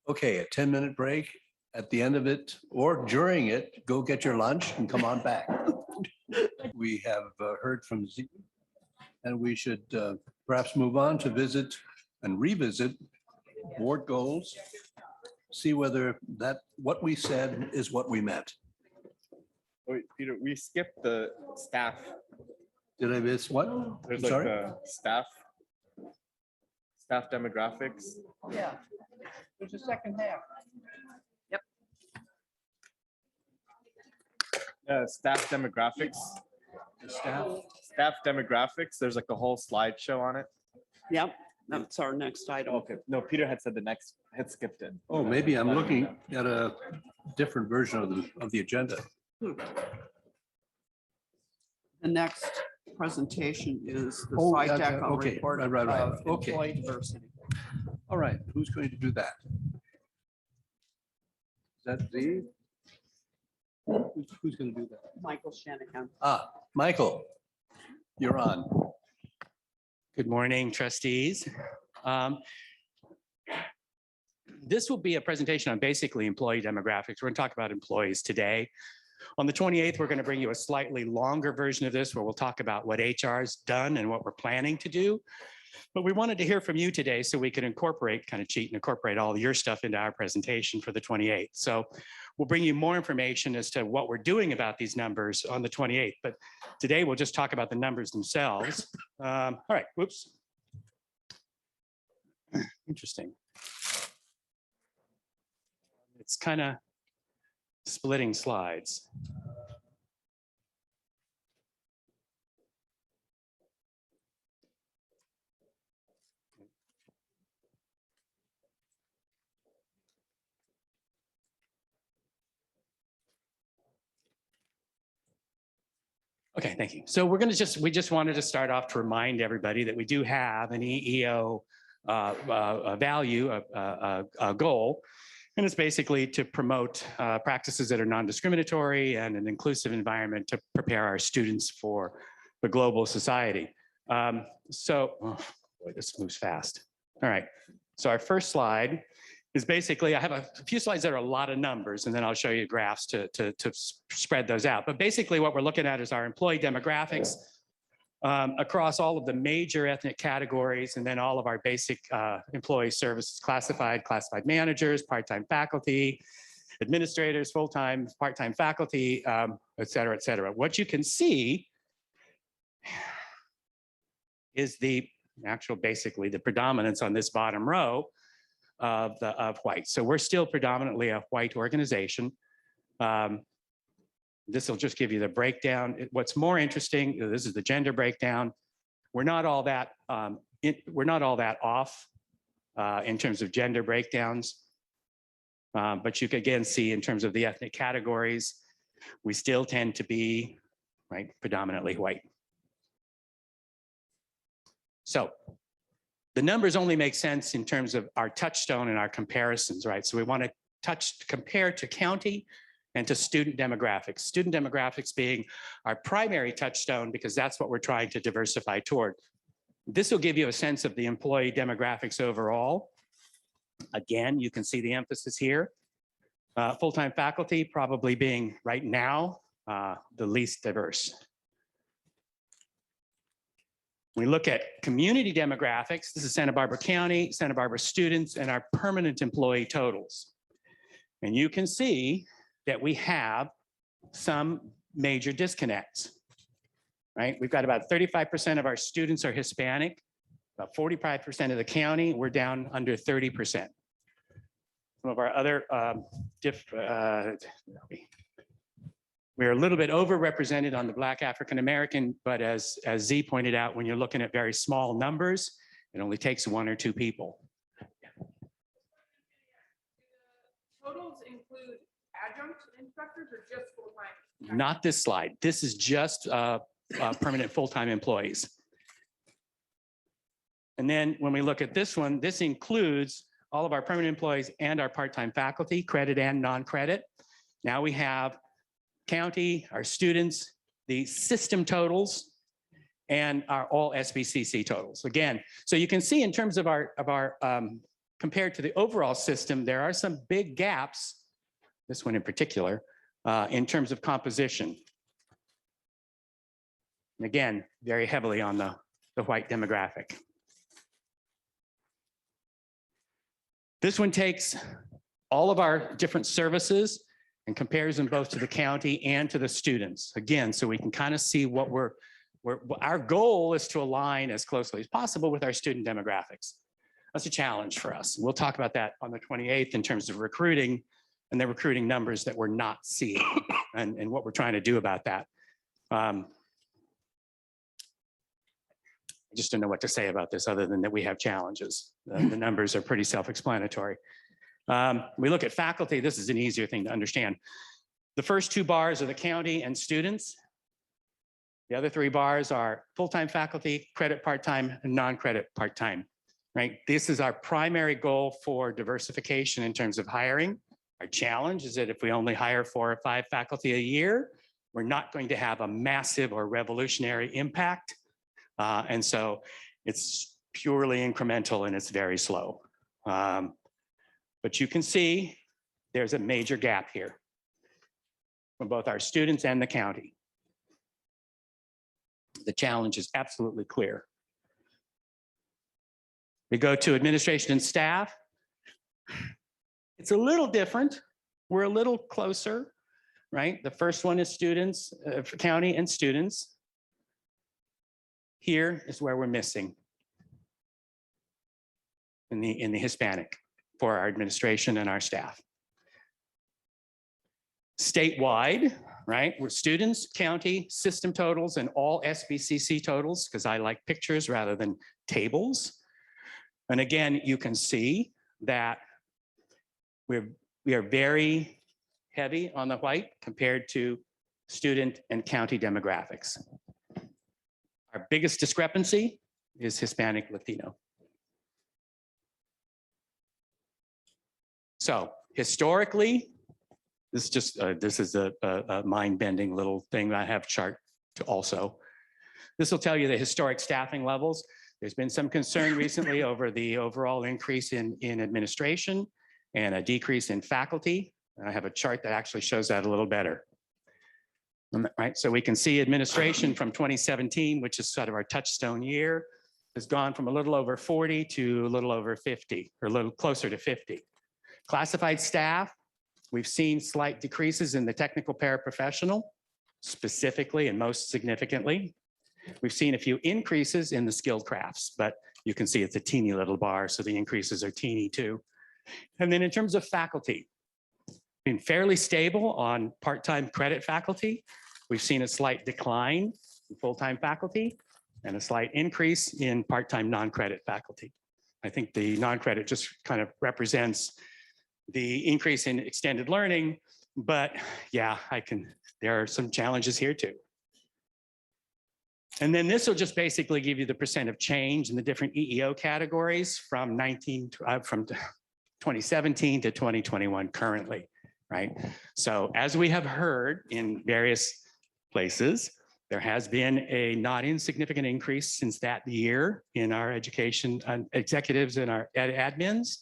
Okay, a 10-minute break. At the end of it or during it, go get your lunch and come on back. We have heard from Z, and we should perhaps move on to visit and revisit board goals, see whether what we said is what we meant. Wait, Peter, we skipped the staff. Did I miss what? There's I'm like sorry? the staff demographics. Yeah, there's a second half. Staff demographics. The Staff demographics. There's like a whole slideshow on it. Yep, that's our next item. Okay, no, Peter had said the next, had skipped it. Oh, maybe I'm looking at a different version of the agenda. The next presentation is the Oh, yeah, SciTech okay, report right. of Okay. employee diversity. All right, who's going to do that? Is that Z? Who's going to do that? Michael Shanahan. Michael, you're on. Good morning, trustees. This will be a presentation on basically employee demographics. We're going to talk about employees today. On the 28th, we're going to bring you a slightly longer version of this where we'll talk about what HR has done and what we're planning to do. But we wanted to hear from you today so we could kind of cheat and incorporate all your stuff into our presentation for the 28th. So we'll bring you more information as to what we're doing about these numbers on the 28th. But today we'll just talk about the numbers themselves. All right, whoops. Interesting. It's kind of splitting slides. Okay, thank you. So we just wanted to start off to remind everybody that we do have an EEO value, a goal, and it's basically to promote practices that are non-discriminatory and an inclusive environment to prepare our students for the global society. Boy, this moves fast. All right, so our first slide is basically, I have a few slides that are a lot of numbers, and then I'll show you graphs to spread those out. But basically what we're looking at is our employee demographics across all of the major ethnic categories, and then all of our basic employee services, classified managers, part-time faculty, administrators, full-time, part-time faculty, et cetera, et cetera. What you can see is basically the predominance on this bottom row of white. So we're still predominantly a white organization. This will just give you the breakdown. What's more interesting, this is the gender breakdown. We're not all that off in terms of gender breakdowns. But you can again see in terms of the ethnic categories, we still tend to be, right, predominantly white. So the numbers only make sense in terms of our touchstone and our comparisons, right? So we want to compare to county and to student demographics. Student demographics being our primary touchstone because that's what we're trying to diversify toward. This will give you a sense of the employee demographics overall. Again, you can see the emphasis here. Full-time faculty probably being right now the least diverse. We look at community demographics. This is Santa Barbara County, Santa Barbara students, and our permanent employee totals. And you can see that we have some major disconnects, right? We've got about 35% of our students are Hispanic, about 45% of the county, we're down under 30%. Some of our other we're a little bit overrepresented on the Black African American, but as Z pointed out, when you're looking at very small numbers, it only takes 1 or 2 people. Totals include adjunct instructors or just full-time? Not this slide. This is just permanent full-time employees. And then when we look at this one, this includes all of our permanent employees and our part-time faculty, credit and non-credit. Now we have county, our students, the system totals, and our all SBCC totals. Again, so you can see in terms of our compared to the overall system, there are some big gaps, this one in particular, in terms of composition. And again, very heavily on the white demographic. This one takes all of our different services and compares them both to the county and to the students. Again, so we can kind of see what our goal is to align as closely as possible with our student demographics. That's a challenge for us. We'll talk about that on the 28th in terms of recruiting and the recruiting numbers that we're not seeing and what we're trying to do about that. I just don't know what to say about this other than that we have challenges. The numbers are pretty self-explanatory. We look at faculty. This is an easier thing to understand. The first 2 bars are the county and students. The other 3 bars are full-time faculty, credit part-time, and non-credit part-time, right? This is our primary goal for diversification in terms of hiring. Our challenge is that if we only hire 4 or 5 faculty a year, we're not going to have a massive or revolutionary impact. And so it's purely incremental and it's very slow. But you can see there's a major gap here from both our students and the county. The challenge is absolutely clear. We go to administration and staff. It's a little different. We're a little closer, right? The first one is students, county and students. Here is where we're missing in the Hispanic for our administration and our staff. Statewide, right? We're students, county, system totals, and all SBCC totals, because I like pictures rather than tables. And again, you can see that we are very heavy on the white compared to student and county demographics. Our biggest discrepancy is Hispanic Latino. So historically, this is a mind-bending little thing I have chart to also. This will tell you the historic staffing levels. There's been some concern recently over the overall increase in administration and a decrease in faculty. And I have a chart that actually shows that a little better. Right, so we can see administration from 2017, which is sort of our touchstone year, has gone from a little over 40 to a little over 50, or a little closer to 50. Classified staff, we've seen slight decreases in the technical paraprofessional, specifically and most significantly. We've seen a few increases in the skilled crafts, but you can see it's a teeny little bar, so the increases are teeny too. And then in terms of faculty, been fairly stable on part-time credit faculty. We've seen a slight decline in full-time faculty and a slight increase in part-time non-credit faculty. I think the non-credit just kind of represents the increase in extended learning, but yeah, there are some challenges here too. And then this will just basically give you the percent of change in the different EEO categories from 2017 to 2021 currently, right? So as we have heard in various places, there has been a not insignificant increase since that year in our education executives and our admins.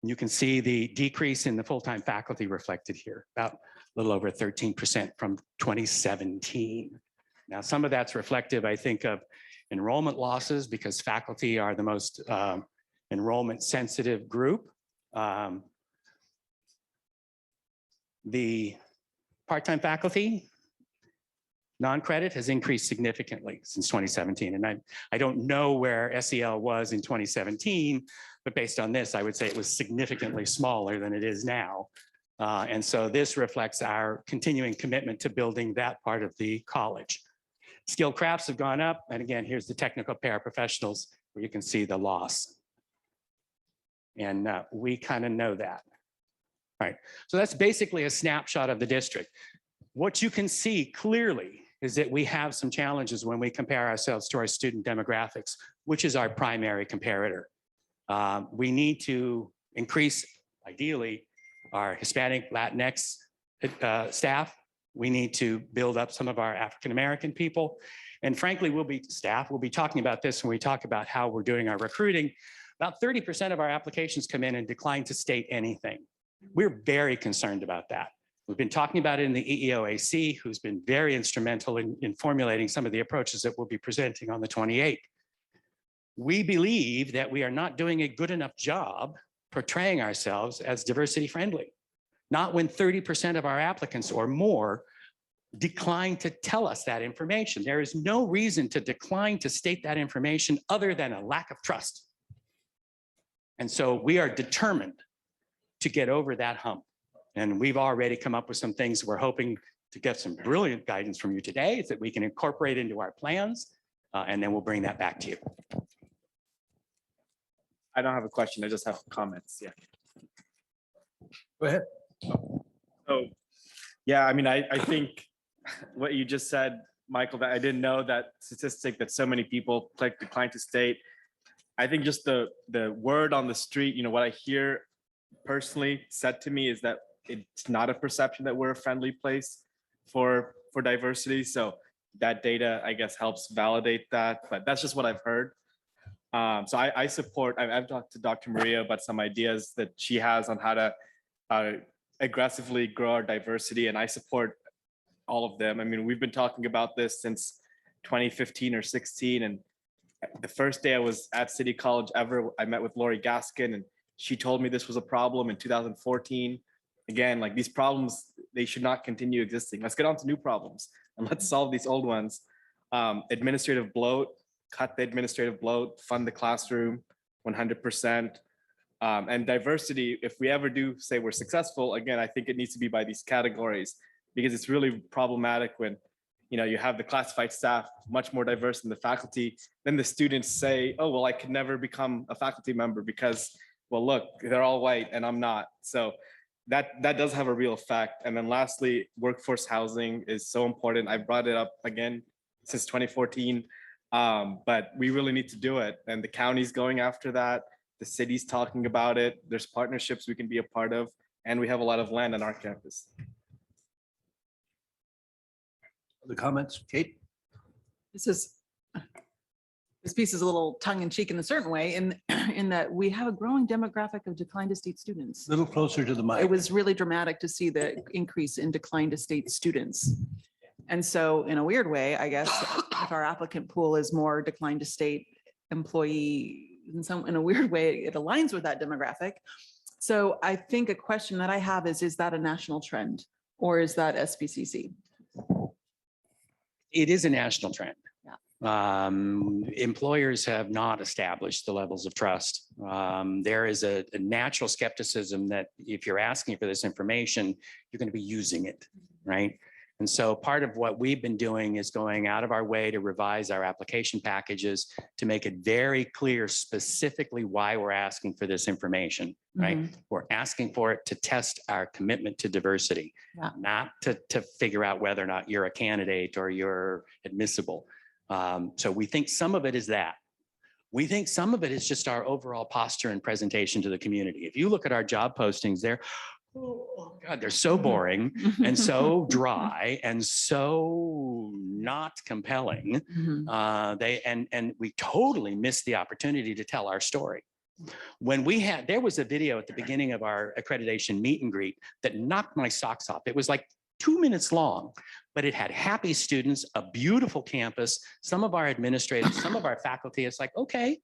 You can see the decrease in the full-time faculty reflected here, about a little over 13% from 2017. Now, some of that's reflective, I think, of enrollment losses because faculty are the most enrollment sensitive group. The part-time faculty, non-credit has increased significantly since 2017. And I don't know where SEL was in 2017, but based on this, I would say it was significantly smaller than it is now. And so this reflects our continuing commitment to building that part of the college. Skilled crafts have gone up. And again, here's the technical paraprofessionals where you can see the loss. And we kind of know that. All right, so that's basically a snapshot of the district. What you can see clearly is that we have some challenges when we compare ourselves to our student demographics, which is our primary comparator. We need to increase, ideally, our Hispanic, Latinx staff. We need to build up some of our African-American people. And frankly, we'll be talking about this when we talk about how we're doing our recruiting. About 30% of our applications come in and decline to state anything. We're very concerned about that. We've been talking about it in the EEOAC, who's been very instrumental in formulating some of the approaches that we'll be presenting on the 28th. We believe that we are not doing a good enough job portraying ourselves as diversity friendly. Not when 30% of our applicants or more decline to tell us that information. There is no reason to decline to state that information other than a lack of trust. And so we are determined to get over that hump. And we've already come up with some things we're hoping to get some brilliant guidance from you today that we can incorporate into our plans, and then we'll bring that back to you. I don't have a question. I just have comments. Yeah. Go ahead. So, yeah, I mean, I think what you just said, Michael, that I didn't know that statistic that so many people click decline to state. I think just the word on the street, you know, what I hear personally said to me is that it's not a perception that we're a friendly place for diversity. So that data, I guess, helps validate that, but that's just what I've heard. So I support, I've talked to Dr. Maria about some ideas that she has on how to aggressively grow our diversity, and I support all of them. I mean, we've been talking about this since 2015 or 16, and the first day I was at City College ever, I met with Lori Gaskin, and she told me this was a problem in 2014. Again, like these problems, they should not continue existing. Let's get on to new problems and let's solve these old ones. Administrative bloat, cut the administrative bloat, fund the classroom 100%. And diversity, if we ever do say we're successful, again, I think it needs to be by these categories, because it's really problematic when, you know, you have the classified staff much more diverse than the faculty. Then the students say, oh, well, I could never become a faculty member because, well, look, they're all white and I'm not. So that does have a real effect. And then lastly, workforce housing is so important. I brought it up again since 2014, but we really need to do it. And the county's going after that. The city's talking about it. There's partnerships we can be a part of, and we have a lot of land on our campus. Other comments, Kate? This piece is a little tongue in cheek in a certain way in that we have a growing demographic of declined to state students. A little closer to the mic. It was really dramatic to see the increase in declined to state students. And so in a weird way, I guess, if our applicant pool is more declined to state employee, in a weird way, it aligns with that demographic. So I think a question that I have is that a national trend or is that SBCC? It is a national trend. Yeah. Employers have not established the levels of trust. There is a natural skepticism that if you're asking for this information, you're going to be using it, right? And so part of what we've been doing is going out of our way to revise our application packages to make it very clear specifically why we're asking for this information, right? We're asking for it to test our commitment to diversity, Yeah. not to figure out whether or not you're a candidate or you're admissible. So we think some of it is that. We think some of it is just our overall posture and presentation to the community. If you look at our job postings, oh God, they're so boring and so dry and so not compelling. And we totally missed the opportunity to tell our story. When there was a video at the beginning of our accreditation meet and greet that knocked my socks off. It was like 2 minutes long, but it had happy students, a beautiful campus, some of our administrators, some of our faculty. It's like, okay,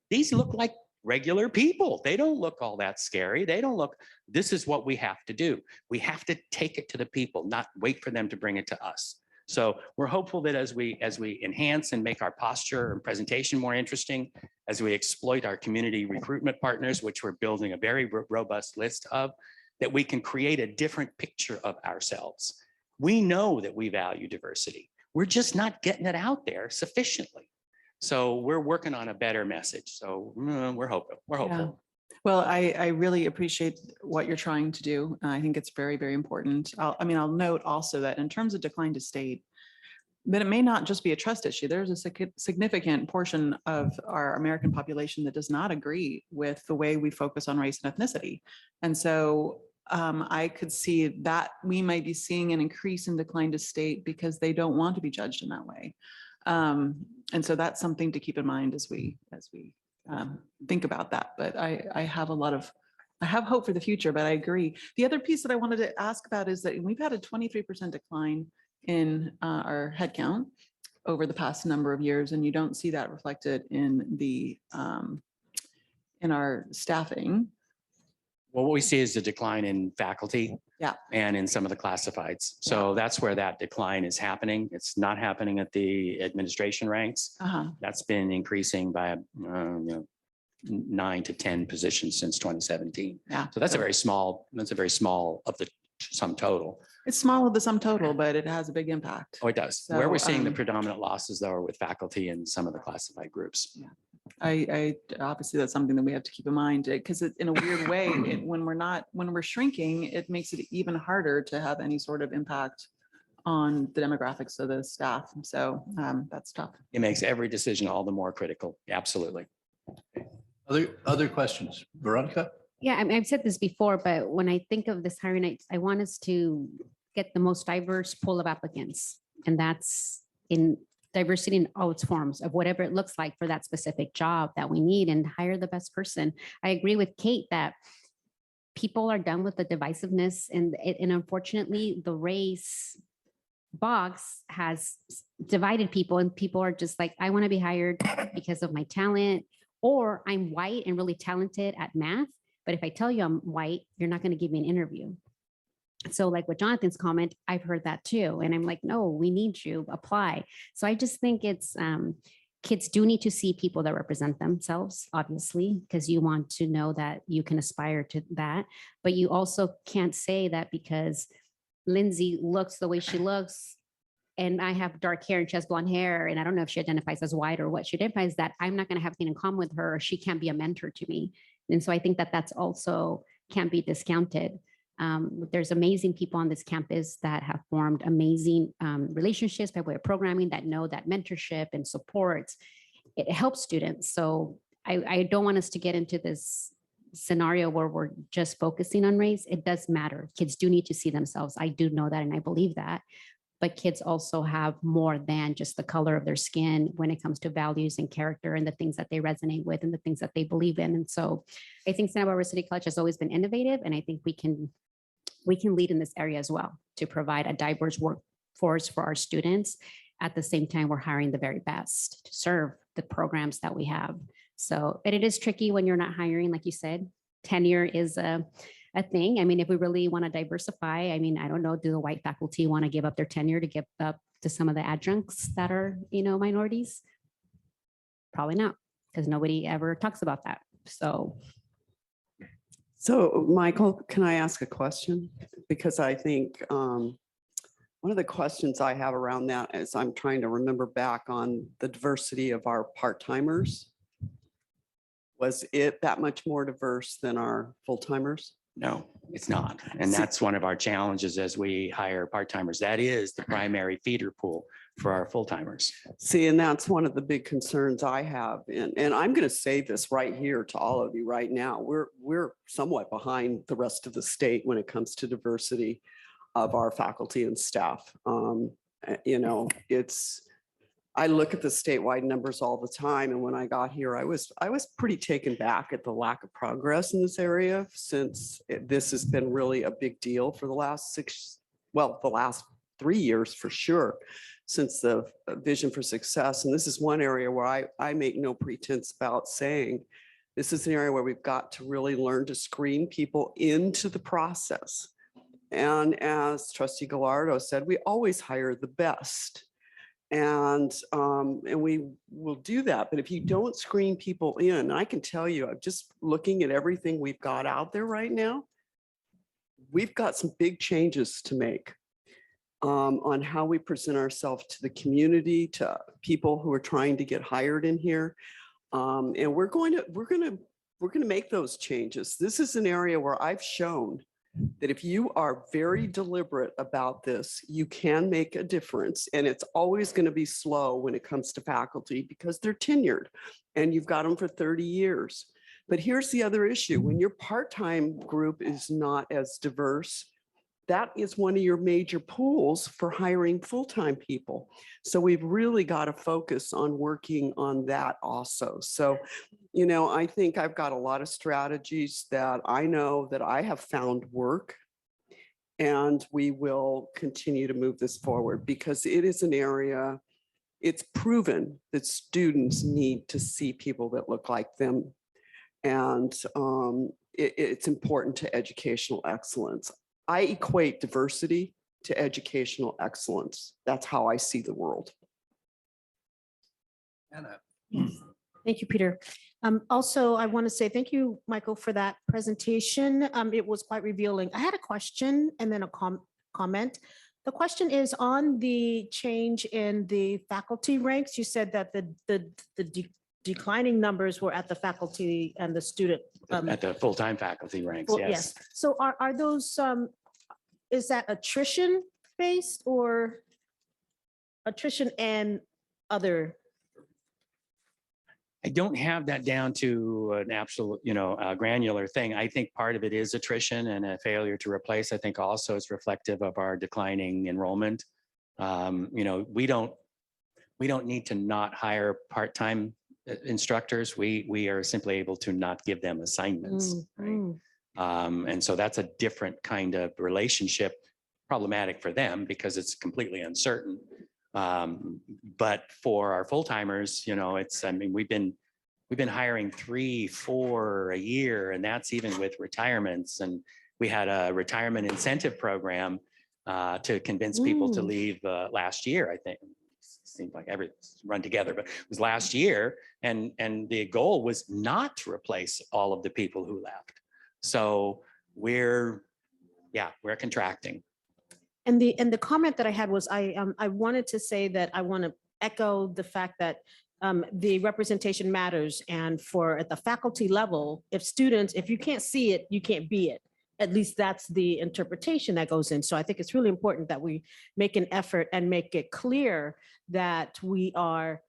these look like regular people. They don't look all that scary. They don't look, this is what we have to do. We have to take it to the people, not wait for them to bring it to us. So we're hopeful that as we enhance and make our posture and presentation more interesting, as we exploit our community recruitment partners, which we're building a very robust list of, that we can create a different picture of ourselves. We know that we value diversity. We're just not getting it out there sufficiently. So we're working on a better message. So we're hopeful. We're hopeful. Yeah. Well, I really appreciate what you're trying to do. I think it's very, very important. I'll note also that in terms of decline to state, that it may not just be a trust issue. There's a significant portion of our American population that does not agree with the way we focus on race and ethnicity. And so I could see that we might be seeing an increase in decline to state because they don't want to be judged in that way. And so that's something to keep in mind as we think about that. But I have hope for the future, but I agree. The other piece that I wanted to ask about is that we've had a 23% decline in our headcount over the past number of years, and you don't see that reflected in our staffing. Well, what we see is a decline in faculty. Yeah. And in some of the classifieds. So that's where that decline is happening. It's not happening at the administration ranks. That's been increasing by 9 to 10 positions since 2017. Yeah. So that's a very small of the sum total. It's small of the sum total, but it has a big impact. Oh, it does. So, Where we're seeing the predominant losses though are with faculty and some of the classified groups. Yeah. I obviously that's something that we have to keep in mind because in a weird way, when we're shrinking, it makes it even harder to have any sort of impact on the demographics of the staff. So that's tough. It makes every decision all the more critical. Absolutely. Other questions? Veronica? Yeah, I mean, I've said this before, but when I think of this hiring, I want us to get the most diverse pool of applicants. And that's in diversity in all its forms of whatever it looks like for that specific job that we need and hire the best person. I agree with Kate that people are done with the divisiveness and unfortunately the race box has divided people and people are just like, I want to be hired because of my talent, or I'm white and really talented at math. But if I tell you I'm white, you're not going to give me an interview. So like with Jonathan's comment, I've heard that too. And I'm like, no, we need you, apply. So I just think it's, kids do need to see people that represent themselves, obviously, because you want to know that you can aspire to that. But you also can't say that because Lindsay looks the way she looks and I have dark hair and she has blonde hair, and I don't know if she identifies as white or what she identifies, that I'm not going to have anything in common with her, or she can't be a mentor to me. And so I think that that's also can't be discounted. There's amazing people on this campus that have formed amazing relationships by way of programming that know that mentorship and support, it helps students. So I don't want us to get into this scenario where we're just focusing on race. It does matter. Kids do need to see themselves. I do know that and I believe that. But kids also have more than just the color of their skin when it comes to values and character and the things that they resonate with and the things that they believe in. And so I think Santa Barbara City College has always been innovative, and I think we can lead in this area as well to provide a diverse workforce for our students. At the same time, we're hiring the very best to serve the programs that we have. So, but it is tricky when you're not hiring, like you said. Tenure is a thing. I mean, if we really want to diversify, I mean, I don't know, do the white faculty want to give up their tenure to give up to some of the adjuncts that are, minorities? Probably not, because nobody ever talks about that. So Michael, can I ask a question? Because I think One of the questions I have around that is I'm trying to remember back on the diversity of our part-timers. Was it that much more diverse than our full-timers? No, it's not. And See- that's one of our challenges as we hire part-timers. That is the primary feeder pool for our full-timers. See, and that's one of the big concerns I have. And I'm going to say this right here to all of you right now. We're somewhat behind the rest of the state when it comes to diversity of our faculty and staff. You know, I look at the statewide numbers all the time. And when I got here, I was pretty taken back at the lack of progress in this area since this has been really a big deal for the last the last 3 years for sure, since the Vision for Success. And this is one area where I make no pretense about saying, this is an area where we've got to really learn to screen people into the process. And as Trustee Gallardo said, we always hire the best. And we will do that. But if you don't screen people in, I can tell you, I'm just looking at everything we've got out there right now, we've got some big changes to make on how we present ourselves to the community, to people who are trying to get hired in here. And we're going to make those changes. This is an area where I've shown that if you are very deliberate about this, you can make a difference. And it's always going to be slow when it comes to faculty because they're tenured and you've got them for 30 years. But here's the other issue. When your part-time group is not as diverse, that is one of your major pools for hiring full-time people. So we've really got to focus on working on that also. So, you know, I think I've got a lot of strategies that I know that I have found work, and we will continue to move this forward because it is an area, it's proven that students need to see people that look like them. And it's important to educational excellence. I equate diversity to educational excellence. That's how I see the world. Anna. Thank you, Peter. Also, I want to say thank you, Michael, for that presentation. It was quite revealing. I had a question and then a comment. The question is on the change in the faculty ranks. You said that the declining numbers were at the faculty and the student. At the full-time faculty ranks, Well, yes. So are those, is that attrition based or attrition and other? I don't have that down to an absolute, granular thing. I think part of it is attrition and a failure to replace. I think also it's reflective of our declining enrollment. We don't need to not hire part-time instructors. We are simply able to not give them assignments. Right? And so that's a different kind of relationship, problematic for them because it's completely uncertain. But for our full-timers, we've been hiring 3-4 a year, and that's even with retirements. And we had a retirement incentive program to convince people to leave last year, I think. Seems like everything's run together, but it was last year. And the goal was not to replace all of the people who left. So we're contracting. And the comment that I had was I wanted to say that I want to echo the fact that the representation matters. And at the faculty level, if you can't see it, you can't be it. At least that's the interpretation that goes in. So I think it's really important that we make an effort and make it clear that we are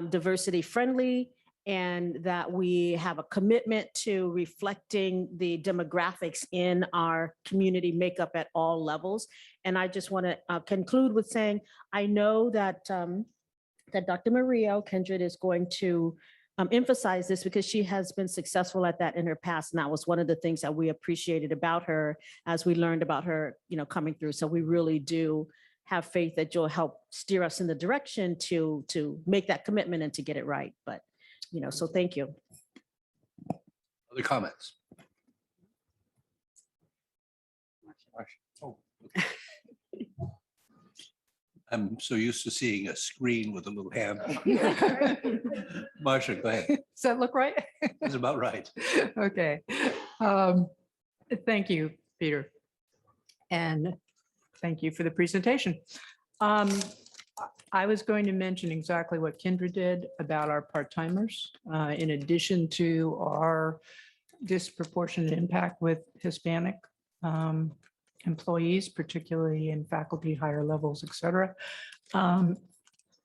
diversity friendly and that we have a commitment to reflecting the demographics in our community makeup at all levels. And I just want to conclude with saying, I know that Dr. Maria Kindred is going to emphasize this because she has been successful at that in her past. And that was one of the things that we appreciated about her as we learned about her, coming through. So we really do have faith that you'll help steer us in the direction to make that commitment and to get it right. But, so thank you. Other comments? I'm so used to seeing a screen with a little hand. Marsha, go ahead. Does that look right? That's about right. Okay. Thank you, Peter. And Thank you for the presentation. Um, I was going to mention exactly what Kendra did about our part-timers. In addition to our disproportionate impact with Hispanic employees, particularly in faculty, higher levels, et cetera.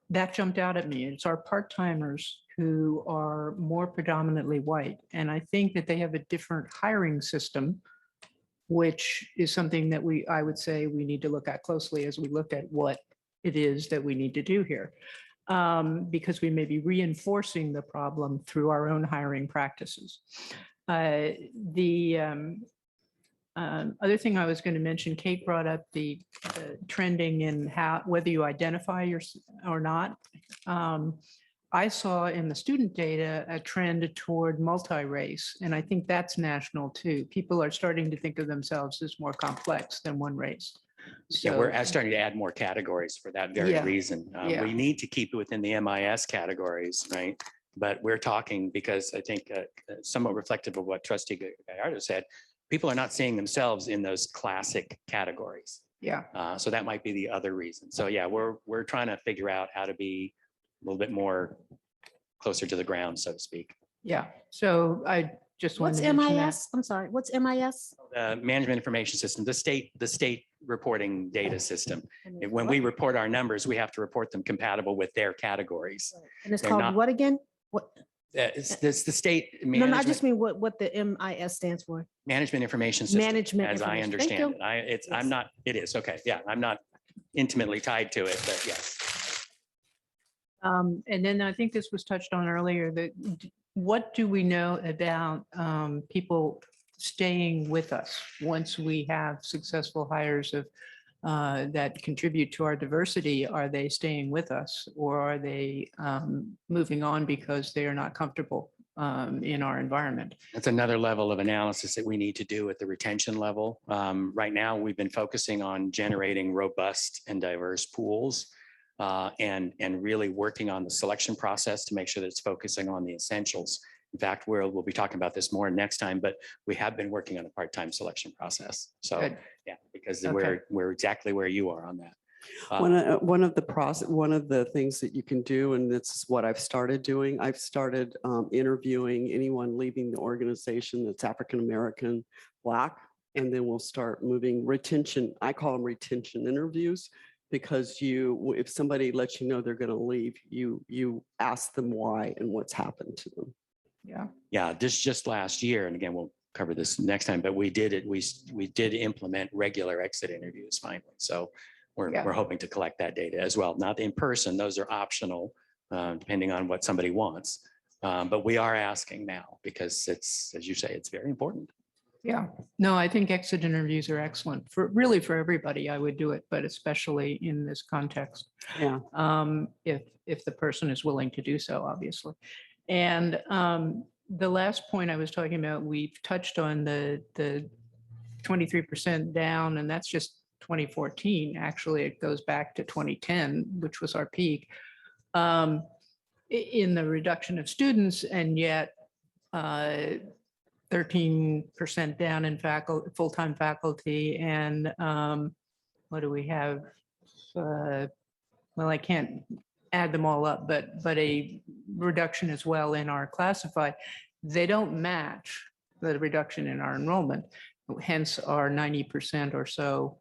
That jumped out at me. It's our part-timers who are more predominantly white. And I think that they have a different hiring system, which is something that I would say we need to look at closely as we look at what it is that we need to do here. Because we may be reinforcing the problem through our own hiring practices. Other thing I was going to mention, Kate brought up the trending in whether you identify or not. I saw in the student data a trend toward multi-race, and I think that's national too. People are starting to think of themselves as more complex than one race. Yeah, we're starting to add more categories for that very Yeah. reason. Yeah. We need to keep it within the MIS categories, right? But we're talking because I think somewhat reflective of what Trustee Gallardo said, people are not seeing themselves in those classic categories. Yeah. So that might be the other reason. So yeah, we're trying to figure out how to be a little bit more closer to the ground, so to speak. Yeah. So I just wanted What's to mention that. MIS? I'm sorry, what's MIS? The management information system, the state reporting data system. And when we report our numbers, we have to report them compatible with their categories. And it's They're called not- what again? What? It's the state No, I management, just mean what the MIS stands for. management information system. Management As I information. Thank understand it. I'm not, it is, okay, yeah, I'm not intimately tied to it, but yes. And then I think this was touched on earlier, that what do we know about people staying with us once we have successful hires of that contribute to our diversity? Are they staying with us, or are they moving on because they are not comfortable in our environment? That's another level of analysis that we need to do at the retention level. Right now, we've been focusing on generating robust and diverse pools and really working on the selection process to make sure that it's focusing on the essentials. In fact, we'll be talking about this more next time, but we have been working on a part-time selection process. So Good. yeah, because Okay. we're exactly where you are on that. One of the things that you can do, and this is what I've started doing, I've started interviewing anyone leaving the organization that's African-American, Black, and then we'll start moving retention. I call them retention interviews, because if somebody lets you know they're going to leave, you ask them why and what's happened to them. Yeah. Yeah, this just last year, and again, we'll cover this next time, but we did it. We did implement regular exit interviews finally. So Yeah. we're hoping to collect that data as well. Not in person, those are optional, depending on what somebody wants. But we are asking now because it's, as you say, it's very important. Yeah, no, I think exit interviews are excellent for everybody. I would do it, but especially in this context. Yeah. If the person is willing to do so, obviously. And the last point I was talking about, we've touched on the 23% down, and that's just 2014. Actually, it goes back to 2010, which was our peak in the reduction of students, and yet 13% down in full-time faculty. And what do we have? Well, I can't add them all up, but a reduction as well in our classified. They don't match the reduction in our enrollment, hence our 90% or so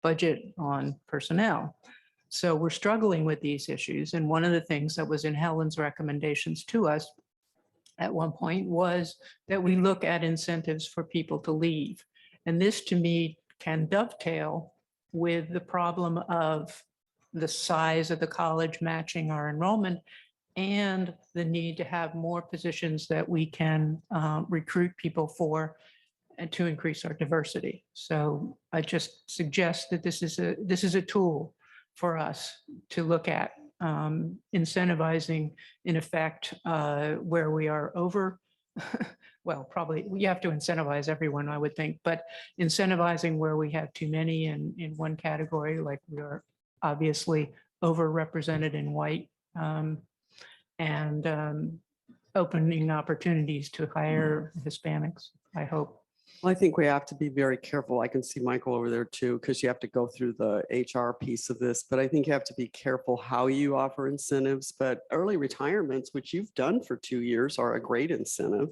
budget on personnel. So we're struggling with these issues. And one of the things that was in Helen's recommendations to us at one point was that we look at incentives for people to leave. And this to me can dovetail with the problem of the size of the college matching our enrollment and the need to have more positions that we can recruit people for and to increase our diversity. So I just suggest that this is a tool for us to look at, incentivizing in effect where we are over. Well, probably you have to incentivize everyone, I would think, but incentivizing where we have too many in one category, like we are obviously overrepresented in white, and opening opportunities to hire Hispanics, I hope. Well, I think we have to be very careful. I can see Michael over there too, because you have to go through the HR piece of this, but I think you have to be careful how you offer incentives. But early retirements, which you've done for 2 years, are a great incentive.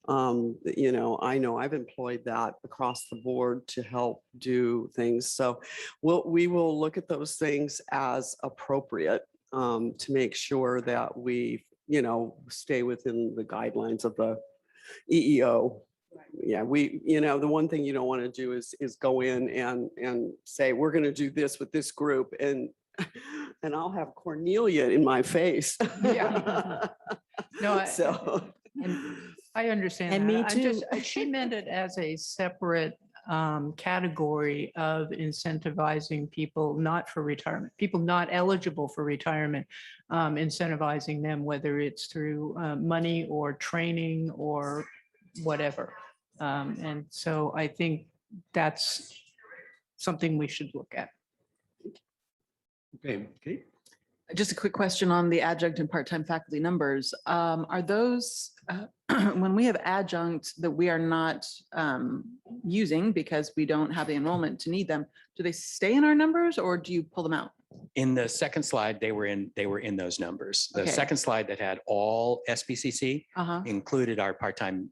You know I've employed that across the board to help do things. So we will look at those things as appropriate to make sure that we, stay within the guidelines of the EEO. Yeah, the one thing you don't want to do is go in and say, we're going to do this with this group, and I'll have Cornelia in my face. Yeah. No, So. I understand. And that. me I'm just- too. She meant it as a separate category of incentivizing people not for retirement, people not eligible for retirement, incentivizing them, whether it's through money or training or whatever. And so I think that's something we should look at. Okay, Kate? Just a quick question on the adjunct and part-time faculty numbers. Are those, when we have adjunct that we are not using because we don't have the enrollment to need them, do they stay in our numbers or do you pull them out? In the second slide, they were in those numbers. The Okay. second slide that had all SBCC Uh-huh. included our part-time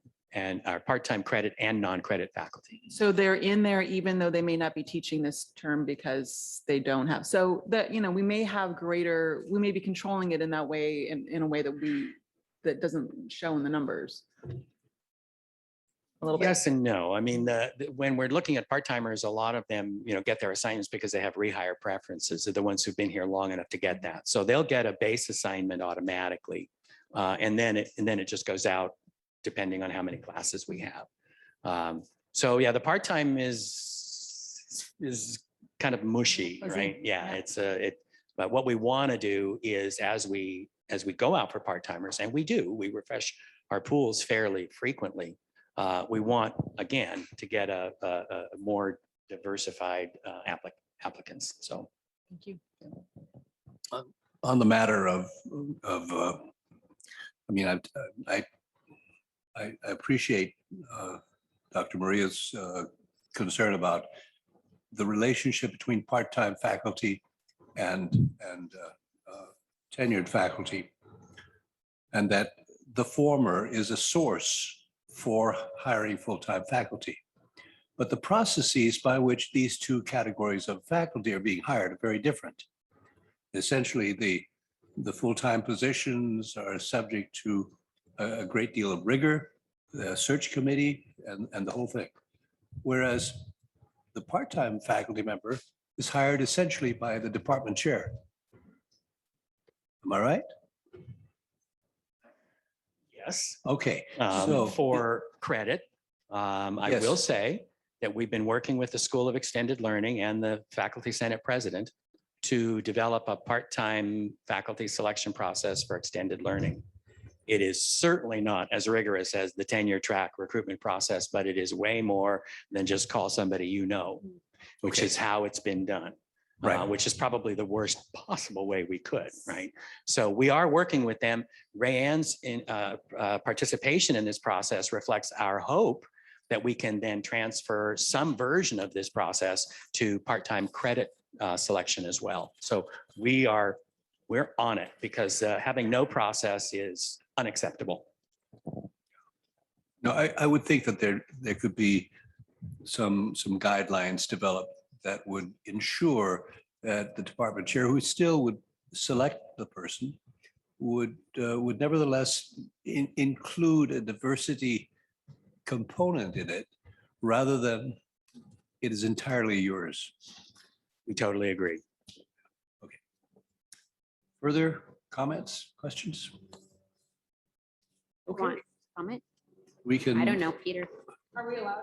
credit and non-credit faculty. So they're in there even though they may not be teaching this term because they don't have, so that, we may have greater, we may be controlling it in that way, in a way that doesn't show in the numbers. A little bit. Yes and no. I mean, when we're looking at part-timers, a lot of them, get their assignments because they have rehire preferences. They're the ones who've been here long enough to get that. So they'll get a base assignment automatically. And then it just goes out depending on how many classes we have. So yeah, the part-time is kind of mushy, Fuzzy. right? Yeah, but what we want to do is as we go out for part-timers, and we refresh our pools fairly frequently. We want, again, to get a more diversified applicants. So. Thank you. On the matter of I appreciate Dr. Maria's concern about the relationship between part-time faculty and tenured faculty, and that the former is a source for hiring full-time faculty. But the processes by which these two categories of faculty are being hired are very different. Essentially, the full-time positions are subject to a great deal of rigor, the search committee, and the whole thing. Whereas the part-time faculty member is hired essentially by the department chair. Am I right? Yes. Okay, so For credit, I Yes. will say that we've been working with the School of Extended Learning and the Faculty Senate President to develop a part-time faculty selection process for extended learning. It is certainly not as rigorous as the tenure track recruitment process, but it is way more than just call somebody which Okay. is how it's been done. Right. Which is probably the worst possible way we could, right? So we are working with them. Rayanne's participation in this process reflects our hope that we can then transfer some version of this process to part-time credit selection as well. So we're on it because having no process is unacceptable. no, I would think that there could be some guidelines developed that would ensure that the department chair, who still would select the person, would nevertheless include a diversity component in it, rather than it is entirely yours. We totally agree. Okay. Further comments, questions? Want comment? We can. I don't know, Peter. Are we allowed to?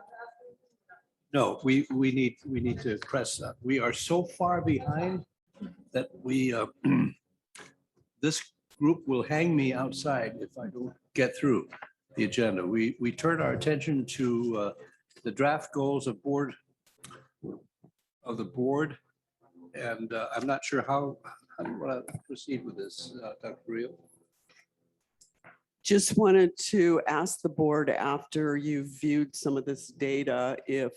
No, we need to press that. We are so far behind that this group will hang me outside if I don't get through the agenda. We turn our attention to the draft goals of the board. And I'm not sure how do you want to proceed with this, Dr. Rio? Just wanted to ask the board, after you've viewed some of this data, if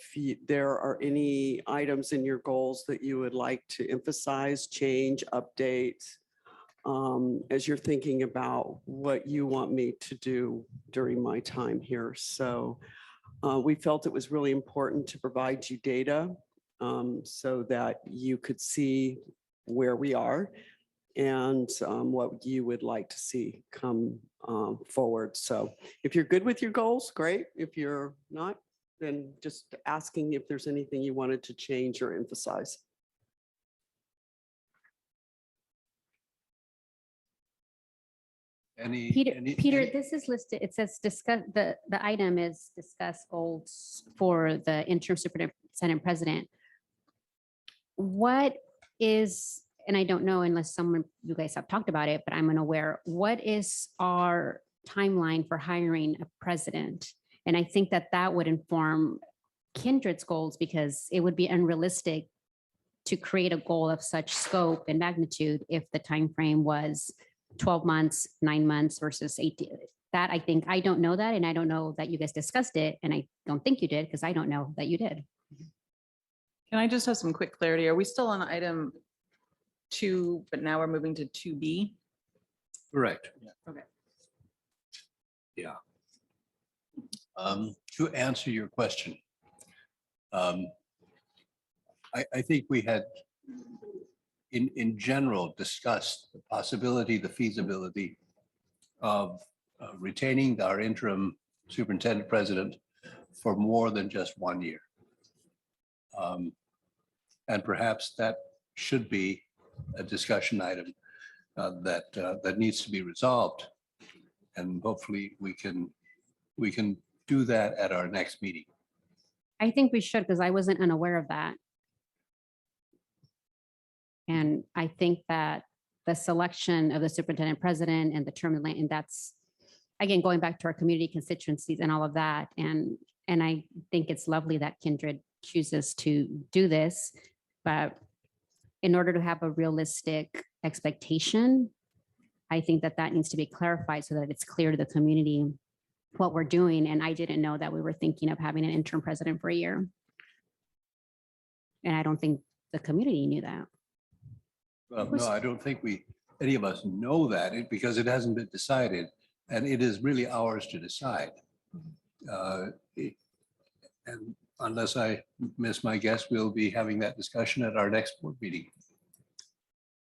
there are any items in your goals that you would like to emphasize, change, update, as you're thinking about what you want me to do during my time here. So we felt it was really important to provide you data so that you could see where we are and what you would like to see come forward. So if you're good with your goals, great. If you're not, then just asking if there's anything you wanted to change or emphasize. Peter, this is listed, it says discuss, the item is discuss goals for the interim superintendent president. What is, and I don't know unless you guys have talked about it, but I'm unaware, what is our timeline for hiring a president? And I think that that would inform Kindred's goals, because it would be unrealistic to create a goal of such scope and magnitude if the time frame was 12 months, 9 months versus 18. That I think, I don't know that, and I don't know that you guys discussed it, and I don't think you did, because I don't know that you did. Can I just have some quick clarity? Are we still on item 2, but now we're moving to 2B? Correct. Okay. Yeah. To answer your question, I think we had in general discussed the possibility, the feasibility of retaining our interim superintendent president for more than just 1 year. And perhaps that should be a discussion item that needs to be resolved. And hopefully we can do that at our next meeting. I think we should, because I wasn't unaware of that. And I think that the selection of the superintendent president and the term, and that's, again, going back to our community constituencies and all of that. And I think it's lovely that Kindred chooses to do this, but in order to have a realistic expectation, I think that that needs to be clarified so that it's clear to the community what we're doing. And I didn't know that we were thinking of having an interim president for a year. And I don't think the community knew that. Well, no, I don't think any of us know that because it hasn't been decided, and it is really ours to decide. And unless I miss my guess, we'll be having that discussion at our next board meeting.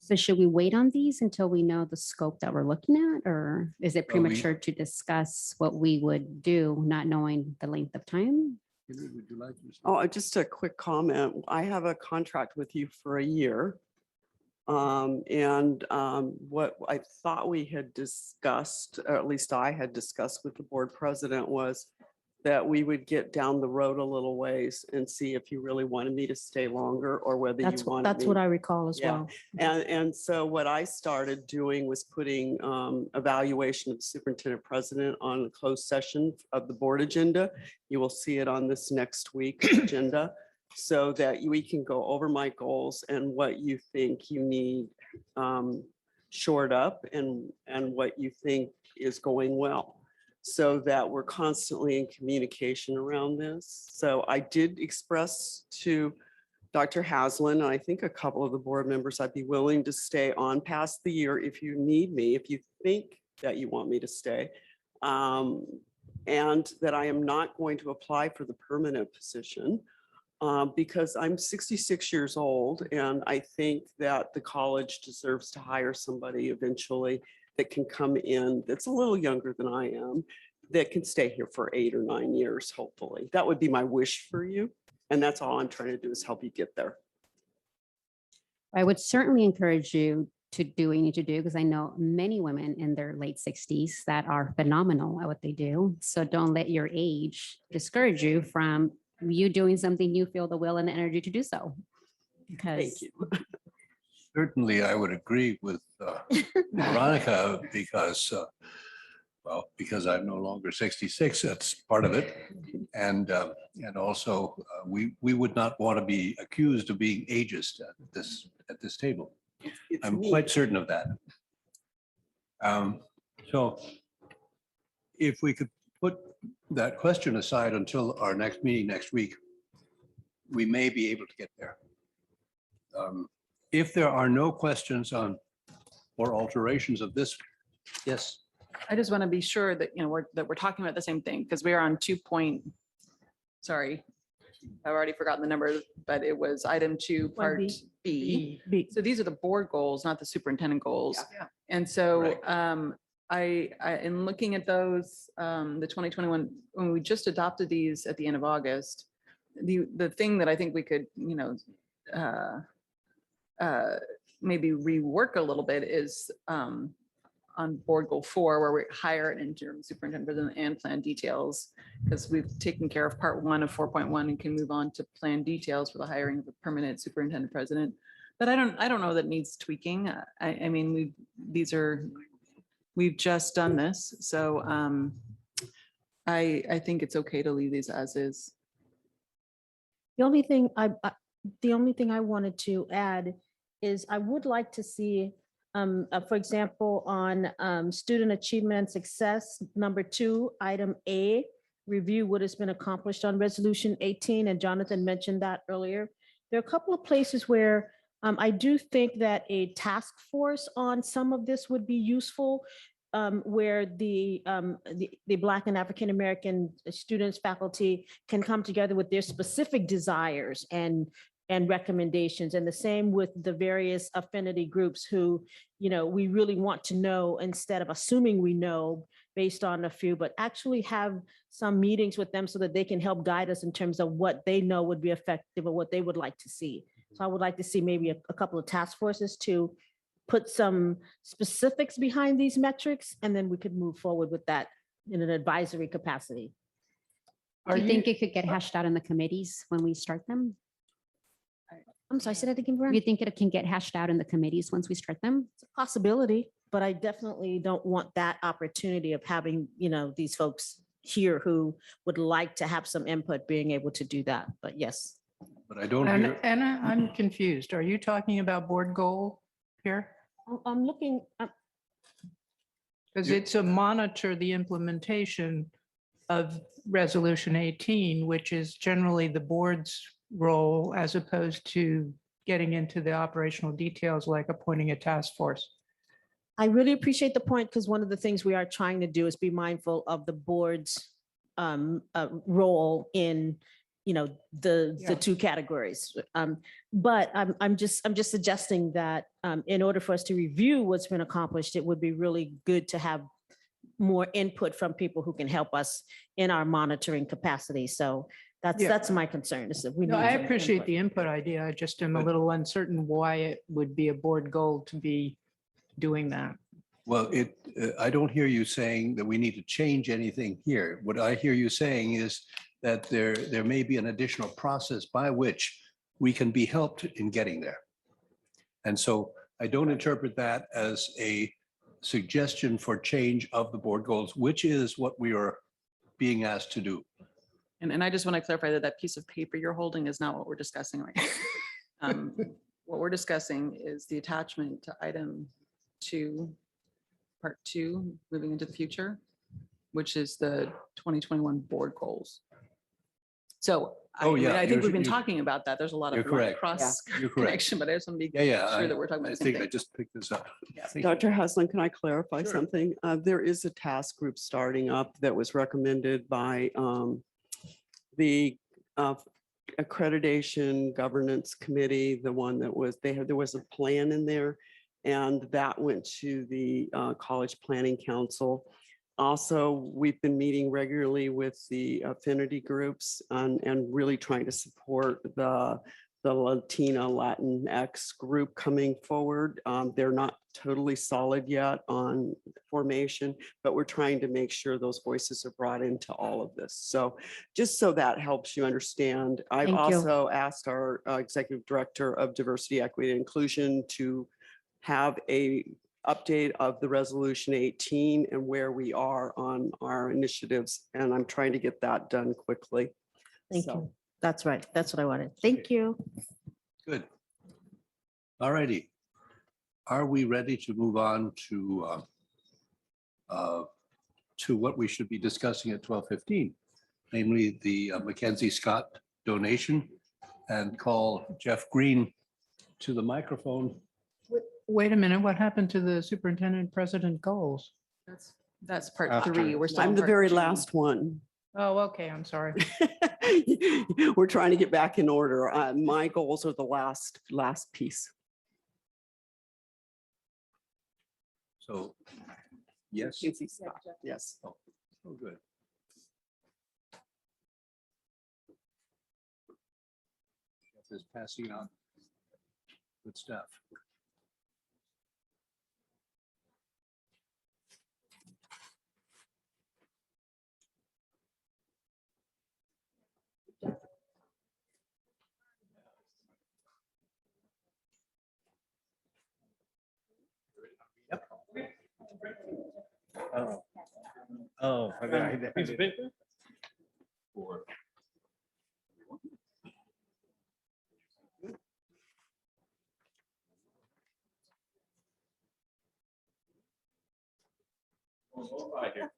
So should we wait on these until we know the scope that we're looking at, or is it Well, premature to discuss what we would do, not knowing the length of time? Would you like to? Oh, just a quick comment. I have a contract with you for a year. What I thought we had discussed, or at least I had discussed with the board president, was that we would get down the road a little ways and see if you really wanted me to stay longer or whether you wanted That's me. what I recall as Yeah. well. And so what I started doing was putting evaluation of the superintendent president on the closed session of the board agenda. You will see it on this next week's agenda, so that we can go over my goals and what you think you need shored up and what you think is going well, so that we're constantly in communication around this. So I did express to Dr. Haslin, and I think a couple of the board members, I'd be willing to stay on past the year if you need me, if you think that you want me to stay. And that I am not going to apply for the permanent position because I'm 66 years old, and I think that the college deserves to hire somebody eventually that can come in that's a little younger than I am, that can stay here for 8 or 9 years, hopefully. That would be my wish for you. And that's all I'm trying to do, is help you get there. I would certainly encourage you to do what you need to do, because I know many women in their late 60s that are phenomenal at what they do. So don't let your age discourage you from you doing something you feel the will and the energy to do so. Because Thank you. Certainly, I would agree with Veronica because, because I'm no longer 66, that's part of it. And also, we would not want to be accused of being ageist at this table. I'm quite certain of that. So if we could put that question aside until our next meeting next week, we may be able to get there. If there are no questions on or alterations of this, yes. I just want to be sure that, we're talking about the same thing, because we are on sorry, I've already forgotten the number, but it was item 2, part B. So these are the board goals, not the superintendent goals. And so in looking at those, the 2021, when we just adopted these at the end of August, the thing that I think we could, maybe rework a little bit is on board goal 4, where we hire an interim superintendent president and plan details, because we've taken care of part 1 of 4.1 and can move on to plan details for the hiring of a permanent superintendent president. But I don't know that needs tweaking. I mean, we've just done this, so I think it's okay to leave these as is. The only thing I wanted to add is I would like to see, for example, on student achievement and success, number 2, item A, review what has been accomplished on resolution 18, and Jonathan mentioned that earlier. There are a couple of places where I do think that a task force on some of this would be useful, where the Black and African American students, faculty can come together with their specific desires and recommendations, and the same with the various affinity groups who, we really want to know, instead of assuming we know based on a few, but actually have some meetings with them so that they can help guide us in terms of what they know would be effective or what they would like to see. So I would like to see maybe a couple of task forces to put some specifics behind these metrics, and then we could move forward with that in an advisory capacity. Do you think it could get hashed out in the committees when we start them? I'm sorry, say that again, Do Brian? you think it can get hashed out in the committees once we start them? It's a possibility, but I definitely don't want that opportunity of having, these folks here who would like to have some input, being able to do that. But yes. But I don't And hear, Anna, I'm confused. Are you talking about board goal here? I'm looking, Because it's a monitor the implementation of resolution 18, which is generally the board's role, as opposed to getting into the operational details like appointing a task force. I really appreciate the point, because one of the things we are trying to do is be mindful of the board's role in, the 2 categories. But I'm just suggesting that in order for us to review what's been accomplished, it would be really good to have more input from people who can help us in our monitoring capacity. So that's my concern, is that we need. No, I some appreciate input. the input idea. I just am a little uncertain why it would be a board goal to be doing that. well, I don't hear you saying that we need to change anything here. What I hear you saying is that there may be an additional process by which we can be helped in getting there. And so I don't interpret that as a suggestion for change of the board goals, which is what we are being asked to do. And I just want to clarify that piece of paper you're holding is not what we're discussing right now. What we're discussing is the attachment to item 2, part 2, moving into the future, which is the 2021 board goals. So I Oh, mean, yeah, I think you're- we've been you're- talking about that. There's a lot You're of correct. cross You're correct. connection, but I just want to be Yeah. sure that we're talking I about the same think I thing. just picked this up. Thank you. Dr. Haslund, can I clarify Sure. something? There is a task group starting up that was recommended by the Accreditation Governance Committee, the one that was, there was a plan in there, and that went to the College Planning Council. Also, we've been meeting regularly with the affinity groups and really trying to support the Latina Latinx group coming forward. They're not totally solid yet on formation, but we're trying to make sure those voices are brought into all of this. So just so that helps you understand, I've Thank you. also asked our Executive Director of Diversity, Equity, and Inclusion to have a update of the resolution 18 and where we are on our initiatives. And I'm trying to get that done quickly. Thank So- you. That's right. That's what I wanted. Thank you. Good. All righty. Are we ready to move on to to what we should be discussing at 12:15, namely the Mackenzie Scott donation, and call Jeff Green to the microphone. Wait a minute, what happened to the superintendent president goals? That's part After. 3. We're still I'm on the part very 2. last one. Oh, okay, I'm sorry. We're trying to get back in order. My goals are the last piece. So, yes. Mackenzie Scott, yes. Oh, good. Jeff is passing out good stuff. Oh, Piece of paper? Or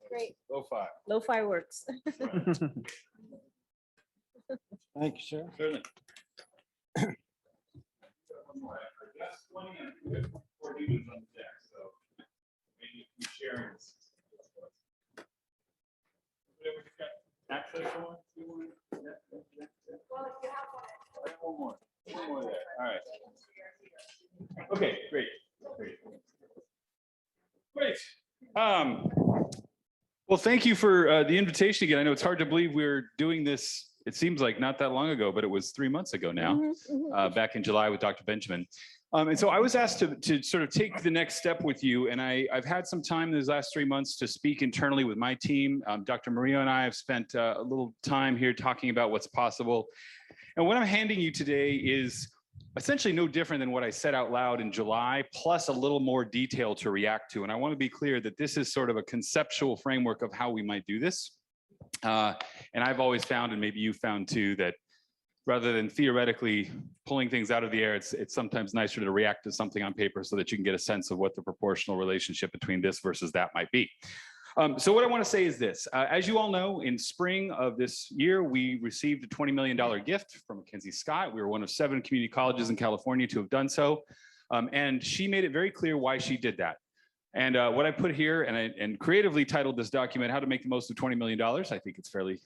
Great. Go five. No fireworks. Thank you, sir. Certainly. Access one? One more. One more there. All right. Okay, great. Great. Well, thank you for the invitation again. I know it's hard to believe we're doing this. It seems like not that long ago, but it was 3 months ago now, back in July with Dr. Benjamin. And so I was asked to sort of take the next step with you. And I've had some time in these last 3 months to speak internally with my team. Dr. Murillo and I have spent a little time here talking about what's possible. And what I'm handing you today is essentially no different than what I said out loud in July, plus a little more detail to react to. And I want to be clear that this is sort of a conceptual framework of how we might do this. And I've always found, and maybe you found too, that rather than theoretically pulling things out of the air, it's sometimes nicer to react to something on paper so that you can get a sense of what the proportional relationship between this versus that might be. So what I want to say is this. As you all know, in spring of this year, we received a $20 million gift from Mackenzie Scott. We were one of 7 community colleges in California to have done so. And she made it very clear why she did that. And what I put here, and creatively titled this document, How to Make the Most of $20 Million, I think it's fairly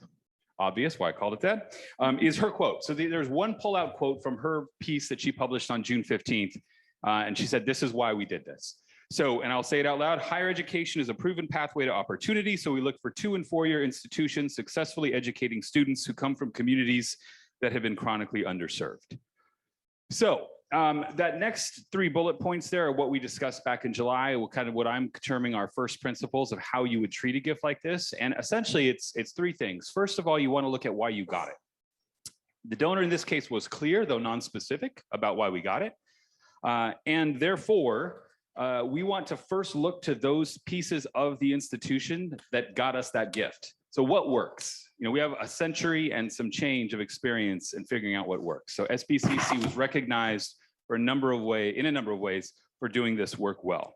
obvious why I called it that, is her quote. So there's one pullout quote from her piece that she published on June 15th. And she said, this is why we did this. So, and I'll say it out loud, higher education is a proven pathway to opportunity. So we look for 2- and 4-year institutions successfully educating students who come from communities that have been chronically underserved. So that next 3 bullet points there are what we discussed back in July, kind of what I'm terming our first principles of how you would treat a gift like this. And essentially it's 3 things. First of all, you want to look at why you got it. The donor in this case was clear, though non-specific, about why we got it. And therefore, we want to first look to those pieces of the institution that got us that gift. So what works? You know, we have a century and some change of experience in figuring out what works. So SBCC was recognized for in a number of ways for doing this work well.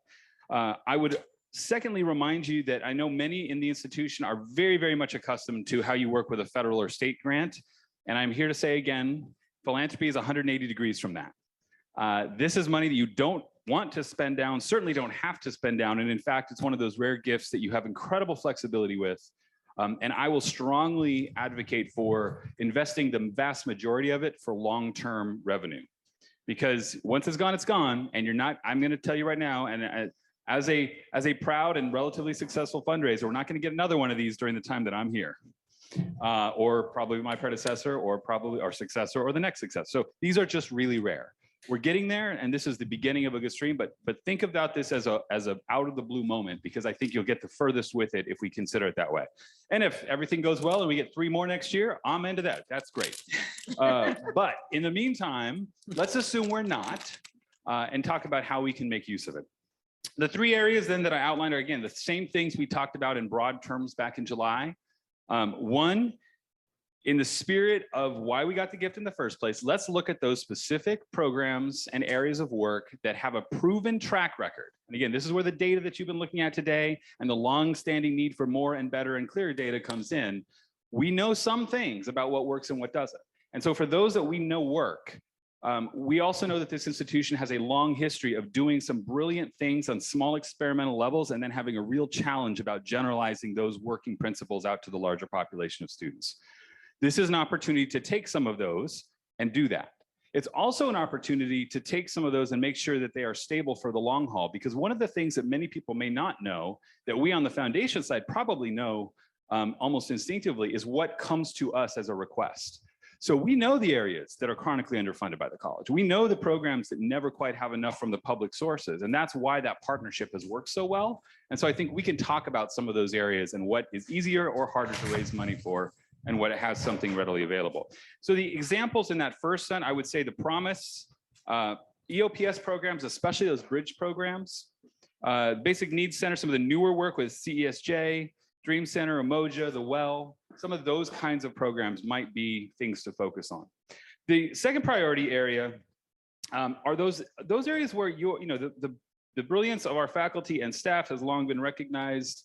I would secondly remind you that I know many in the institution are very, very much accustomed to how you work with a federal or state grant. And I'm here to say again, philanthropy is 180 degrees from that. This is money that you don't want to spend down, certainly don't have to spend down. And in fact, it's one of those rare gifts that you have incredible flexibility with. And I will strongly advocate for investing the vast majority of it for long-term revenue. Because once it's gone, and you're not, I'm gonna tell you right now, and as a proud and relatively successful fundraiser, we're not gonna get another one of these during the time that I'm here. Or probably my predecessor, or probably our successor, or the next successor. So these are just really rare. We're getting there, and this is the beginning of a good stream, but think about this as a out of the blue moment, because I think you'll get the furthest with it if we consider it that way. And if everything goes well and we get 3 more next year, I'm into that. That's great. But in the meantime, let's assume we're not, and talk about how we can make use of it. The 3 areas then that I outlined are, again, the same things we talked about in broad terms back in July. 1, in the spirit of why we got the gift in the first place, let's look at those specific programs and areas of work that have a proven track record. And again, this is where the data that you've been looking at today and the long-standing need for more and better and clearer data comes in. We know some things about what works and what doesn't. And so for those that we know work, we also know that this institution has a long history of doing some brilliant things on small experimental levels and then having a real challenge about generalizing those working principles out to the larger population of students. This is an opportunity to take some of those and do that. It's also an opportunity to take some of those and make sure that they are stable for the long haul, because one of the things that many people may not know that we on the foundation side probably know almost instinctively is what comes to us as a request. So we know the areas that are chronically underfunded by the college. We know the programs that never quite have enough from the public sources, and that's why that partnership has worked so well. And so I think we can talk about some of those areas and what is easier or harder to raise money for, and what it has something readily available. So the examples in that first one, I would say the Promise, EOPS programs, especially those bridge programs, Basic Needs Center, some of the newer work with CESJ, Dream Center, Umoja, The Well, some of those kinds of programs might be things to focus on. The second priority area are those areas where the brilliance of our faculty and staff has long been recognized.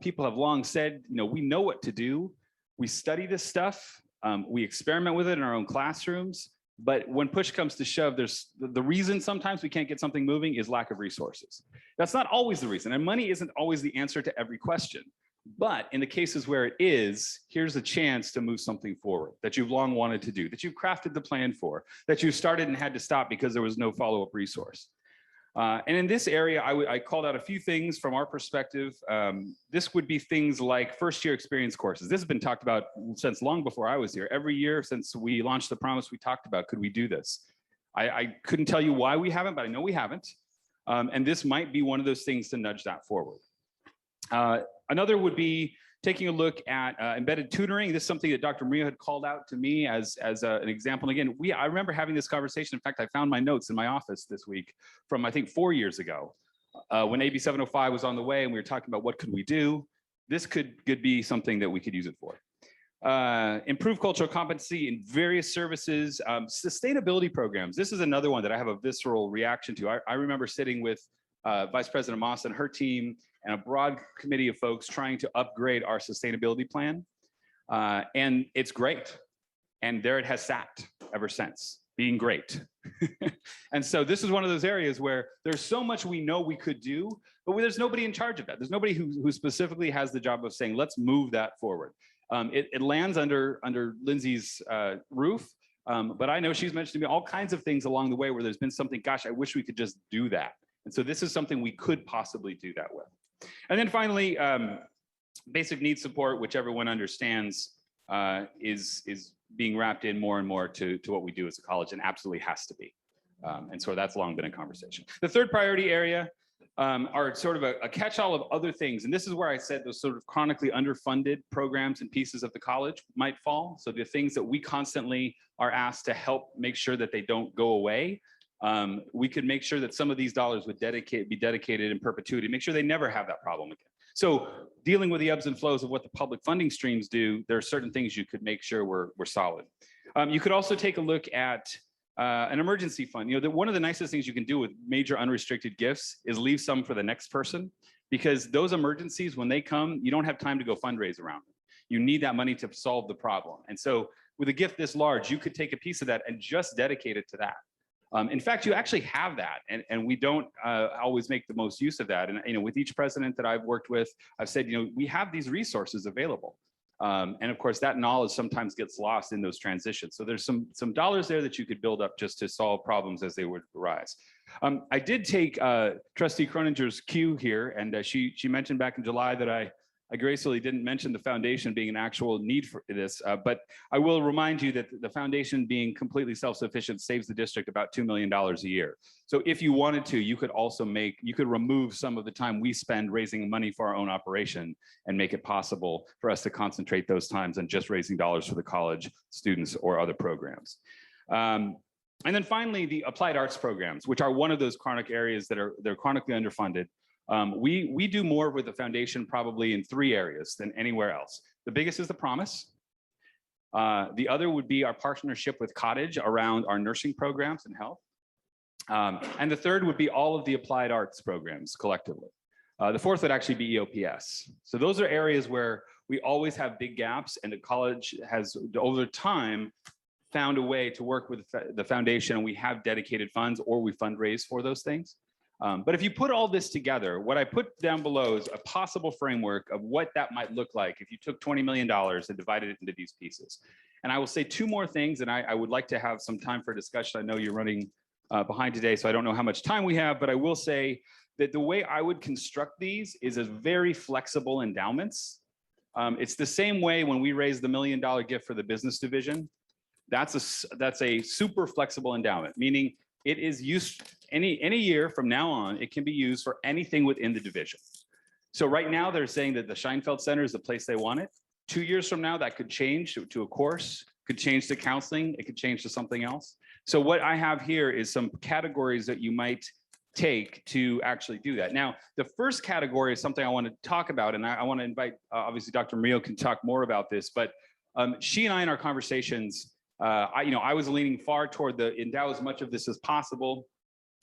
People have long said, we know what to do. We study this stuff, we experiment with it in our own classrooms, but when push comes to shove, there's the reason sometimes we can't get something moving is lack of resources. That's not always the reason, and money isn't always the answer to every question. But in the cases where it is, here's a chance to move something forward that you've long wanted to do, that you've crafted the plan for, that you started and had to stop because there was no follow-up resource. And in this area, I called out a few things from our perspective. This would be things like first-year experience courses. This has been talked about since long before I was here. Every year since we launched the Promise, we talked about, could we do this? I couldn't tell you why we haven't, but I know we haven't. And this might be one of those things to nudge that forward. Another would be taking a look at embedded tutoring. This is something that Dr. Maria had called out to me as an example. And again, I remember having this conversation. In fact, I found my notes in my office this week from, I think, 4 years ago when AB 705 was on the way and we were talking about what could we do. This could be something that we could use it for. Improve cultural competency in various services, sustainability programs. This is another one that I have a visceral reaction to. I remember sitting with Vice President Moss and her team and a broad committee of folks trying to upgrade our sustainability plan. And it's great. And there it has sat ever since, being great. And so this is one of those areas where there's so much we know we could do, but there's nobody in charge of that. There's nobody who specifically has the job of saying, let's move that forward. It lands under Lindsay's roof, but I know she's mentioned to me all kinds of things along the way where there's been something, gosh, I wish we could just do that. And so this is something we could possibly do that with. And then finally, basic needs support, which everyone understands is being wrapped in more and more to what we do as a college and absolutely has to be. And so that's long been a conversation. The third priority area are sort of a catch-all of other things. And this is where I said those sort of chronically underfunded programs and pieces of the college might fall. So the things that we constantly are asked to help make sure that they don't go away. We could make sure that some of these dollars would be dedicated in perpetuity, make sure they never have that problem again. So dealing with the ebbs and flows of what the public funding streams do, there are certain things you could make sure we're solid. You could also take a look at an emergency fund. One of the nicest things you can do with major unrestricted gifts is leave some for the next person, because those emergencies, when they come, you don't have time to go fundraise around them. You need that money to solve the problem. And so with a gift this large, you could take a piece of that and just dedicate it to that. In fact, you actually have that, and we don't always make the most use of that. And with each president that I've worked with, I've said, we have these resources available. And of course, that knowledge sometimes gets lost in those transitions. So there's some dollars there that you could build up just to solve problems as they would arise. I did take Trustee Croninger's cue here, and she mentioned back in July that I gracefully didn't mention the foundation being an actual need for this, but I will remind you that the foundation being completely self-sufficient saves the district about $2 million a year. So if you wanted to, you could also remove some of the time we spend raising money for our own operation and make it possible for us to concentrate those times on just raising dollars for the college students or other programs. And then finally, the applied arts programs, which are one of those chronic areas they're chronically underfunded. We do more with the foundation probably in 3 areas than anywhere else. The biggest is the Promise. The other would be our partnership with Cottage around our nursing programs and health. And the third would be all of the applied arts programs collectively. The fourth would actually be EOPS. So those are areas where we always have big gaps, and the college has over time found a way to work with the foundation, and we have dedicated funds or we fundraise for those things. But if you put all this together, what I put down below is a possible framework of what that might look like if you took $20 million and divided it into these pieces. And I will say two more things, and I would like to have some time for discussion. I know you're running behind today, so I don't know how much time we have, but I will say that the way I would construct these is as very flexible endowments. It's the same way when we raised the $1 million gift for the business division. That's a super flexible endowment, meaning it is used any year from now on, it can be used for anything within the division. So right now they're saying that the Scheinfeld Center is the place they want it. 2 years from now, that could change to a course, could change to counseling, it could change to something else. So what I have here is some categories that you might take to actually do that. Now, the first category is something I want to talk about, and I want to invite, obviously Dr. Murillo can talk more about this, but she and I in our conversations, I was leaning far toward the endow as much of this as possible.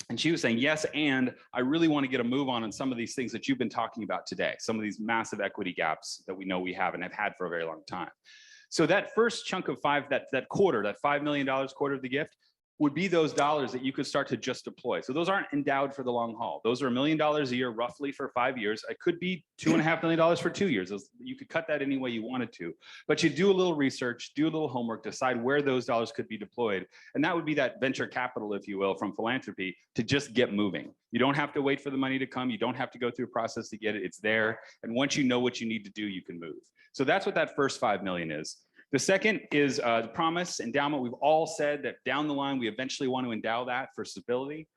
And she was saying, yes, and I really want to get a move on some of these things that you've been talking about today, some of these massive equity gaps that we know we have and have had for a very long time. So that first chunk of that quarter, that $5 million quarter of the gift, would be those dollars that you could start to just deploy. So those aren't endowed for the long haul. Those are $1 million a year, roughly for 5 years. It could be $2.5 million for 2 years. You could cut that any way you wanted to, but you do a little research, do a little homework, decide where those dollars could be deployed. And that would be that venture capital, if you will, from philanthropy to just get moving. You don't have to wait for the money to come. You don't have to go through a process to get it. It's there. And once you know what you need to do, you can move. So that's what that first 5 million is. The second is the promise endowment. We've all said that down the line, we eventually want to endow that for stability.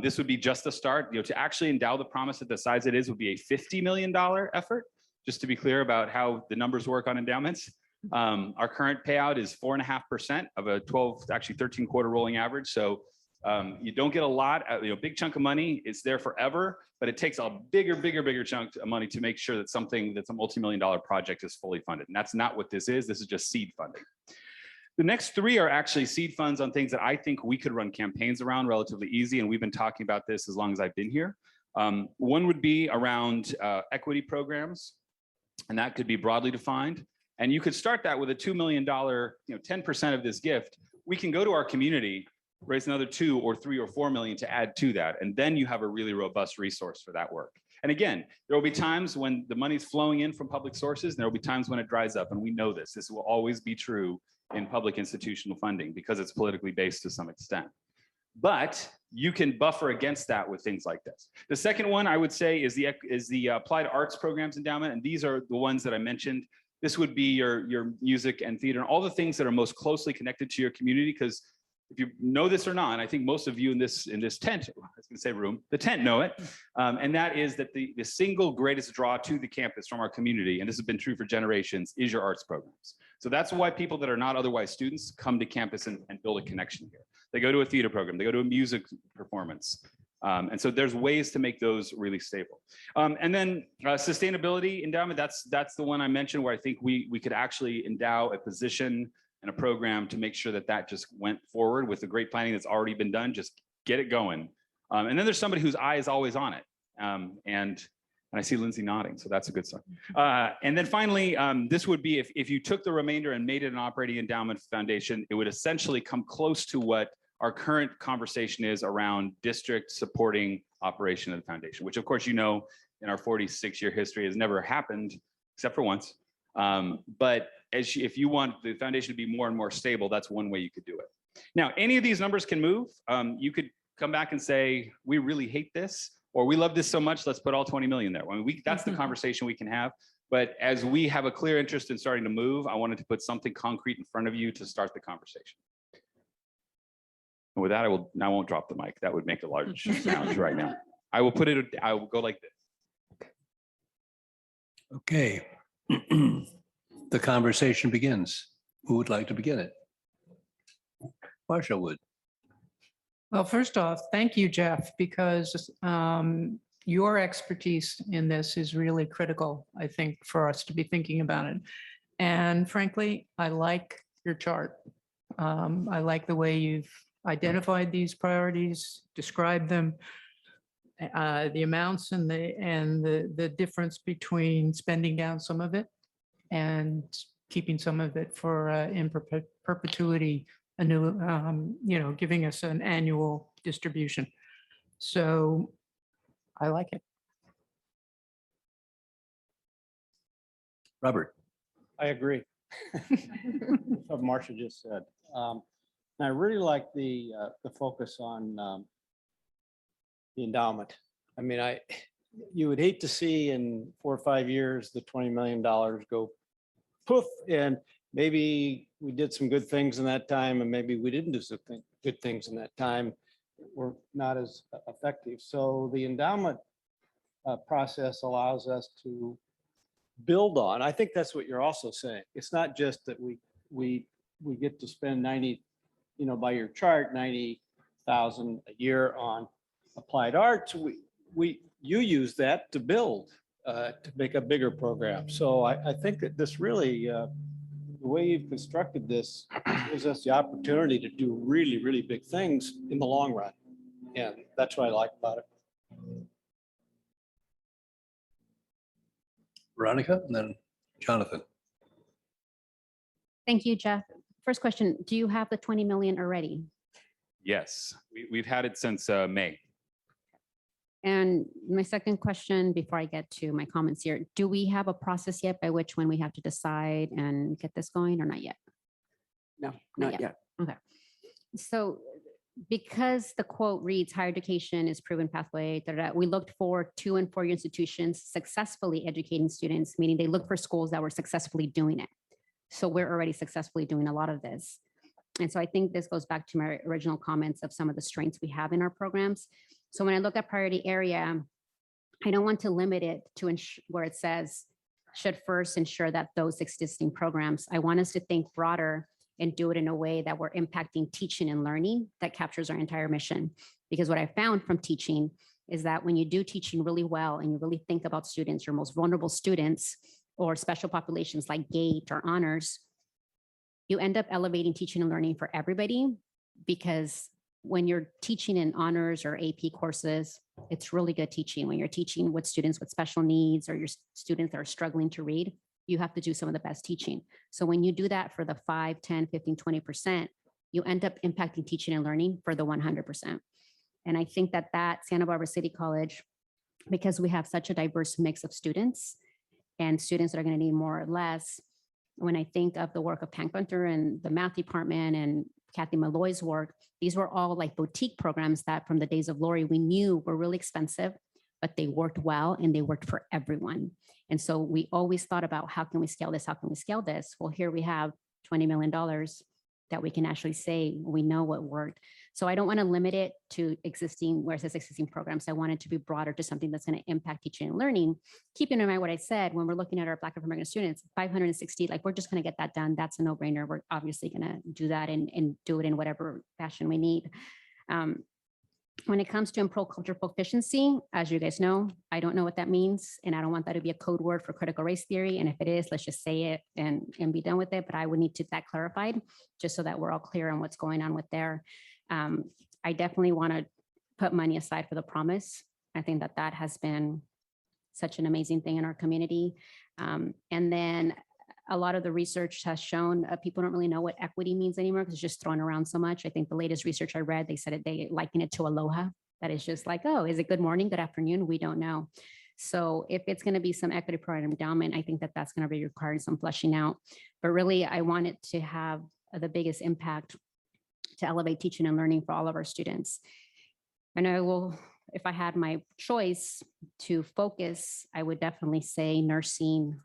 This would be just the start. To actually endow the promise at the size it is would be a $50 million effort, just to be clear about how the numbers work on endowments. Our current payout is 4.5% of a 12, actually 13 quarter rolling average. So you don't get a lot, big chunk of money. It's there forever, but it takes a bigger chunk of money to make sure that something that's a multi-million-dollar project is fully funded. And that's not what this is. This is just seed funding. The next 3 are actually seed funds on things that I think we could run campaigns around relatively easy. And we've been talking about this as long as I've been here. One would be around equity programs, and that could be broadly defined. And you could start that with a $2 million, 10% of this gift. We can go to our community, raise another 2 or 3 or 4 million to add to that. And then you have a really robust resource for that work. And again, there will be times when the money's flowing in from public sources, and there will be times when it dries up. And we know this. This will always be true in public institutional funding because it's politically based to some extent. But you can buffer against that with things like this. The second one I would say is the Applied Arts Programs Endowment. And these are the ones that I mentioned. This would be your music and theater and all the things that are most closely connected to your community, because if you know this or not, I think most of you in this tent, I was going to say room, the tent know it, and that is that the single greatest draw to the campus from our community, and this has been true for generations, is your arts programs. So that's why people that are not otherwise students come to campus and build a connection here. They go to a theater program, they go to a music performance. And so there's ways to make those really stable. And then sustainability endowment, that's the one I mentioned where I think we could actually endow a position and a program to make sure that that just went forward with the great planning that's already been done, just get it going. And then there's somebody whose eye is always on it. And I see Lindsay nodding, so that's a good sign. And then finally, this would be if you took the remainder and made it an operating endowment foundation, it would essentially come close to what our current conversation is around district supporting operation of the foundation, which of course, in our 46-year history has never happened except for once. But if you want the foundation to be more and more stable, that's one way you could do it. Now, any of these numbers can move. You could come back and say, we really hate this, or we love this so much, let's put all 20 million there. I mean, that's the conversation we can have. But as we have a clear interest in starting to move, I wanted to put something concrete in front of you to start the conversation. And with that, I won't drop the mic. That would make a large sound right now. I will go like this. Okay. The conversation begins. Who would like to begin it? Marsha would. Well, first off, thank you, Jeff, because your expertise in this is really critical, I think, for us to be thinking about it. And frankly, I like your chart. I like the way you've identified these priorities, described them, the amounts and the difference between spending down some of it and keeping some of it for in perpetuity, a new, giving us an annual distribution. So I like it. Robert. I agree. What Marcia just said. And I really like the focus on the endowment. I mean, you would hate to see in 4 or 5 years, the $20 million go poof, and maybe we did some good things in that time, and maybe we didn't do some good things in that time, were not as effective. So the endowment process allows us to build on. I think that's what you're also saying. It's not just that we get to spend 90, by your chart, 90,000 a year on applied arts. You use that to build, to make a bigger program. So I think that this really, the way you've constructed this gives us the opportunity to do really, really big things in the long run. And that's what I like about it. Veronica, and then Jonathan. Thank you, Jeff. First question, do you have the 20 million already? Yes, we've had it since May. And my second question, before I get to my comments here, do we have a process yet by which when we have to decide and get this going or not yet? No, not yet. Okay. So because the quote reads higher education is proven pathway, we looked for 2- and 4-year institutions successfully educating students, meaning they look for schools that were successfully doing it. So we're already successfully doing a lot of this. And so I think this goes back to my original comments of some of the strengths we have in our programs. So when I look at priority area, I don't want to limit it to where it says should first ensure that those existing programs, I want us to think broader and do it in a way that we're impacting teaching and learning that captures our entire mission. Because what I found from teaching is that when you do teaching really well and you really think about students, your most vulnerable students or special populations like GATE or honors, you end up elevating teaching and learning for everybody. Because when you're teaching in honors or AP courses, it's really good teaching. When you're teaching with students with special needs or your students that are struggling to read, you have to do some of the best teaching. So when you do that for the 5, 10, 15, 20%, you end up impacting teaching and learning for the 100%. And I think that Santa Barbara City College, because we have such a diverse mix of students and students that are going to need more or less, when I think of the work of Pam Gunter and the math department and Kathy Malloy's work, these were all like boutique programs that from the days of Lori, we knew were really expensive, but they worked well and they worked for everyone. And so we always thought about how can we scale this? How can we scale this? Well, here we have $20 million that we can actually say we know what worked. So I don't want to limit it to existing, where it says existing programs. I want it to be broader to something that's going to impact teaching and learning. Keeping in mind what I said, when we're looking at our Black African American students, 560, like we're just going to get that done. That's a no brainer. We're obviously going to do that and do it in whatever fashion we need. When it comes to improve cultural proficiency, as you guys know, I don't know what that means. And I don't want that to be a code word for critical race theory. And if it is, let's just say it and be done with it. But I would need to that clarified just so that we're all clear on what's going on with there. I definitely want to put money aside for the promise. I think that has been such an amazing thing in our community. And then a lot of the research has shown people don't really know what equity means anymore because it's just thrown around so much. I think the latest research I read, they said they liken it to aloha. That is just like, oh, is it good morning, good afternoon? We don't know. So if it's going to be some equity program endowment, I think that's going to be requiring some fleshing out. But really, I want it to have the biggest impact to elevate teaching and learning for all of our students. And I will, if I had my choice to focus, I would definitely say nursing.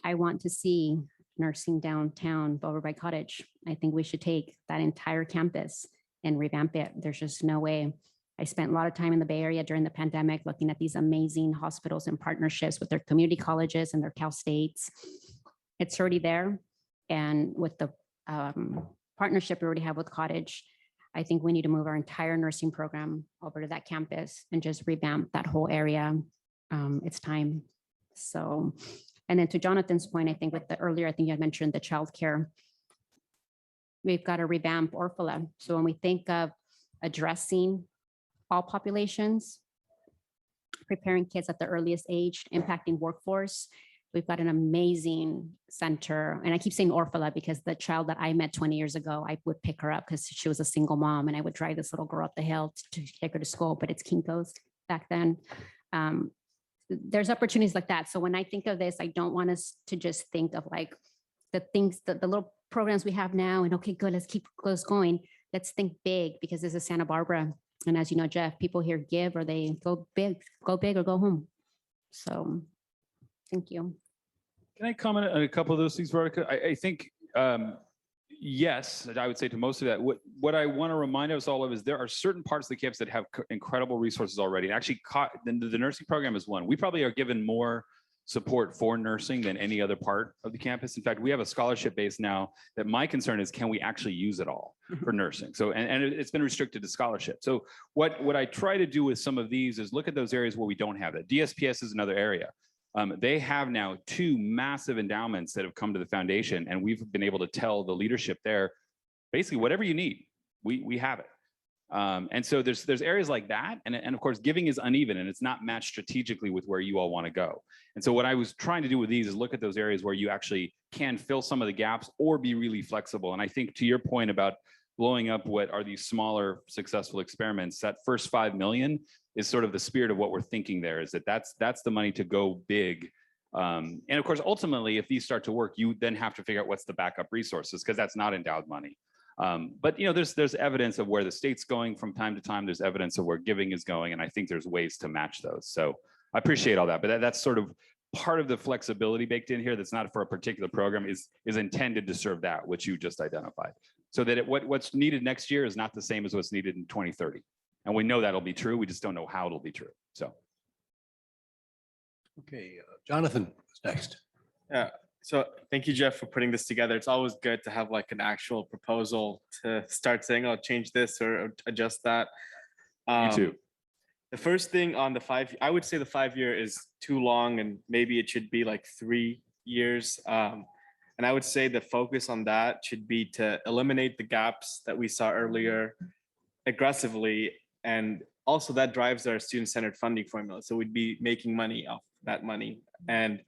I want to see nursing downtown over by Cottage. I think we should take that entire campus and revamp it. There's just no way. I spent a lot of time in the Bay Area during the pandemic looking at these amazing hospitals and partnerships with their community colleges and their Cal States. It's already there. And with the partnership we already have with Cottage, I think we need to move our entire nursing program over to that campus and just revamp that whole area. It's time. So And then to Jonathan's point, I think with the earlier, I think you had mentioned the childcare. We've got to revamp Orphala. So when we think of addressing all populations, preparing kids at the earliest age, impacting workforce, we've got an amazing center. And I keep saying Orphala because the child that I met 20 years ago, I would pick her up because she was a single mom and I would drive this little girl up the hill to take her to school, but it's Kinko's back then. There's opportunities like that. So when I think of this, I don't want us to just think of like the things, the little programs we have now and okay, good, let's keep those going. Let's think big because this is Santa Barbara. And as you know, Jeff, people here give or they go big or go home. So thank you. Can I comment on a couple of those things, Veronica? I think, yes, I would say to most of that. What I want to remind us all of is there are certain parts of the campus that have incredible resources already. And actually, the nursing program is one. We probably are given more support for nursing than any other part of the campus. In fact, we have a scholarship base now that my concern is, can we actually use it all for nursing? So, and it's been restricted to scholarship. So what I try to do with some of these is look at those areas where we don't have it. DSPS is another area. They have now 2 massive endowments that have come to the foundation, and we've been able to tell the leadership there, basically whatever you need, we have it. And so there's areas like that, and of course giving is uneven and it's not matched strategically with where you all want to go. And so what I was trying to do with these is look at those areas where you actually can fill some of the gaps or be really flexible. And I think to your point about blowing up what are these smaller successful experiments, that first 5 million is sort of the spirit of what we're thinking there, is that's the money to go big. And of course, ultimately, if these start to work, you then have to figure out what's the backup resources, because that's not endowed money. But you know, there's evidence of where the state's going from time to time. There's evidence of where giving is going, and I think there's ways to match those. So I appreciate all that, but that's sort of part of the flexibility baked in here. That's not for a particular program, is intended to serve that which you just identified. So that what's needed next year is not the same as what's needed in 2030, and we know that'll be true. We just don't know how it'll be true. So. Okay, Jonathan is next. Yeah. So thank you, Jeff, for putting this together. It's always good to have like an actual proposal to start saying, I'll change this or adjust that. Me too. The first thing on the 5, I would say the 5-year is too long and maybe it should be like 3 years. And I would say the focus on that should be to eliminate the gaps that we saw earlier aggressively. And also that drives our student-centered funding formula. So we'd be making money off that money. And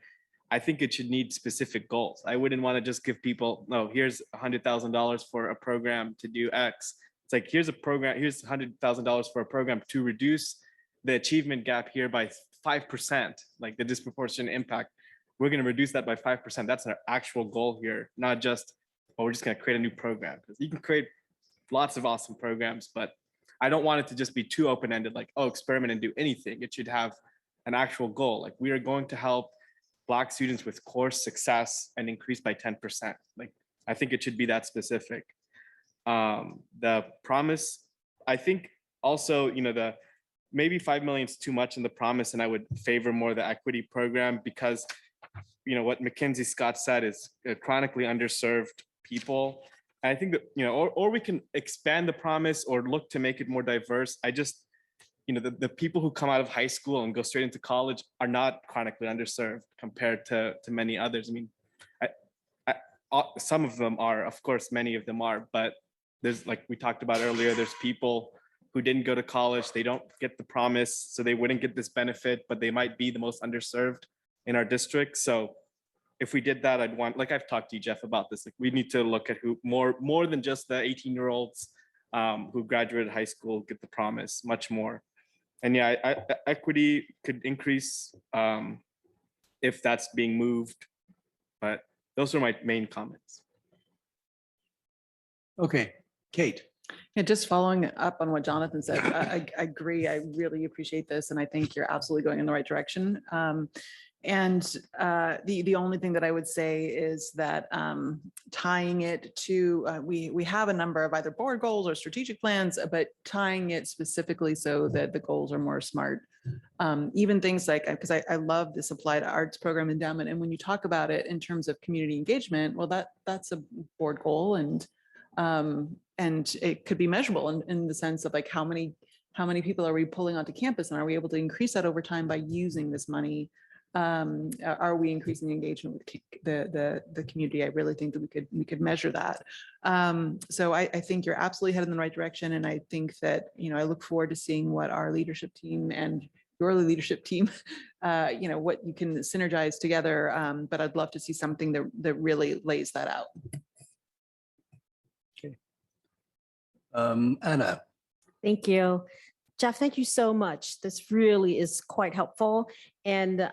I think it should need specific goals. I wouldn't want to just give people, no, here's $100,000 for a program to do X. It's like, here's a program, here's $100,000 for a program to reduce the achievement gap here by 5%, like the disproportionate impact. We're going to reduce that by 5%. That's our actual goal here, not just, oh, we're just going to create a new program. Because you can create lots of awesome programs, but I don't want it to just be too open-ended, like, oh, experiment and do anything. It should have an actual goal. Like, we are going to help Black students with course success and increase by 10%. Like, I think it should be that specific. The promise, I think also, you know, maybe 5 million is too much in the promise, and I would favor more the equity program because, you know, what Mackenzie Scott said is chronically underserved people. And I think that, you know, or we can expand the promise or look to make it more diverse. I just, you know, the people who come out of high school and go straight into college are not chronically underserved compared to many others. I mean, some of them are, of course, many of them are, but there's, like we talked about earlier, there's people who didn't go to college, they don't get the promise, so they wouldn't get this benefit, but they might be the most underserved in our district. So if we did that, I'd want, like I've talked to you, Jeff, about this, like we need to look at who more than just the 18-year-olds who graduated high school get the promise, much more. And yeah, equity could increase if that's being moved, but those are my main comments. Okay, Kate. Yeah, just following up on what Jonathan said, I agree. I really appreciate this, and I think you're absolutely going in the right direction. The only thing that I would say is that tying it to, we have a number of either board goals or strategic plans, but tying it specifically so that the goals are more smart. Even things like, because I love this applied arts program endowment, and when you talk about it in terms of community engagement, well, that's a board goal, and it could be measurable in the sense of like how many people are we pulling onto campus, and are we able to increase that over time by using this money Are we increasing engagement with the community? I really think that we could measure that. So I think you're absolutely headed in the right direction. And I think that, I look forward to seeing what our leadership team and your leadership team, what you can synergize together. But I'd love to see something that really lays that out. Anna. Thank you. Jeff, thank you so much. This really is quite helpful. And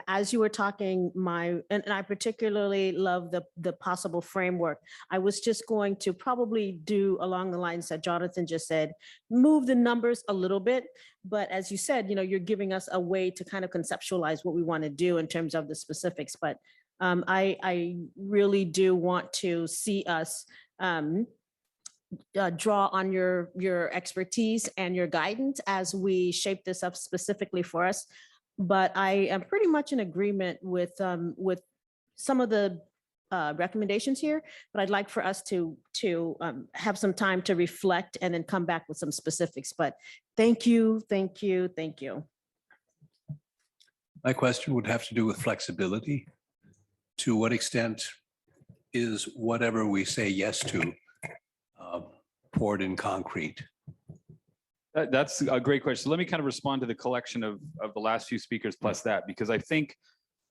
as you were talking, and I particularly love the possible framework. I was just going to probably do along the lines that Jonathan just said, move the numbers a little bit. But as you said, you're giving us a way to kind of conceptualize what we want to do in terms of the specifics. But I really do want to see us draw on your expertise and your guidance as we shape this up specifically for us. But I am pretty much in agreement with some of the recommendations here, but I'd like for us to have some time to reflect and then come back with some specifics. But thank you, thank you, thank you. My question would have to do with flexibility. To what extent is whatever we say yes to poured in concrete? That's a great question. Let me kind of respond to the collection of the last few speakers plus that, because I think,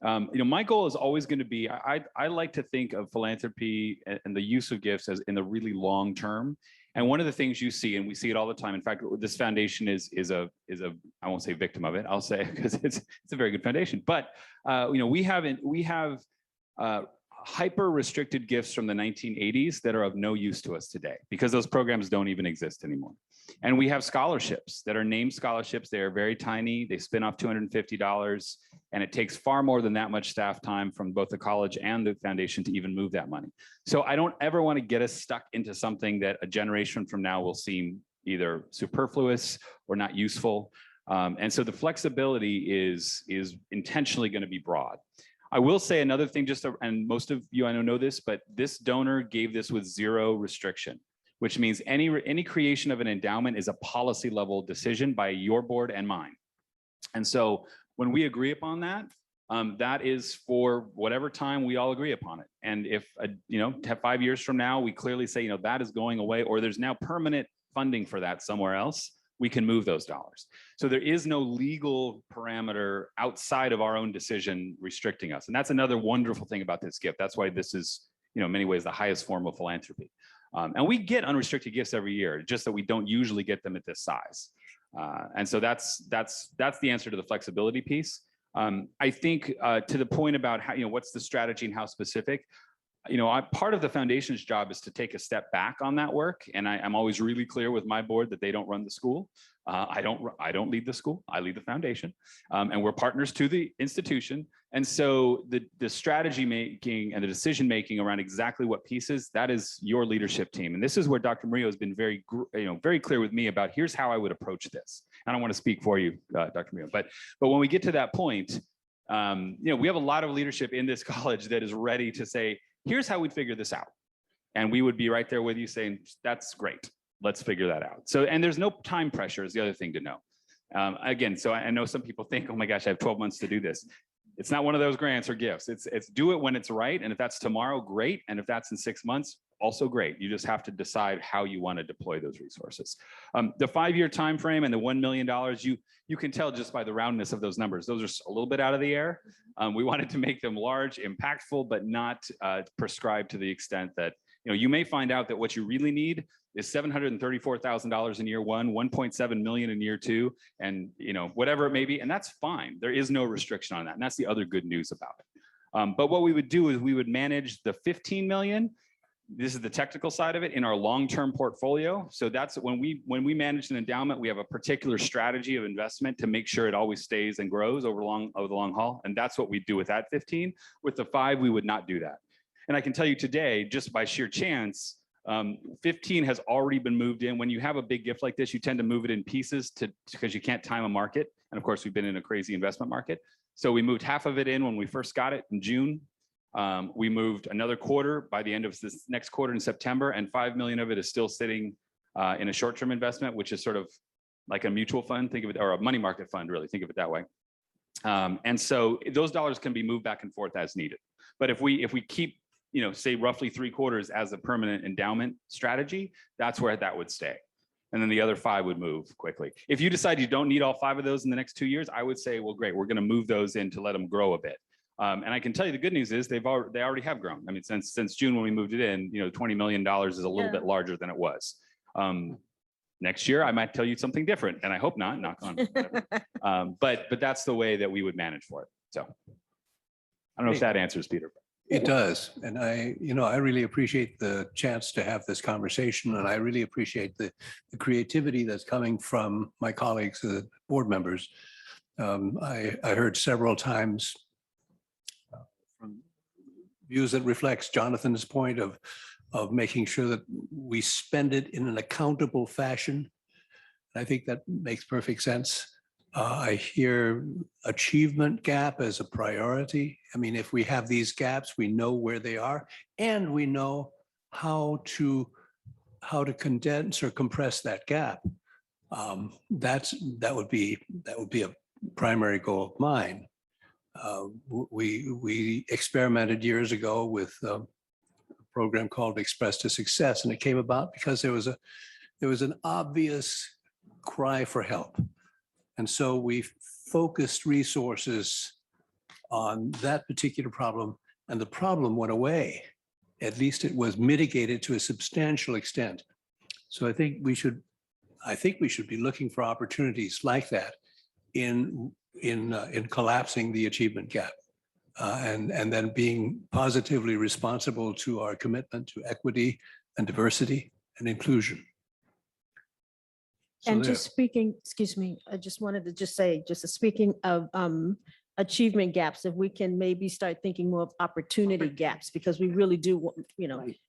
my goal is always going to be, I like to think of philanthropy and the use of gifts as in the really long term. And one of the things you see, and we see it all the time. In fact, this foundation is a I won't say victim of it. I'll say because it's a very good foundation. But we have hyper restricted gifts from the 1980s that are of no use to us today because those programs don't even exist anymore. And we have scholarships that are named scholarships. They are very tiny. They spin off $250, and it takes far more than that much staff time from both the college and the foundation to even move that money. So I don't ever want to get us stuck into something that a generation from now will seem either superfluous or not useful. And so the flexibility is intentionally going to be broad. I will say another thing, and most of you I know this, but this donor gave this with zero restriction, which means any creation of an endowment is a policy level decision by your board and mine. And so when we agree upon that, that is for whatever time we all agree upon it. And if 5 years from now, we clearly say, that is going away, or there's now permanent funding for that somewhere else, we can move those dollars. So there is no legal parameter outside of our own decision restricting us. And that's another wonderful thing about this gift. That's why this is, in many ways, the highest form of philanthropy. And we get unrestricted gifts every year, just that we don't usually get them at this size. And so that's the answer to the flexibility piece. I think to the point about how, what's the strategy and how specific, part of the foundation's job is to take a step back on that work. And I'm always really clear with my board that they don't run the school. I don't lead the school, I lead the foundation. And we're partners to the institution. And so the strategy making and the decision making around exactly what pieces, that is your leadership team. And this is where Dr. Murillo has been very clear with me about here's how I would approach this. I don't want to speak for you, Dr. Murillo, but when we get to that point, we have a lot of leadership in this college that is ready to say, here's how we'd figure this out. And we would be right there with you saying, that's great. Let's figure that out. So, and there's no time pressure is the other thing to know. Again, so I know some people think, oh my gosh, I have 12 months to do this. It's not one of those grants or gifts. It's do it when it's right. And if that's tomorrow, great. And if that's in 6 months, also great. You just have to decide how you want to deploy those resources. The 5-year time frame and the $1 million, you can tell just by the roundness of those numbers. Those are a little bit out of the air. We wanted to make them large, impactful, but not prescribed to the extent that you may find out that what you really need is $734,000 in year one, 1.7 million in year two, and whatever it may be, and that's fine. There is no restriction on that, and that's the other good news about it. But what we would do is we would manage the 15 million. This is the technical side of it in our long-term portfolio. So that's when we manage an endowment, we have a particular strategy of investment to make sure it always stays and grows over the long haul, and that's what we do with that 15. With the 5, we would not do that. And I can tell you today, just by sheer chance, 15 has already been moved in. When you have a big gift like this, you tend to move it in pieces because you can't time a market. And of course, we've been in a crazy investment market. So we moved half of it in when we first got it in June. We moved another quarter by the end of this next quarter in September, and 5 million of it is still sitting in a short-term investment, which is sort of like a mutual fund, think of it, or a money market fund, really, think of it that way. And so those dollars can be moved back and forth as needed. But if we keep, say roughly 3/4 as a permanent endowment strategy, that's where that would stay. And then the other 5 would move quickly. If you decide you don't need all 5 of those in the next 2 years, I would say, well, great, we're going to move those in to let them grow a bit. And I can tell you the good news is they already have grown. I mean, since June when we moved it in, $20 million is a little bit larger than it was. Next year, I might tell you something different, and I hope not, knock on. Whatever. But that's the way that we would manage for it. So I don't know if that answers, Peter. It does. And I really appreciate the chance to have this conversation. And I really appreciate the creativity that's coming from my colleagues, the board members. I heard several times from views that reflects Jonathan's point of making sure that we spend it in an accountable fashion. I think that makes perfect sense. I hear achievement gap as a priority. I mean, if we have these gaps, we know where they are, and we know how to condense or compress that gap. That would be a primary goal of mine. We experimented years ago with a program called Express to Success, and it came about because there was an obvious cry for help. And so we focused resources on that particular problem, and the problem went away. At least it was mitigated to a substantial extent. So I think we should be looking for opportunities like that in collapsing the achievement gap, and then being positively responsible to our commitment to equity and diversity and inclusion. So And there. just speaking, excuse me, I just wanted to say, speaking of achievement gaps, if we can maybe start thinking more of opportunity gaps, because we really do,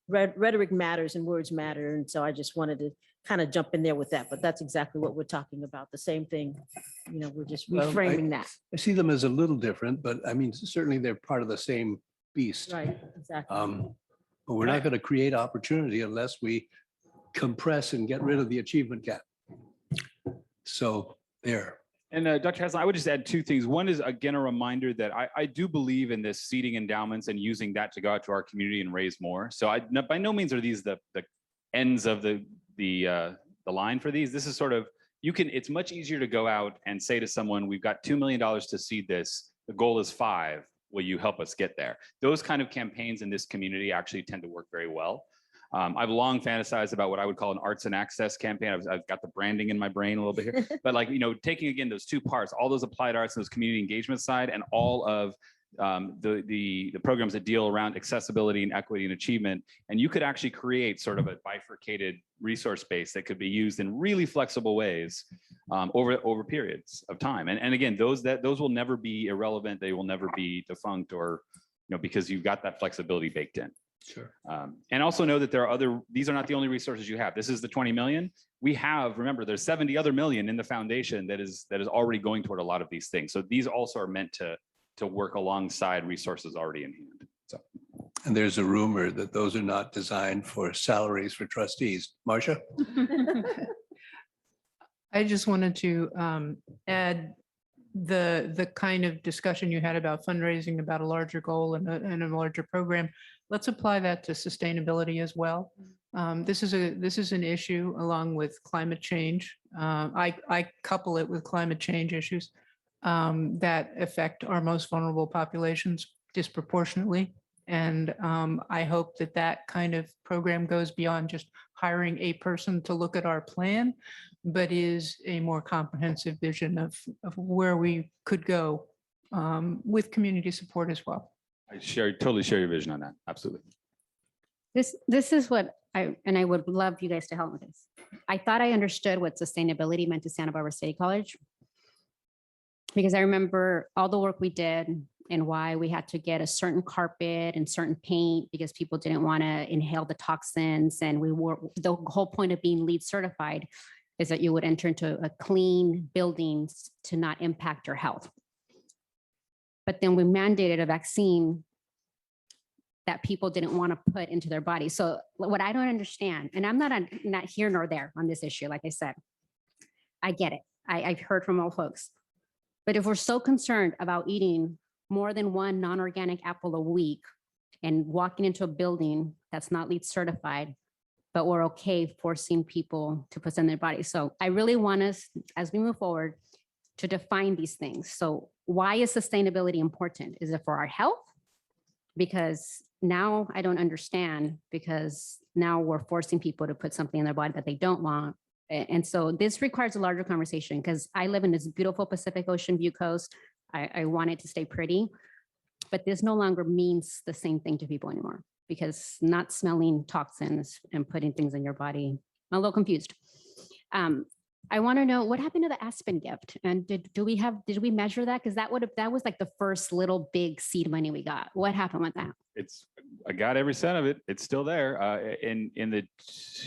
rhetoric matters and words matter. And so I just wanted to kind of jump in there with that, but that's exactly what we're talking about. The same thing, we're just Well, reframing that. I see them as a little different, but I mean, certainly they're part of the same beast. Right, exactly. But we're not going to create opportunity unless we compress and get rid of the achievement gap. So there. And Dr. Haslam, I would just add 2 things. One is, again, a reminder that I do believe in this seeding endowments and using that to go out to our community and raise more. So by no means are these the ends of the line for these. This is sort of, it's much easier to go out and say to someone, we've got $2 million to seed this. The goal is 5. Will you help us get there? Those kind of campaigns in this community actually tend to work very well. I've long fantasized about what I would call an arts and access campaign. I've got the branding in my brain a little bit here, but taking again those 2 parts, all those applied arts and those community engagement side, and all of the programs that deal around accessibility and equity and achievement. And you could actually create sort of a bifurcated resource base that could be used in really flexible ways over periods of time. And again, those will never be irrelevant. They will never be defunct or, because you've got that flexibility baked in. Sure. And also know that these are not the only resources you have. This is the 20 million. We have, remember, there's 70 other million in the foundation that is already going toward a lot of these things. So these also are meant to work alongside resources already in hand. So. And there's a rumor that those are not designed for salaries for trustees. Marcia? I just wanted to add the kind of discussion you had about fundraising, about a larger goal and a larger program. Let's apply that to sustainability as well. This is an issue along with climate change. I couple it with climate change issues that affect our most vulnerable populations disproportionately. And I hope that kind of program goes beyond just hiring a person to look at our plan, but is a more comprehensive vision of where we could go with community support as well. I totally share your vision on that. Absolutely. This is what I would love you guys to help with this. I thought I understood what sustainability meant to Santa Barbara City College, because I remember all the work we did and why we had to get a certain carpet and certain paint because people didn't want to inhale the toxins. And the whole point of being LEED certified is that you would enter into a clean buildings to not impact your health. But then we mandated a vaccine that people didn't want to put into their body. So what I don't understand, and I'm not here nor there on this issue, like I said, I get it. I've heard from all folks. But if we're so concerned about eating more than one non-organic apple a week and walking into a building that's not LEED certified, but we're okay forcing people to put in their body. So I really want us, as we move forward, to define these things. So why is sustainability important? Is it for our health? Because now I don't understand, because now we're forcing people to put something in their body that they don't want. And so this requires a larger conversation, because I live in this beautiful Pacific Ocean view coast. I want it to stay pretty, but this no longer means the same thing to people anymore, because not smelling toxins and putting things in your body, I'm a little confused. I want to know what happened to the Aspen gift, and did we measure that? Because that was like the first little big seed money we got. What happened with that? I got every cent of it. It's still there. In the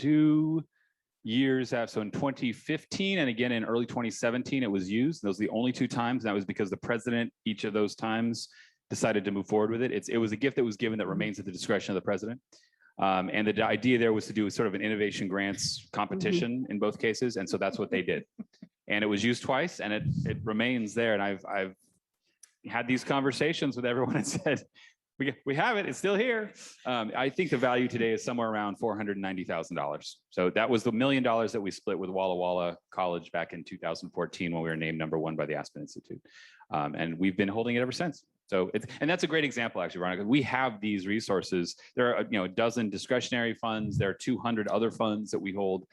2 years after, so in 2015 and again in early 2017, it was used. Those are the only 2 times. And that was because the president, each of those times, decided to move forward with it. It was a gift that was given that remains at the discretion of the president. And the idea there was to do sort of an innovation grants competition in both cases. And so that's what they did. And it was used twice, and it remains there. And I've had these conversations with everyone and said, we have it, it's still here. I think the value today is somewhere around $490,000. So that was the $1 million that we split with Walla Walla College back in 2014 when we were named #1 by the Aspen Institute. And we've been holding it ever since. So and that's a great example, actually, Veronica. We have these resources. There are, a dozen discretionary funds. There are 200 other funds that we hold.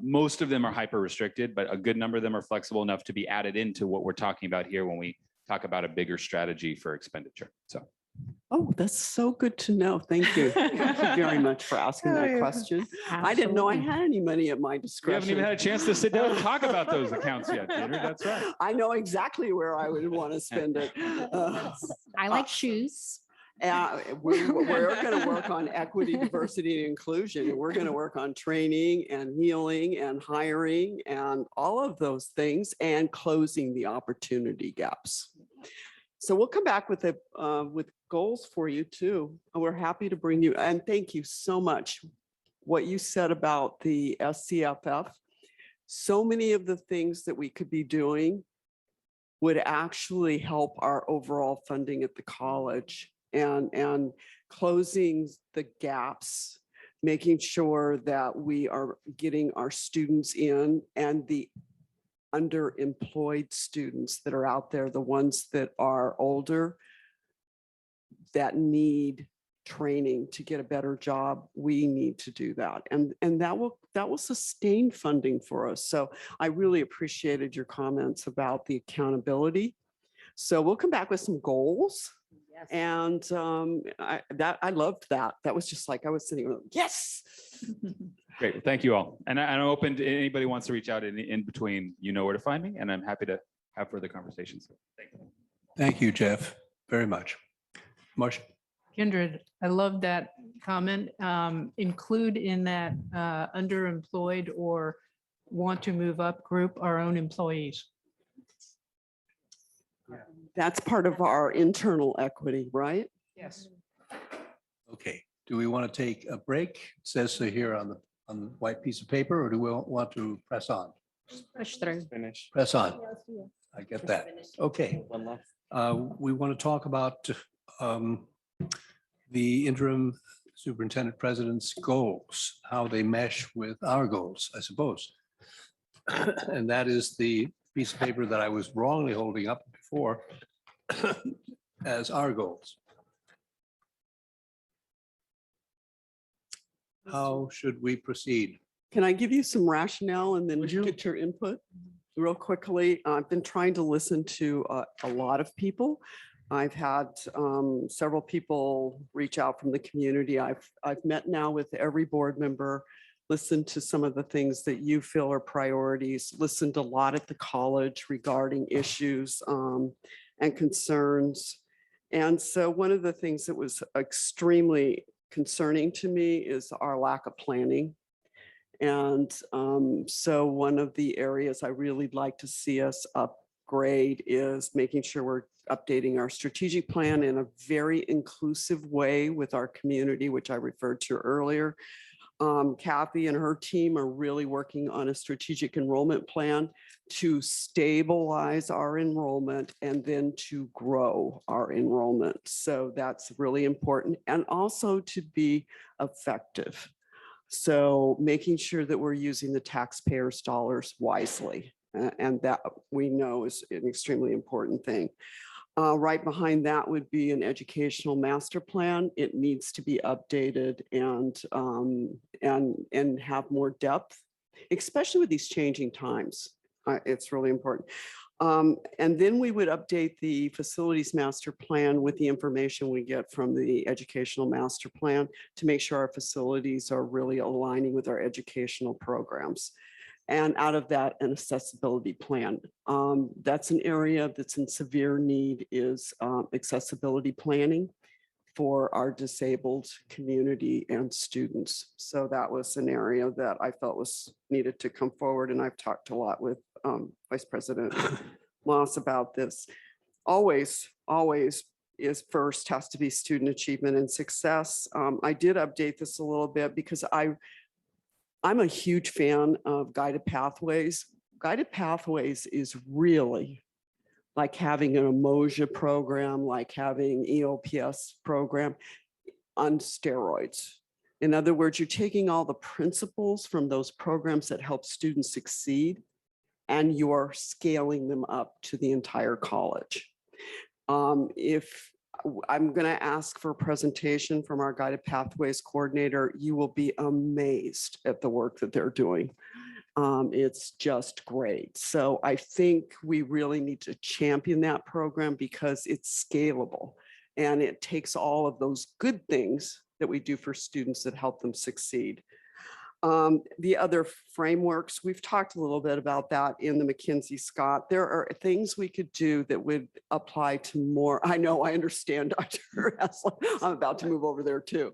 Most of them are hyper restricted, but a good number of them are flexible enough to be added into what we're talking about here when we talk about a bigger strategy for expenditure. So. Oh, that's so good to know. Thank you. Thank you very much for asking that question. I didn't know I had any money at my We discretion. haven't even had a chance to sit down and talk about those accounts yet, Peter. That's right. I know exactly where I would want to spend it. I like shoes. We're going to work on equity, diversity, and inclusion. And we're going to work on training and healing and hiring and all of those things, and closing the opportunity gaps. So we'll come back with goals for you too. And we're happy to bring you, and thank you so much. What you said about the SCFF, so many of the things that we could be doing would actually help our overall funding at the college, and closing the gaps, making sure that we are getting our students in, and the underemployed students that are out there, the ones that are older, that need training to get a better job. We need to do that. And that will sustain funding for us. So I really appreciated your comments about the accountability. So we'll come back with some goals. Yes. And I loved that. That was just like, I was sitting, yes. Great. Well, thank you all. And I'm open to anybody who wants to reach out in between, you know where to find me, and I'm happy to have further conversations. Thank you. Thank you, Jeff, very much. Marcia? Kindred, I love that comment. Include in that underemployed or want to move up group our own employees. That's part of our internal equity, right? Yes. Okay, do we want to take a break? It says so here on the white piece of paper, or do we want to press on? Push through. Finish. Press on. I get that. Okay. One left. We want to talk about the interim superintendent president's goals, how they mesh with our goals, I suppose. And that is the piece of paper that I was wrongly holding up before as our goals. How should we proceed? Can I give you some rationale and then get your input real quickly? I've been trying to listen to a lot of people. I've had several people reach out from the community. I've met now with every board member, listened to some of the things that you feel are priorities, listened a lot at the college regarding issues and concerns. And so one of the things that was extremely concerning to me is our lack of planning. And so one of the areas I really like to see us upgrade is making sure we're updating our strategic plan in a very inclusive way with our community, which I referred to earlier. Kathy and her team are really working on a strategic enrollment plan to stabilize our enrollment and then to grow our enrollment. So that's really important, and also to be effective. So making sure that we're using the taxpayers' dollars wisely, and that we know is an extremely important thing. Right behind that would be an educational master plan. It needs to be updated and have more depth, especially with these changing times. It's really important. And then we would update the facilities master plan with the information we get from the educational master plan to make sure our facilities are really aligning with our educational programs. And out of that, an accessibility plan. That's an area that's in severe need, is accessibility planning for our disabled community and students. So that was an area that I felt was needed to come forward. And I've talked a lot with Vice President Moss about this. Always is first has to be student achievement and success. I did update this a little bit because I'm a huge fan of guided pathways. Guided pathways is really like having an Umoja program, like having EOPS program on steroids. In other words, you're taking all the principles from those programs that help students succeed, and you're scaling them up to the entire college. If I'm going to ask for a presentation from our Guided Pathways coordinator, you will be amazed at the work that they're doing. It's just great. So I think we really need to champion that program because it's scalable and it takes all of those good things that we do for students that help them succeed. The other frameworks, we've talked a little bit about that in the McKinsey Scott. There are things we could do that would apply to more. I know, I understand, Dr. Haslund. I'm about to move over there too.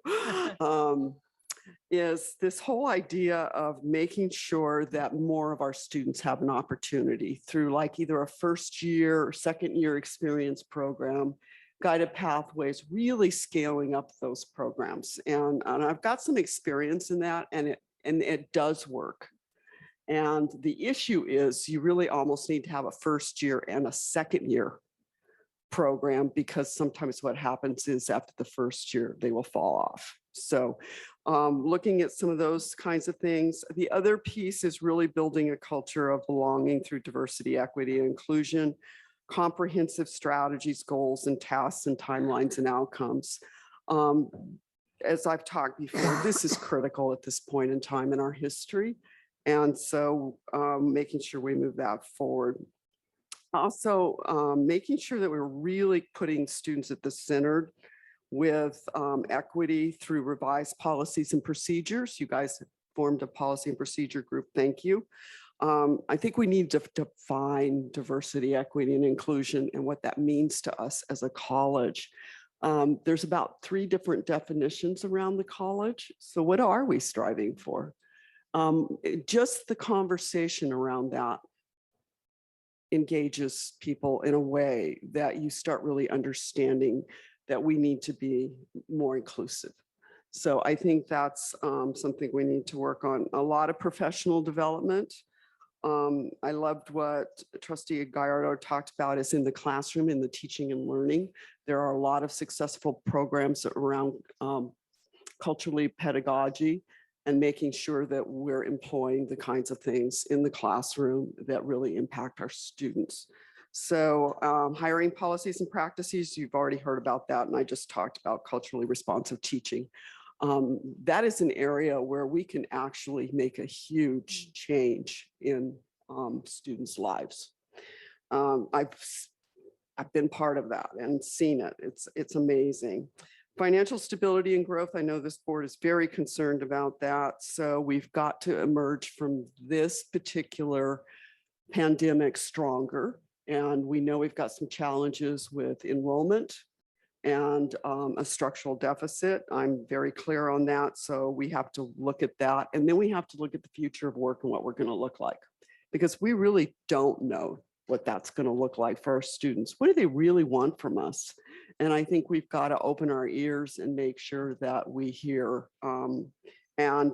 Is this whole idea of making sure that more of our students have an opportunity through like either a first year or second year experience program, Guided Pathways, really scaling up those programs. And I've got some experience in that, and it does work. And the issue is you really almost need to have a first year and a second year program, because sometimes what happens is after the first year, they will fall off. So looking at some of those kinds of things. The other piece is really building a culture of belonging through diversity, equity, and inclusion, comprehensive strategies, goals, and tasks, and timelines and outcomes. As I've talked before, this is critical at this point in time in our history. And so making sure we move that forward. Also, making sure that we're really putting students at the center with equity through revised policies and procedures. You guys formed a policy and procedure group. Thank you. I think we need to define diversity, equity, and inclusion and what that means to us as a college. There's about 3 different definitions around the college. So what are we striving for? Just the conversation around that engages people in a way that you start really understanding that we need to be more inclusive. So I think that's something we need to work on. A lot of professional development. I loved what Trustee Gallardo talked about is in the classroom, in the teaching and learning. There are a lot of successful programs around culturally pedagogy and making sure that we're employing the kinds of things in the classroom that really impact our students. So hiring policies and practices, you've already heard about that. And I just talked about culturally responsive teaching. That is an area where we can actually make a huge change in students' lives. I've been part of that and seen it. It's amazing. Financial stability and growth. I know this board is very concerned about that. So we've got to emerge from this particular pandemic stronger. And we know we've got some challenges with enrollment and a structural deficit. I'm very clear on that. So we have to look at that. And then we have to look at the future of work and what we're going to look like, because we really don't know what that's going to look like for our students. What do they really want from us? And I think we've got to open our ears and make sure that we hear and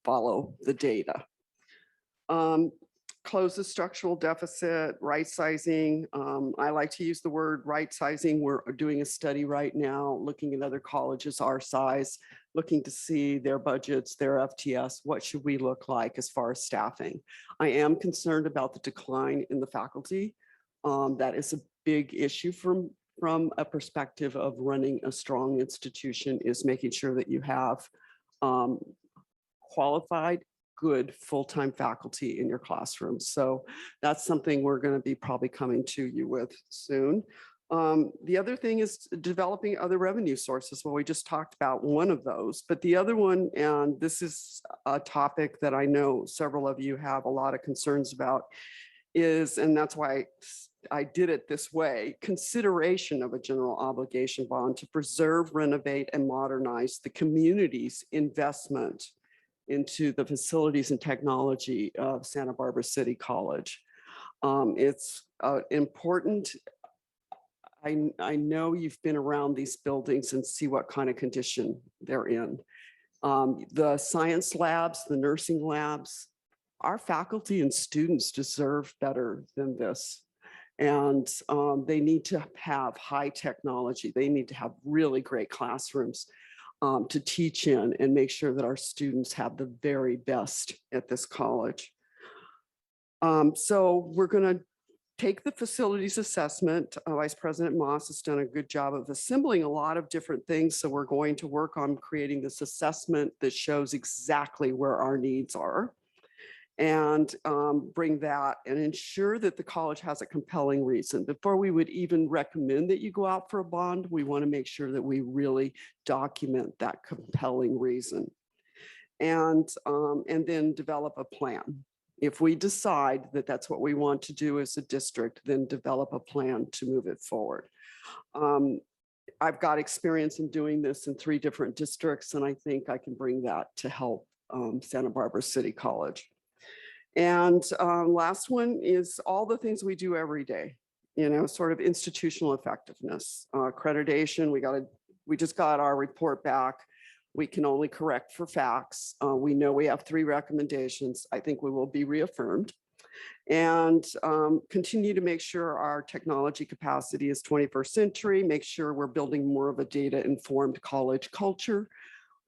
follow the data. Close the structural deficit, right sizing. I like to use the word right sizing. We're doing a study right now, looking at other colleges our size, looking to see their budgets, their FTS, what should we look like as far as staffing. I am concerned about the decline in the faculty. That is a big issue from a perspective of running a strong institution, is making sure that you have qualified, good full-time faculty in your classrooms. So that's something we're going to be probably coming to you with soon. The other thing is developing other revenue sources. Well, we just talked about one of those, but the other one, and this is a topic that I know several of you have a lot of concerns about, is, and that's why I did it this way, consideration of a general obligation bond to preserve, renovate, and modernize the community's investment into the facilities and technology of Santa Barbara City College. It's important. I know you've been around these buildings and see what kind of condition they're in. The science labs, the nursing labs, our faculty and students deserve better than this. And they need to have high technology. They need to have really great classrooms to teach in and make sure that our students have the very best at this college. So we're going to take the facilities assessment. Vice President Moss has done a good job of assembling a lot of different things. So we're going to work on creating this assessment that shows exactly where our needs are, and bring that and ensure that the college has a compelling reason. Before we would even recommend that you go out for a bond, we want to make sure that we really document that compelling reason. And then develop a plan. If we decide that that's what we want to do as a district, then develop a plan to move it forward. I've got experience in doing this in 3 different districts, and I think I can bring that to help Santa Barbara City College. And last one is all the things we do every day, you know, sort of institutional effectiveness, accreditation. We just got our report back. We can only correct for facts. We know we have 3 recommendations. I think we will be reaffirmed. And continue to make sure our technology capacity is 21st century, make sure we're building more of a data-informed college culture,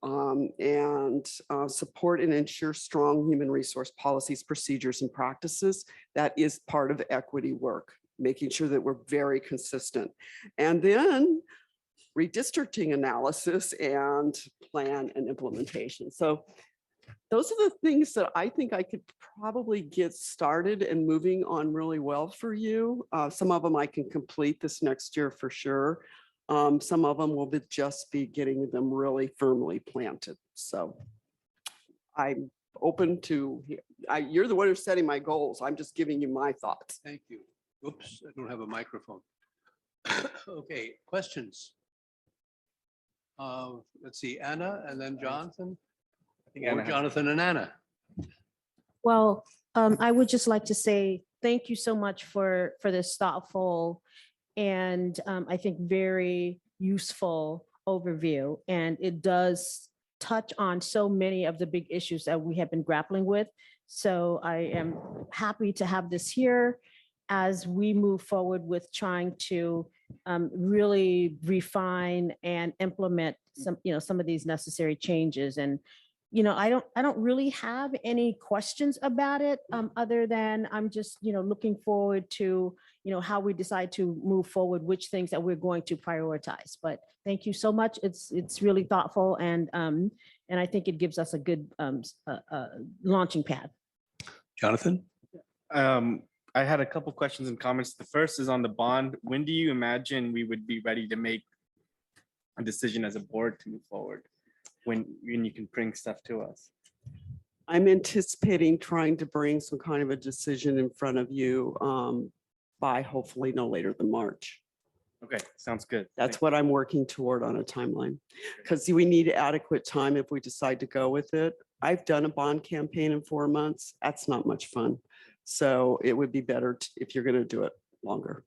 and support and ensure strong human resource policies, procedures, and practices. That is part of equity work, making sure that we're very consistent. And then redistricting analysis and plan and implementation. So those are the things that I think I could probably get started and moving on really well for you. Some of them I can complete this next year for sure. Some of them will just be getting them really firmly planted. So I'm open to, you're the one who's setting my goals. I'm just giving you my thoughts. Thank you. Oops, I don't have a microphone. Okay, questions? Let's see, Anna and then Jonathan. I think Anna or has- Jonathan and Anna. Well, I would just like to say thank you so much for this thoughtful and I think very useful overview. And it does touch on so many of the big issues that we have been grappling with. So I am happy to have this here as we move forward with trying to really refine and implement some of these necessary changes. And I don't really have any questions about it other than I'm just, looking forward to, how we decide to move forward, which things that we're going to prioritize. But thank you so much. It's really thoughtful and I think it gives us a good launching pad. Jonathan? I had a couple questions and comments. The first is on the bond. When do you imagine we would be ready to make a decision as a board to move forward? When you can bring stuff to us? I'm anticipating trying to bring some kind of a decision in front of you by hopefully no later than March. Okay, sounds good. That's what I'm working toward on a timeline, because we need adequate time if we decide to go with it. I've done a bond campaign in 4 months. That's not much fun. So it would be better if you're going to do it longer.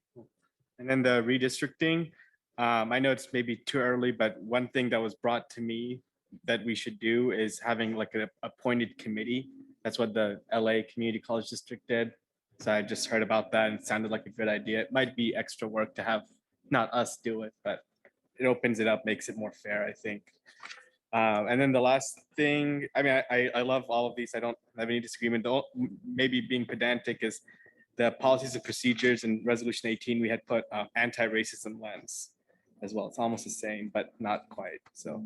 And then the redistricting, I know it's maybe too early, but one thing that was brought to me that we should do is having like an appointed committee. That's what the LA Community College District did. So I just heard about that and it sounded like a good idea. It might be extra work to have not us do it, but it opens it up, makes it more fair, I think. And then the last thing, I mean, I love all of these. I don't have any disagreement. Maybe being pedantic is the policies and procedures in resolution 18, we had put anti-racism lens as well. It's almost the same, but not quite. So.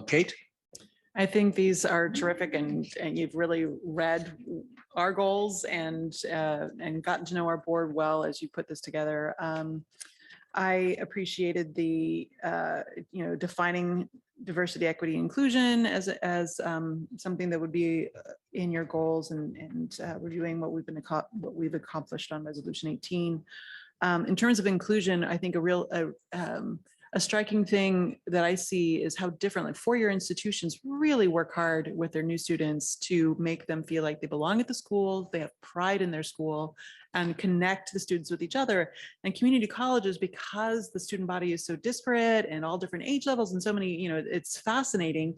Kate? I think these are terrific and you've really read our goals and gotten to know our board well as you put this together. I appreciated the, defining diversity, equity, inclusion as something that would be in your goals and reviewing what we've accomplished on resolution 18. In terms of inclusion, I think a striking thing that I see is how different, like four-year institutions really work hard with their new students to make them feel like they belong at the school, they have pride in their school, and connect the students with each other. And community colleges, because the student body is so disparate and all different age levels and so many, it's fascinating.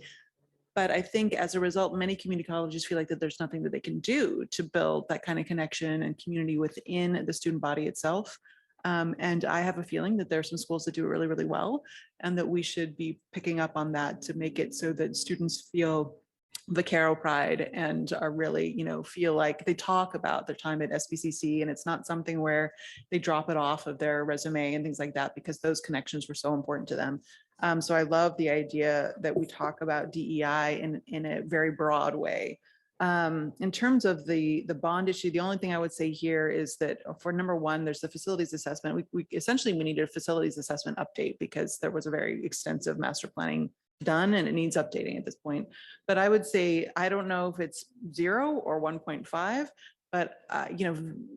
But I think as a result, many community colleges feel like that there's nothing that they can do to build that kind of connection and community within the student body itself. And I have a feeling that there are some schools that do it really, really well, and that we should be picking up on that to make it so that students feel the Caro pride and are really, feel like they talk about their time at SBCC, and it's not something where they drop it off of their resume and things like that, because those connections were so important to them. So I love the idea that we talk about DEI in a very broad way. In terms of the bond issue, the only thing I would say here is that for number one, there's the facilities assessment. We essentially needed a facilities assessment update because there was a very extensive master planning done and it needs updating at this point. But I would say, I don't know if it's 0 or 1.5, but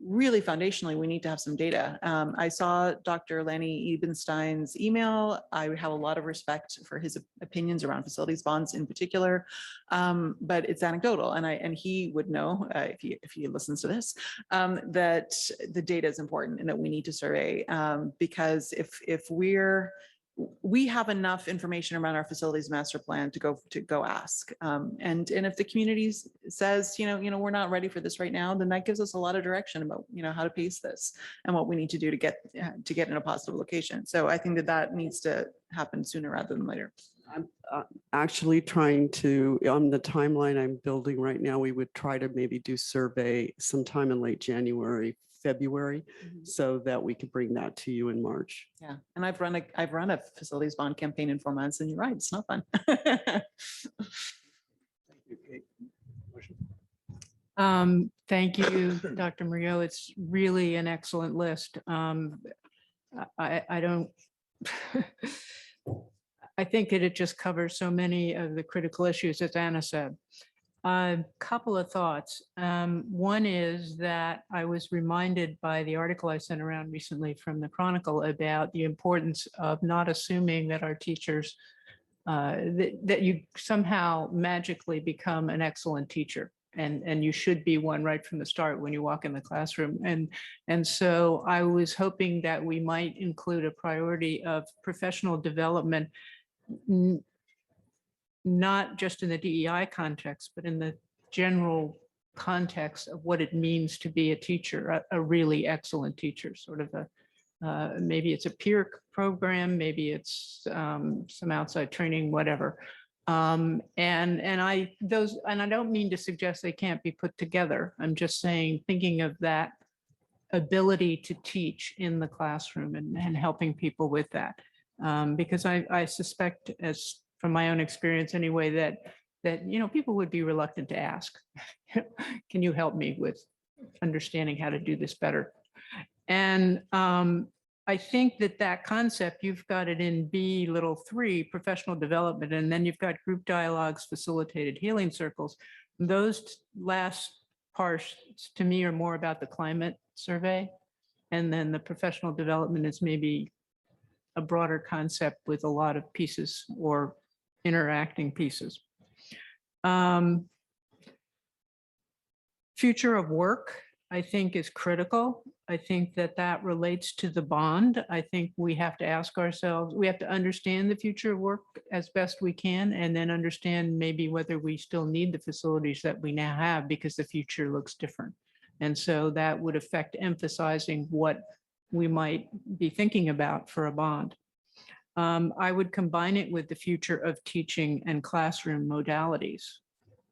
really foundationally, we need to have some data. I saw Dr. Lenny Ebenstein's email. I have a lot of respect for his opinions around facilities bonds in particular, but it's anecdotal, and he would know if he listens to this that the data is important and that we need to survey because if we have enough information around our facilities master plan to go ask. And if the community says, we're not ready for this right now, then that gives us a lot of direction about, how to pace this and what we need to do to get in a positive location. So I think that needs to happen sooner rather than later. I'm actually trying to, on the timeline I'm building right now, we would try to maybe do survey sometime in late January, February, so that we could bring that to you in March. Yeah, and I've run a facilities bond campaign in 4 months, and you're right, it's not fun. Thank you, Dr. Murillo. It's really an excellent list. I don't. I think that it just covers so many of the critical issues, as Anna said. A couple of thoughts. One is that I was reminded by the article I sent around recently from the Chronicle about the importance of not assuming that our teachers, that you somehow magically become an excellent teacher. And you should be one right from the start when you walk in the classroom. And so I was hoping that we might include a priority of professional development, not just in the DEI context, but in the general context of what it means to be a teacher, a really excellent teacher, sort of maybe it's a peer program, maybe it's some outside training, whatever. And I don't mean to suggest they can't be put together. I'm just saying, thinking of that ability to teach in the classroom and helping people with that. Because I suspect, as from my own experience anyway, that people would be reluctant to ask, can you help me with understanding how to do this better? And I think that concept, you've got it in B(3), professional development, and then you've got group dialogues, facilitated healing circles. Those last parts to me are more about the climate survey. And then the professional development is maybe a broader concept with a lot of pieces or interacting pieces. Future of work. I think is critical. I think that that relates to the bond. I think we have to ask ourselves, we have to understand the future of work as best we can, and then understand maybe whether we still need the facilities that we now have because the future looks different. And so that would affect emphasizing what we might be thinking about for a bond. I would combine it with the future of teaching and classroom modalities.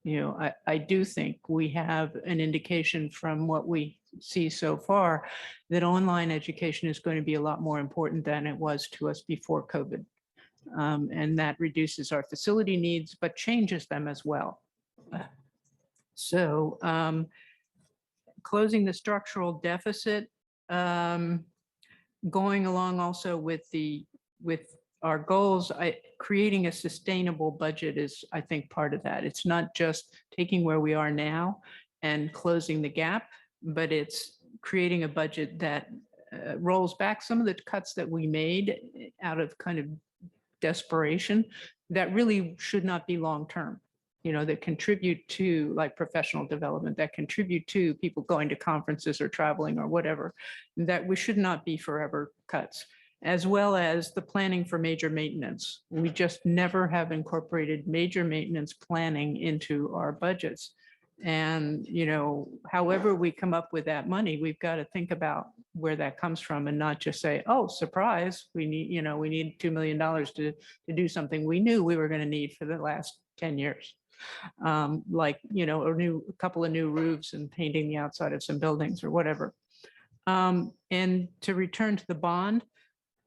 You know, I do think we have an indication from what we see so far that online education is going to be a lot more important than it was to us before COVID. And that reduces our facility needs, but changes them as well. So closing the structural deficit, going along also with our goals, creating a sustainable budget is, I think, part of that. It's not just taking where we are now and closing the gap, but it's creating a budget that rolls back some of the cuts that we made out of kind of desperation that really should not be long-term, you know, that contribute to like professional development, that contribute to people going to conferences or traveling or whatever, that we should not be forever cuts, as well as the planning for major maintenance. We just never have incorporated major maintenance planning into our budgets. And, you know, however we come up with that money, we've got to think about where that comes from and not just say, oh, surprise, we need, you know, we need $2 million to do something we knew we were going to need for the last 10 years. Like, you know, a couple of new roofs and painting the outside of some buildings or whatever. And to return to the bond,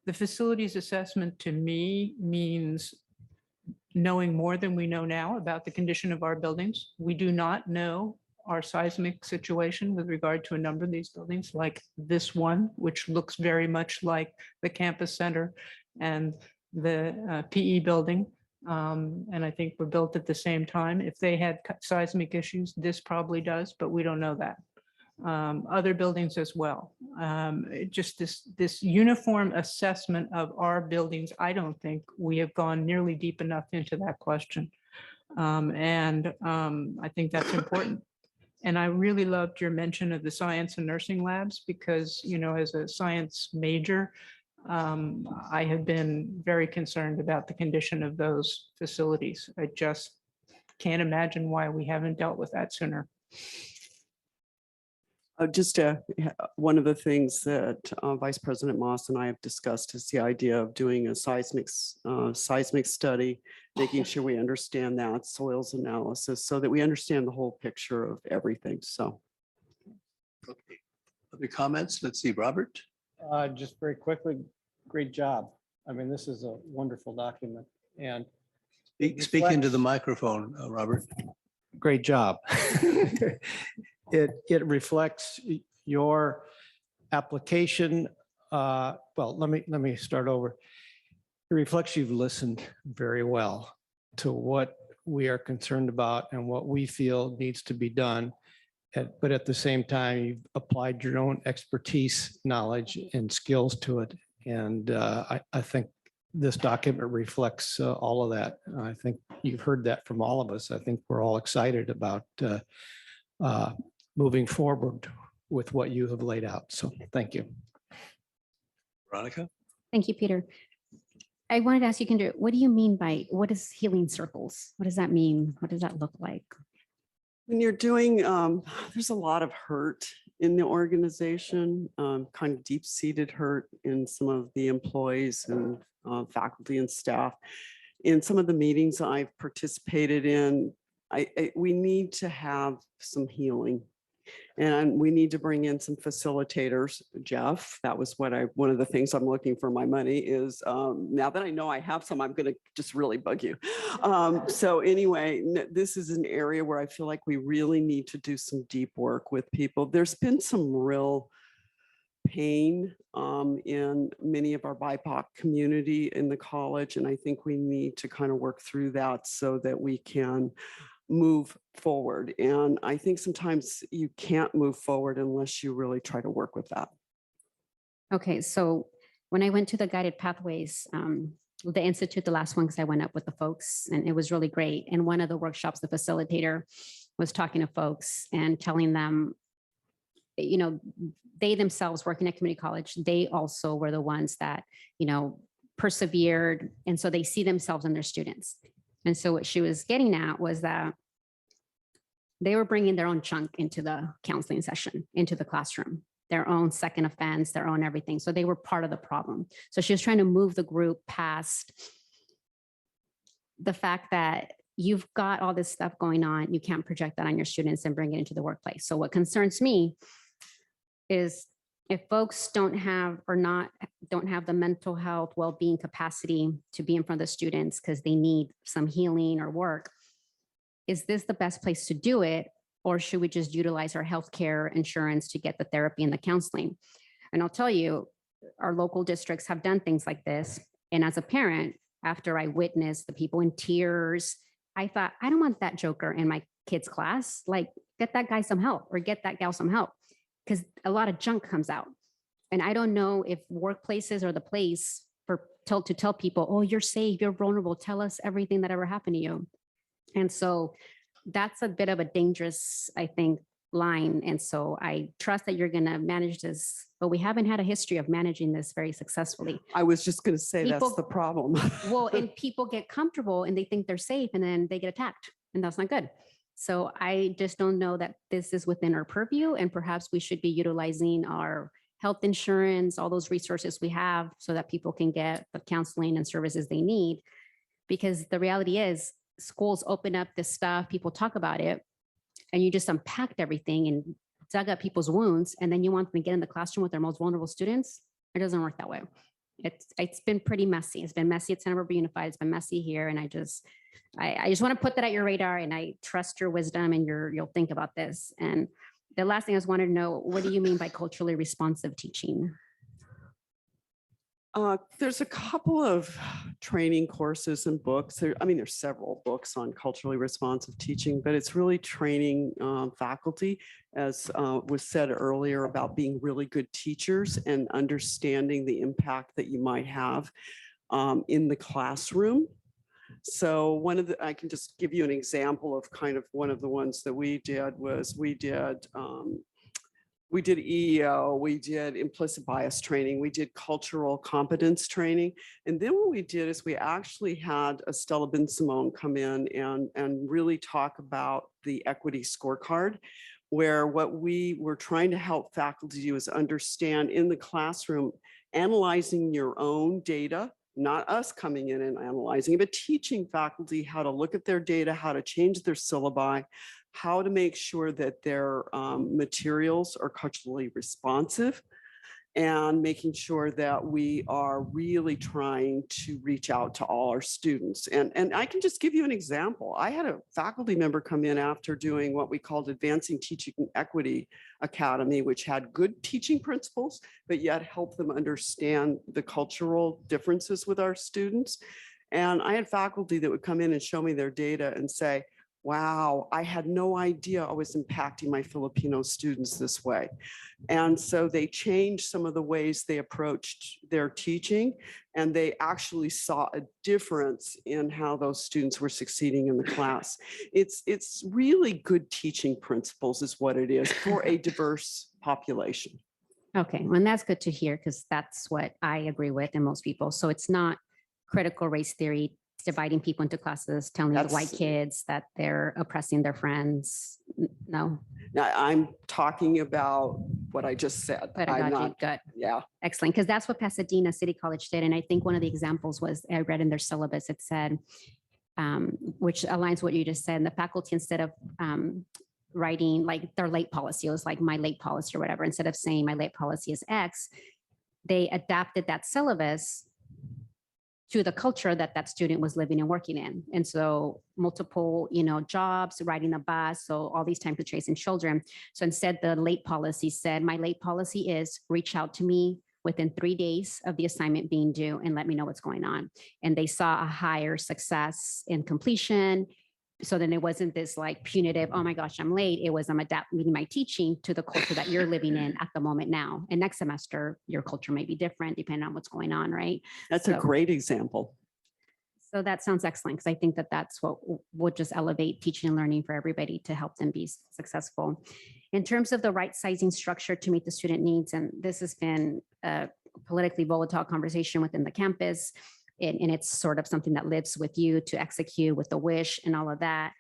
the facilities assessment to me means knowing more than we know now about the condition of our buildings. We do not know our seismic situation with regard to a number of these buildings, like this one, which looks very much like the campus center and the PE building. And I think were built at the same time. If they had seismic issues, this probably does, but we don't know that. Other buildings as well. Just this uniform assessment of our buildings, I don't think we have gone nearly deep enough into that question. And I think that's important. And I really loved your mention of the science and nursing labs because, you know, as a science major, I have been very concerned about the condition of those facilities. I just can't imagine why we haven't dealt with that sooner. One of the things that Vice President Moss and I have discussed is the idea of doing a seismic study, making sure we understand that soils analysis so that we understand the whole picture of everything. So. Okay. Other comments? Let's see, Robert. Just very quickly, great job. I mean, this is a wonderful document and. Speak into the microphone, Robert. Great job. It reflects your application. Well, let me start over. It reflects you've listened very well to what we are concerned about and what we feel needs to be done. But at the same time, you've applied your own expertise, knowledge, and skills to it. And I think this document reflects all of that. I think you've heard that from all of us. I think we're all excited about moving forward with what you have laid out. So thank you. Veronica? Thank you, Peter. I wanted to ask you, Kendra, what do you mean by, what is healing circles? What does that mean? What does that look like? When you're doing, there's a lot of hurt in the organization, kind of deep-seated hurt in some of the employees and faculty and staff. In some of the meetings I've participated in, we need to have some healing. And we need to bring in some facilitators. Jeff, that was one of the things I'm looking for my money is, now that I know I have some, I'm going to just really bug you. So anyway, this is an area where I feel like we really need to do some deep work with people. There's been some real pain in many of our BIPOC community in the college. And I think we need to kind of work through that so that we can move forward. And I think sometimes you can't move forward unless you really try to work with that. Okay, so when I went to the guided pathways, the Institute, the last one, because I went up with the folks and it was really great. And one of the workshops, the facilitator was talking to folks and telling them you know, they themselves working at community college, they also were the ones that, you know, persevered. And so they see themselves in their students. And so what she was getting at was that they were bringing their own chunk into the counseling session, into the classroom, their own second offense, their own everything. So they were part of the problem. So she was trying to move the group past the fact that you've got all this stuff going on. You can't project that on your students and bring it into the workplace. So what concerns me is if folks don't have the mental health, well-being capacity to be in front of the students because they need some healing or work, is this the best place to do it? Or should we just utilize our healthcare insurance to get the therapy and the counseling? And I'll tell you, our local districts have done things like this. And as a parent, after I witnessed the people in tears, I thought, I don't want that joker in my kid's class. Like, get that guy some help or get that gal some help, because a lot of junk comes out. And I don't know if workplaces are the place to tell people, oh, you're safe, you're vulnerable, tell us everything that ever happened to you. And so that's a bit of a dangerous, I think, line. And so I trust that you're going to manage this, but we haven't had a history of managing this very successfully. I was just going to say that's People- the problem. Well, and people get comfortable and they think they're safe and then they get attacked, and that's not good. So I just don't know that this is within our purview, and perhaps we should be utilizing our health insurance, all those resources we have so that people can get the counseling and services they need. Because the reality is schools open up this stuff, people talk about it, and you just unpacked everything and dug up people's wounds, and then you want them to get in the classroom with their most vulnerable students. It doesn't work that way. It's been pretty messy. It's been messy at Santa Barbara Unified. It's been messy here. And I just want to put that at your radar, and I trust your wisdom and you'll think about this. And the last thing I just wanted to know, what do you mean by culturally responsive teaching? There's a couple of training courses and books. There's several books on culturally responsive teaching, but it's really training faculty, as was said earlier, about being really good teachers and understanding the impact that you might have in the classroom. So I can just give you an example of kind of one of the ones that we did was we did EEO, we did implicit bias training, we did cultural competence training. And then what we did is we actually had Estella Ben-Simone come in and really talk about the equity scorecard, where what we were trying to help faculty do is understand in the classroom, analyzing your own data, not us coming in and analyzing, but teaching faculty how to look at their data, how to change their syllabi, how to make sure that their materials are culturally responsive, and making sure that we are really trying to reach out to all our students. And I can just give you an example. I had a faculty member come in after doing what we called Advancing Teaching Equity Academy, which had good teaching principles, but yet helped them understand the cultural differences with our students. And I had faculty that would come in and show me their data and say, wow, I had no idea I was impacting my Filipino students this way. And so they changed some of the ways they approached their teaching, and they actually saw a difference in how those students were succeeding in the class. It's really good teaching principles is what it is for a diverse population. Okay, well, and that's good to hear, because that's what I agree with and most people. So it's not critical race theory, dividing people into classes, telling the white kids that they're oppressing their friends. No. Now, I'm talking about what I just said. Pedagogy, good. Yeah. Excellent, because that's what Pasadena City College did. And I think one of the examples was, I read in their syllabus, it said, which aligns what you just said, and the faculty, instead of writing like their late policy, it was like my late policy or whatever, instead of saying my late policy is X, they adapted that syllabus to the culture that that student was living and working in. And so multiple, jobs, riding a bus, so all these types of tracing children. So instead, the late policy said, my late policy is reach out to me within 3 days of the assignment being due and let me know what's going on. And they saw a higher success in completion. So then it wasn't this like punitive, oh my gosh, I'm late. It was I'm adapting my teaching to the culture that you're living in at the moment now. And next semester, your culture may be different depending on what's going on, right? That's a great example. So that sounds excellent, because I think that that's what would just elevate teaching and learning for everybody to help them be successful. In terms of the right sizing structure to meet the student needs, and this has been a politically volatile conversation within the campus, and it's sort of something that lives with you to execute with the wish and all of that.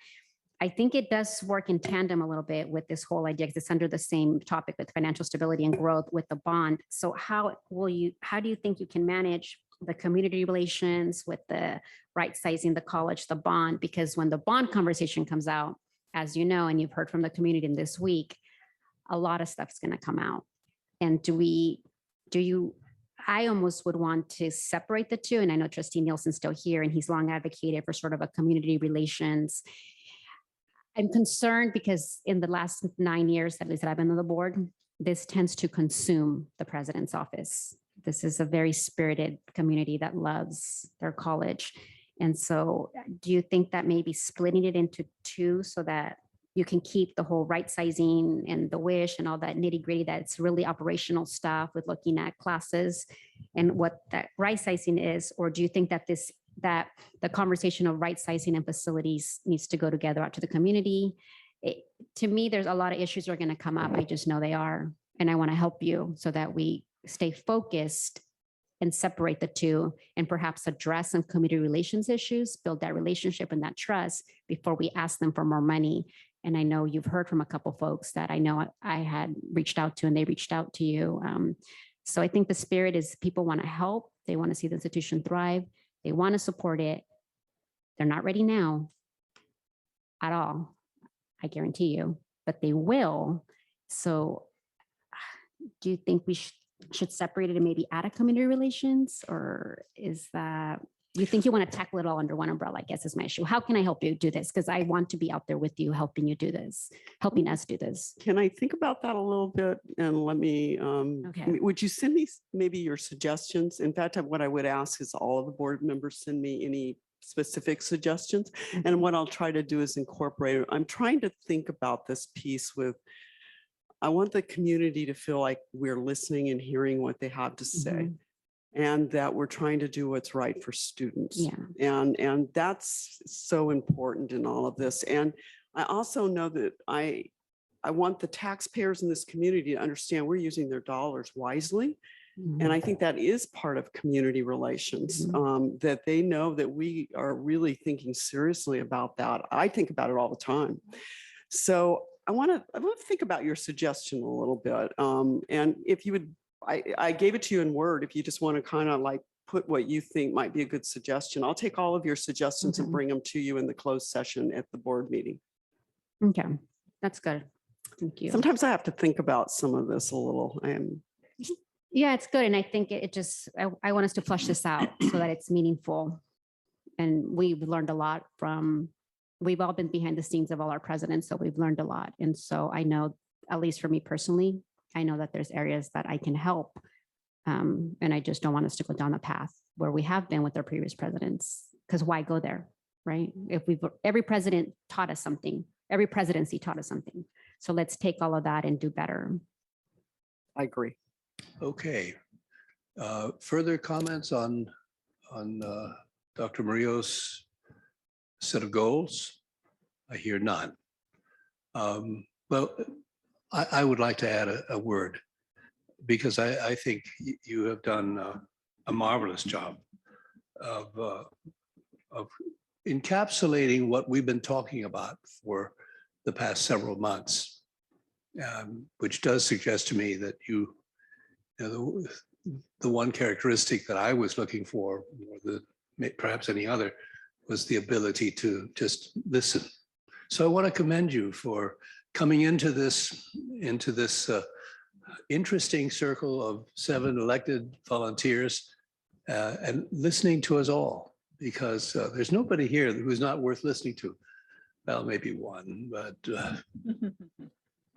I think it does work in tandem a little bit with this whole idea, because it's under the same topic with financial stability and growth with the bond. So how do you think you can manage the community relations with the right sizing the college, the bond? Because when the bond conversation comes out, as you know, and you've heard from the community in this week, a lot of stuff's going to come out. And I almost would want to separate the two. And I know Trustee Nielsen's still here, and he's long advocated for sort of a community relations. I'm concerned because in the last 9 years, at least that I've been on the board, this tends to consume the president's office. This is a very spirited community that loves their college. And so do you think that maybe splitting it into two so that you can keep the whole right sizing and the wish and all that nitty gritty, that's really operational stuff with looking at classes and what that right sizing is? Or do you think that that the conversation of right sizing and facilities needs to go together out to the community? To me, there's a lot of issues that are going to come up. I just know they are. And I want to help you so that we stay focused and separate the two and perhaps address some community relations issues, build that relationship and that trust before we ask them for more money. And I know you've heard from a couple folks that I know I had reached out to, and they reached out to you. So I think the spirit is people want to help. They want to see the institution thrive. They want to support it. They're not ready now at all, I guarantee you, but they will. So do you think we should separate it and maybe add a community relations? Or is that, you think you want to tackle it all under one umbrella, I guess is my issue. How can I help you do this? Because I want to be out there with you, helping you do this, helping us do this. Can I think about that a little bit and let me, Okay. would you send me maybe your suggestions? In fact, what I would ask is all of the board members send me any specific suggestions. And what I'll try to do is incorporate it. I'm trying to think about this piece with, I want the community to feel like we're listening and hearing what they have to say. And that we're trying to do what's right for students. Yeah. And that's so important in all of this. And I also know that I want the taxpayers in this community to understand we're using their dollars wisely. And I think that is part of community relations, that they know that we are really thinking seriously about that. I think about it all the time. So I want to think about your suggestion a little bit. And if you would, I gave it to you in Word. If you just want to kind of like put what you think might be a good suggestion, I'll take all of your suggestions and bring them to you in the closed session at the board meeting. Okay, that's good. Thank you. Sometimes I have to think about some of this a little. Yeah, it's good. And I think it just, I want us to flush this out so that it's meaningful. And we've learned a lot from, we've all been behind the scenes of all our presidents, so we've learned a lot. And so I know, at least for me personally, I know that there's areas that I can help. And I just don't want us to go down a path where we have been with our previous presidents, because why go there, right? If every president taught us something, every presidency taught us something. So let's take all of that and do better. I agree. Okay. Further comments on Dr. Murillo's set of goals? I hear none. Well, I would like to add a word, because I think you have done a marvelous job of encapsulating what we've been talking about for the past several months, which does suggest to me that the one characteristic that I was looking for, more than perhaps any other, was the ability to just listen. So I want to commend you for coming into this interesting circle of 7 elected volunteers and listening to us all, because there's nobody here who's not worth listening to. Well, maybe one, but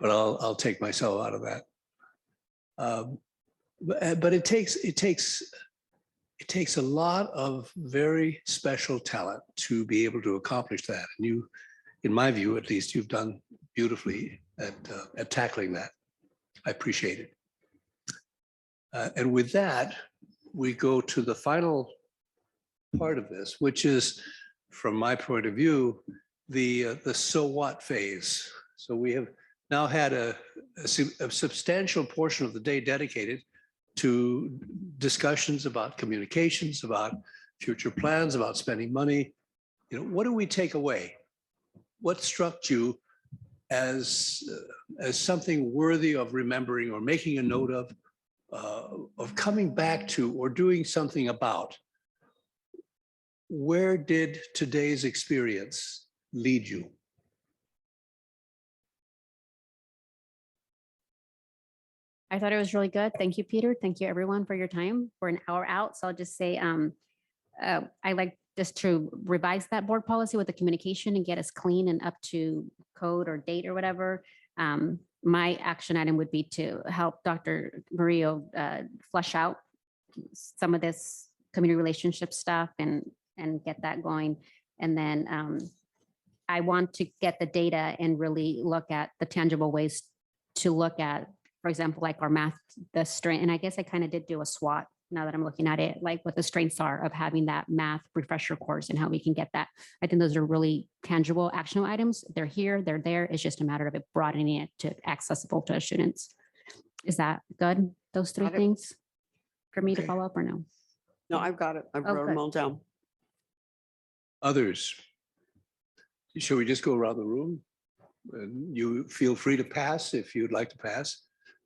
I'll take myself out of that. But it takes a lot of very special talent to be able to accomplish that. And you, in my view, at least, you've done beautifully at tackling that. I appreciate it. And with that, we go to the final part of this, which is, from my point of view, the so what phase. So we have now had a substantial portion of the day dedicated to discussions about communications, about future plans, about spending money. What do we take away? What struck you as something worthy of remembering or making a note of coming back to or doing something about? Where did today's experience lead you? I thought it was really good. Thank you, Peter. Thank you, everyone, for your time. We're an hour out, so I'll just say I like just to revise that board policy with the communication and get us clean and up to code or date or whatever. My action item would be to help Dr. Murillo flush out some of this community relationship stuff and get that going. And then I want to get the data and really look at the tangible ways to look at, for example, like our math, the strength, and I guess I kind of did do a SWOT now that I'm looking at it, like what the strengths are of having that math refresher course and how we can get that. I think those are really tangible actionable items. They're here, they're there. It's just a matter of it broadening it to accessible to students. Is that good? Those three things for me to follow up or no? No, I've got it. I've wrote them all down. Others? Shall we just go around the room? And you feel free to pass if you'd like to pass.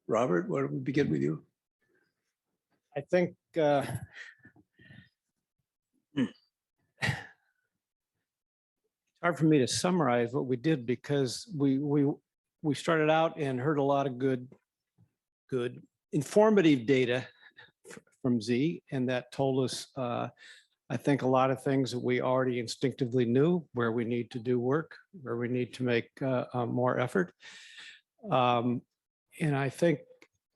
Robert, why don't we begin with you? I think it's hard for me to summarize what we did because we started out and heard a lot of good informative data from Z, and that told us I think a lot of things that we already instinctively knew, where we need to do work, where we need to make more effort. And I think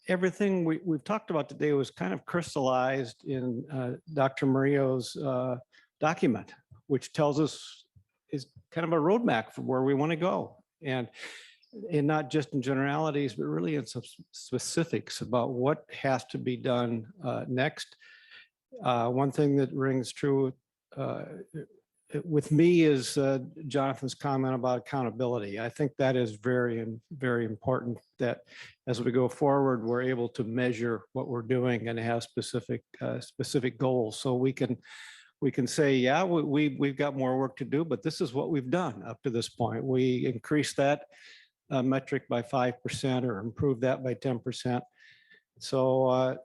everything we've talked about today was kind of crystallized in Dr. Murillo's document, which tells us is kind of a roadmap for where we want to go. And not just in generalities, but really in some specifics about what has to be done next. One thing that rings true with me is Jonathan's comment about accountability. I think that is very, very important that as we go forward, we're able to measure what we're doing and have specific goals. So we can say, yeah, we've got more work to do, but this is what we've done up to this point. We increased that metric by 5% or improved that by 10%. So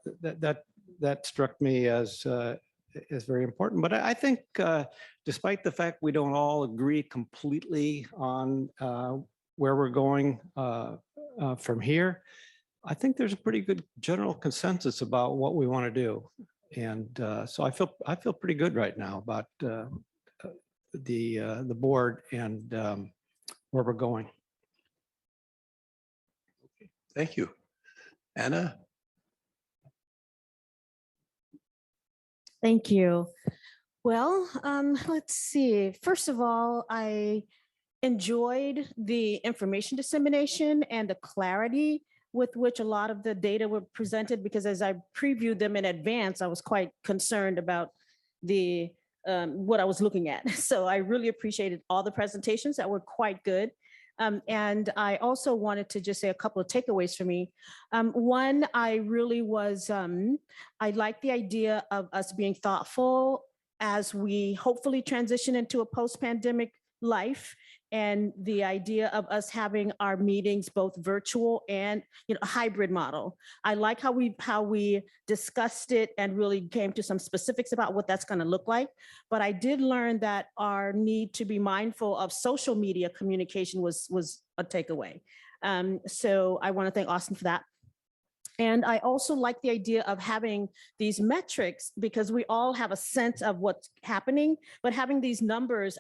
that struck me as very important. But I think despite the fact we don't all agree completely on where we're going from here, I think there's a pretty good general consensus about what we want to do. And so I feel pretty good right now about the board and where we're going. Thank you. Anna? Thank you. Well, let's see. First of all, I enjoyed the information dissemination and the clarity with which a lot of the data were presented, because as I previewed them in advance, I was quite concerned about the what I was looking at. So I really appreciated all the presentations that were quite good. And I also wanted to just say a couple of takeaways for me. One, I really was, I like the idea of us being thoughtful as we hopefully transition into a post-pandemic life, and the idea of us having our meetings both virtual and a hybrid model. I like how we discussed it and really came to some specifics about what that's going to look like. But I did learn that our need to be mindful of social media communication was a takeaway. So I want to thank Austin for that. And I also like the idea of having these metrics, because we all have a sense of what's happening, but having these numbers,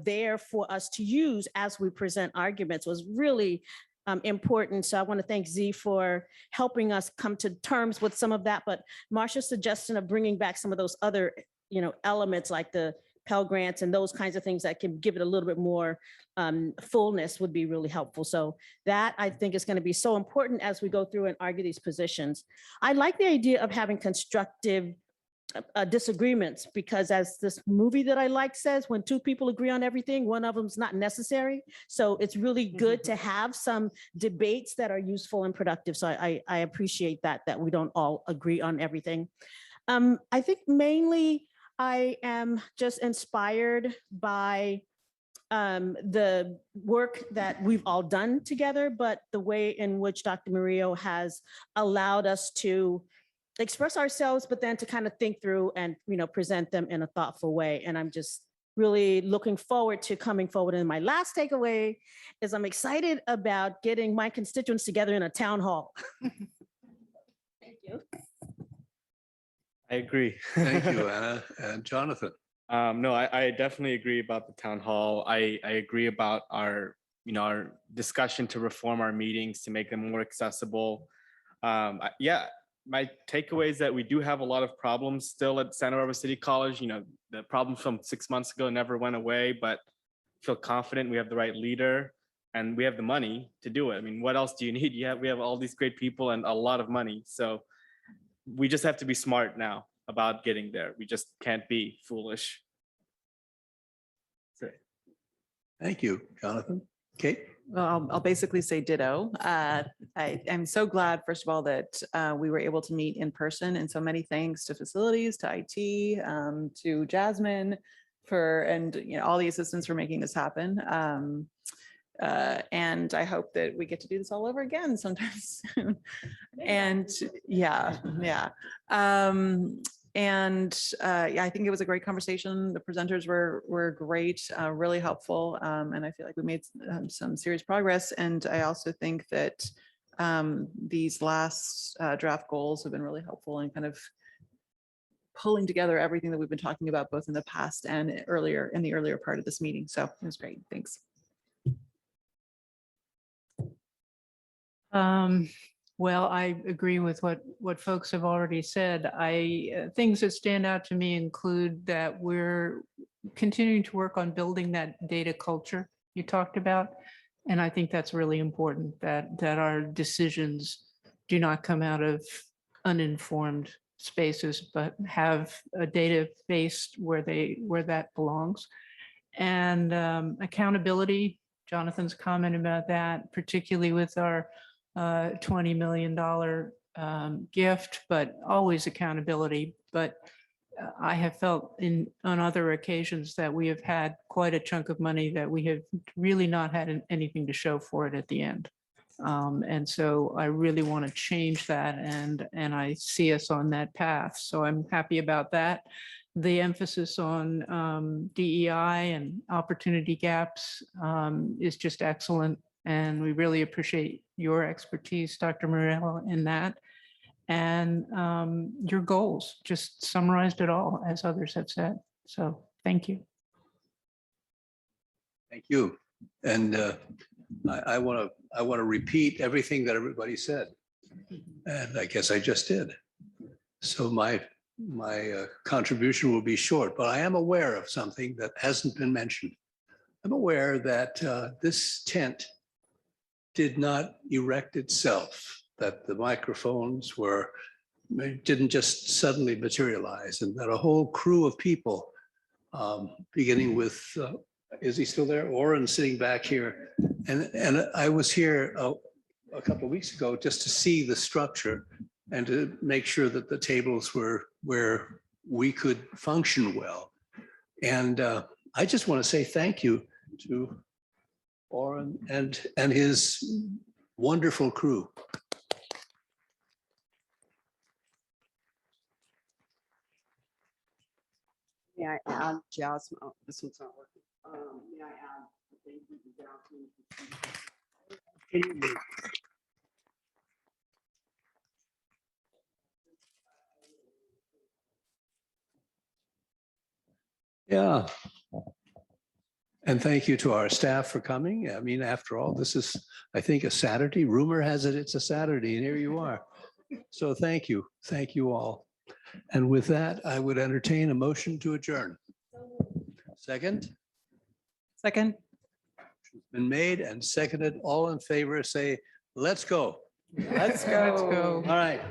there for us to use as we present arguments was really important. So I want to thank Z for helping us come to terms with some of that. But Marcia's suggestion of bringing back some of those other, elements like the Pell Grants and those kinds of things that can give it a little bit more fullness would be really helpful. So that I think is going to be so important as we go through and argue these positions. I like the idea of having constructive disagreements, because as this movie that I like says, when two people agree on everything, one of them's not necessary. So it's really good to have some debates that are useful and productive. So I appreciate that we don't all agree on everything. I think mainly I am just inspired by the work that we've all done together, but the way in which Dr. Murillo has allowed us to express ourselves, but then to kind of think through and, present them in a thoughtful way. And I'm just really looking forward to coming forward. And my last takeaway is I'm excited about getting my constituents together in a town hall. Thank you. I agree. Thank you, Anna. And Jonathan? No, I definitely agree about the town hall. I agree about our discussion to reform our meetings to make them more accessible. Yeah, my takeaway is that we do have a lot of problems still at Santa Barbara City College. The problems from 6 months ago never went away, but feel confident we have the right leader and we have the money to do it. I mean, what else do you need? We have all these great people and a lot of money. So we just have to be smart now about getting there. We just can't be foolish. Thank you, Jonathan. Kate? Well, I'll basically say ditto. I am so glad, first of all, that we were able to meet in person, and so many thanks to facilities, to IT, to Jasmine and all the assistants for making this happen. And I hope that we get to do this all over again sometime soon. And yeah. I think it was a great conversation. The presenters were great, really helpful. And I feel like we made some serious progress. And I also think that these last draft goals have been really helpful in kind of pulling together everything that we've been talking about, both in the past and in the earlier part of this meeting. So it was great. Thanks. Well, I agree with what folks have already said. Things that stand out to me include that we're continuing to work on building that data culture you talked about. And I think that's really important, that our decisions do not come out of uninformed spaces, but have a data based where that belongs. And accountability, Jonathan's comment about that, particularly with our $20 million gift, but always accountability. But I have felt on other occasions that we have had quite a chunk of money that we have really not had anything to show for it at the end. And so I really want to change that, and I see us on that path. So I'm happy about that. The emphasis on DEI and opportunity gaps is just excellent. And we really appreciate your expertise, Dr. Murillo, in that. And your goals, just summarized it all, as others have said. So thank you. Thank you. And I want to repeat everything that everybody said. And I guess I just did. So my contribution will be short, but I am aware of something that hasn't been mentioned. I'm aware that this tent did not erect itself, that the microphones didn't just suddenly materialize, and that a whole crew of people, beginning with, is he still there? Oren sitting back here. And I was here a couple of weeks ago just to see the structure and to make sure that the tables were where we could function well. And I just want to say thank you to Oren and his wonderful crew. May I add, Jasmine, oh, this one's not working. May I add, thank you to Jasmine. Yeah. And thank you to our staff for coming. I mean, after all, this is, I think, a Saturday. Rumor has it it's a Saturday, and here you are. So thank you. Thank you all. And with that, I would entertain a motion to adjourn. Second? Second. Been made and seconded. All in favor, say, let's go. Let's go. All right.